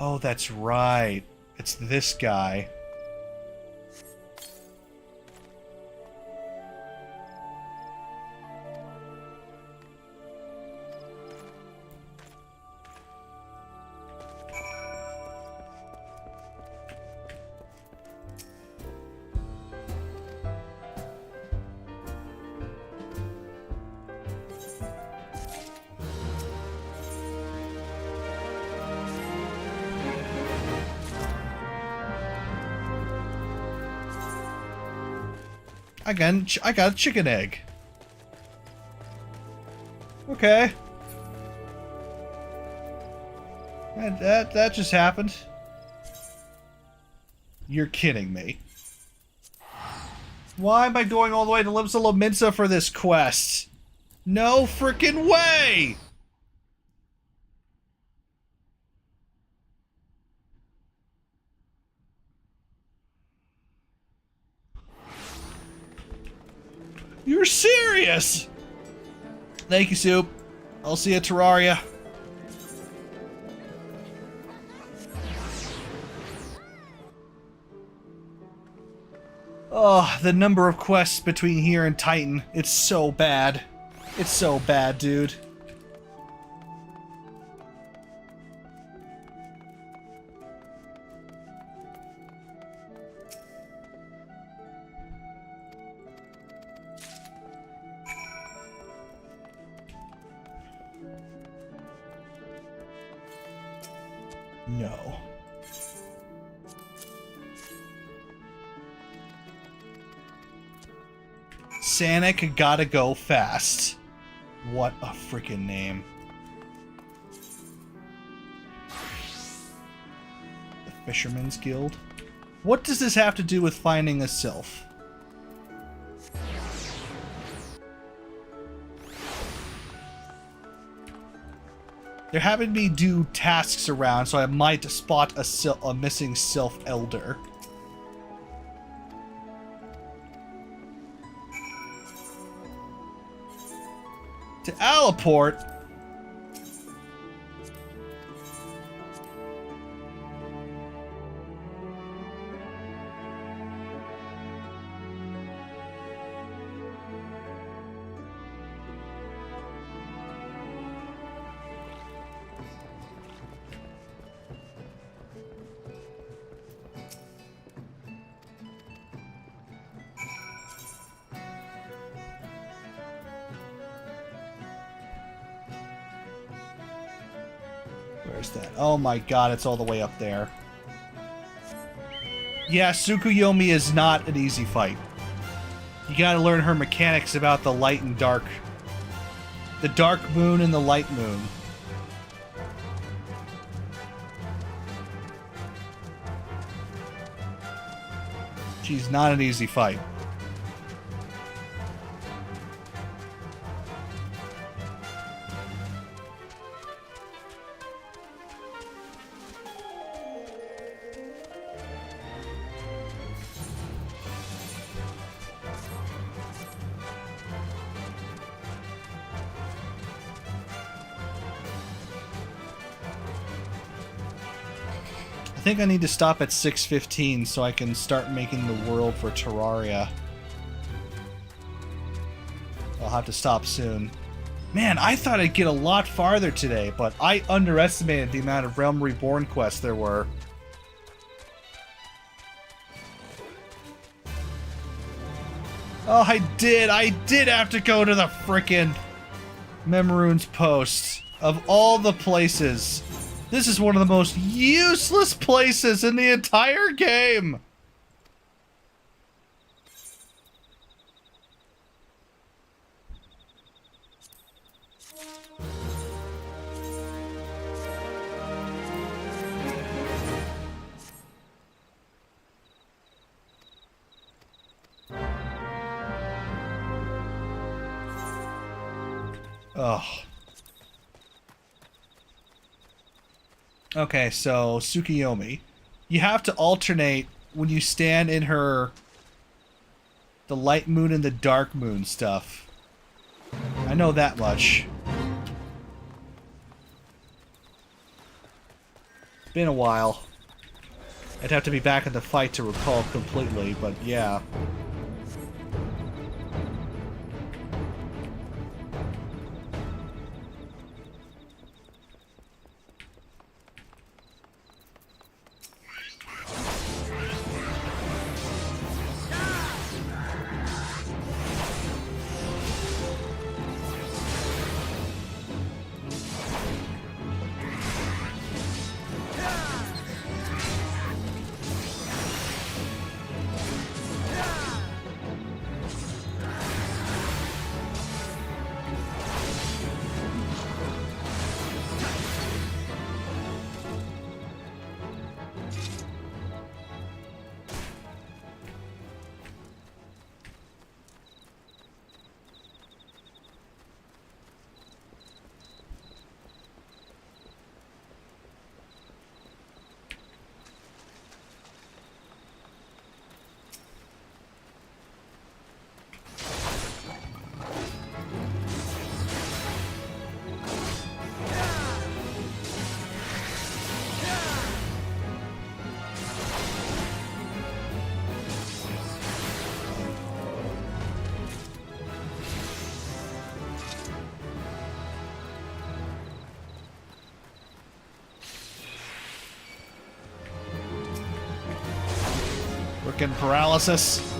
Oh, that's right. It's this guy. I got a chicken egg. Okay. That just happened. You're kidding me. Why am I going all the way to Limsa Lominsa for this quest? No freaking way! You're serious? Thank you, Soup. I'll see you at Terraria. Oh, the number of quests between here and Titan. It's so bad. It's so bad, dude. No. Sanic gotta go fast. What a freaking name. The Fisherman's Guild? What does this have to do with finding a sylph? They're having me do tasks around, so I might spot a missing sylph elder. To Allaport? Where's that? Oh my god, it's all the way up there. Yeah, Tsukuyomi is not an easy fight. You gotta learn her mechanics about the light and dark. The dark moon and the light moon. She's not an easy fight. I think I need to stop at 6:15 so I can start making the world for Terraria. I'll have to stop soon. Man, I thought I'd get a lot farther today, but I underestimated the amount of Realm Reborn quests there were. Oh, I did have to go to the frickin' Memorune's Post. Of all the places, this is one of the most useless places in the entire game! Ugh. Okay, so Tsukuyomi. You have to alternate when you stand in her... the light moon and the dark moon stuff. I know that much. Been a while. I'd have to be back in the fight to recall completely, but yeah. Frickin' paralysis.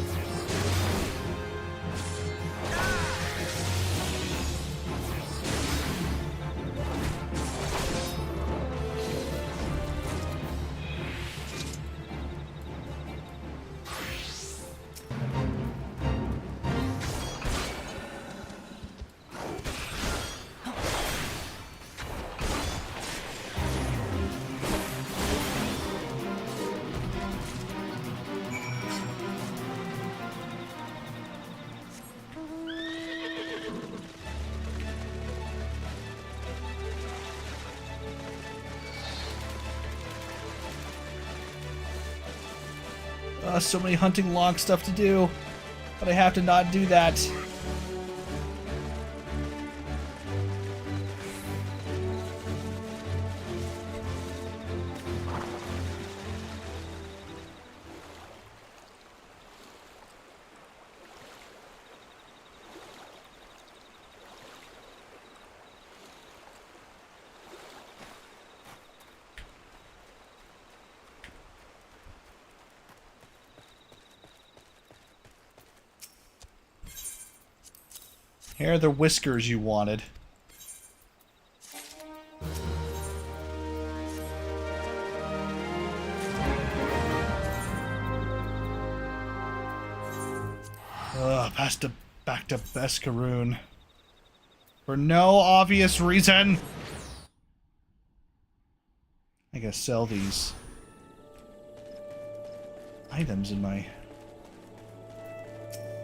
So many hunting log stuff to do, but I have to not do that. Here are the whiskers you wanted. Back to Beskaroon. For no obvious reason. I gotta sell these items in my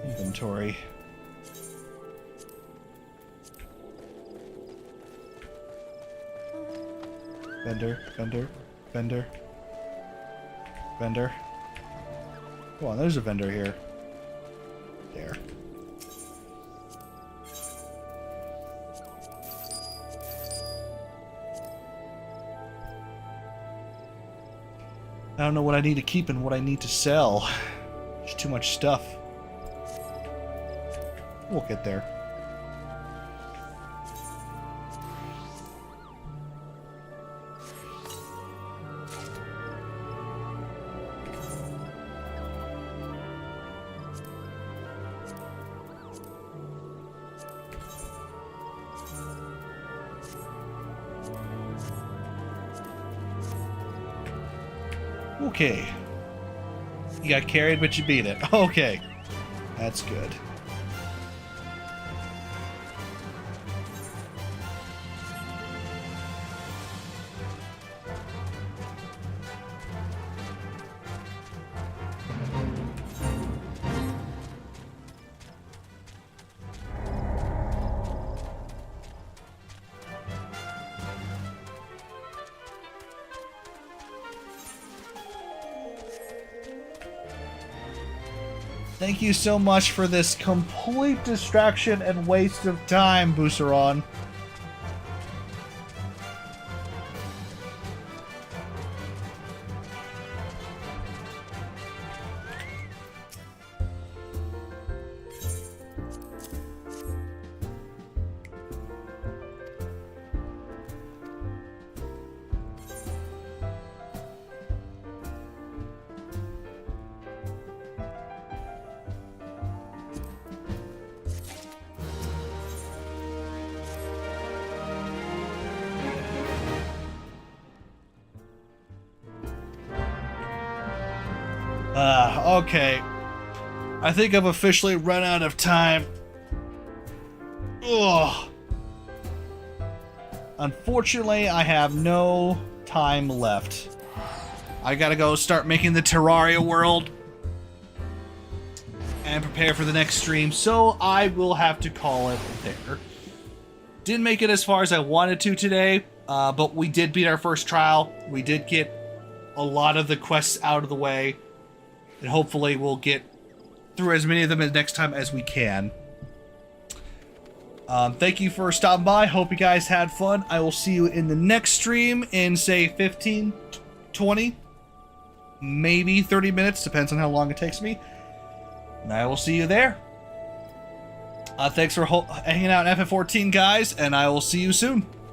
inventory. Vendor. Come on, there's a vendor here. There. I don't know what I need to keep and what I need to sell. There's too much stuff. We'll get there. Okay. You got carried, but you beat it. Okay. That's good. Thank you so much for this complete distraction and waste of time, Booseron. Okay. I think I've officially run out of time. Ugh. Unfortunately, I have no time left. I gotta go start making the Terraria world and prepare for the next stream, so I will have to call it there. Didn't make it as far as I wanted to today, but we did beat our first trial. We did get a lot of the quests out of the way. And hopefully we'll get through as many of them next time as we can. Thank you for stopping by. Hope you guys had fun. I will see you in the next stream in, say, 15, 20, maybe 30 minutes. Depends on how long it takes me. And I will see you there. Thanks for hanging out in FF14, guys, and I will see you soon.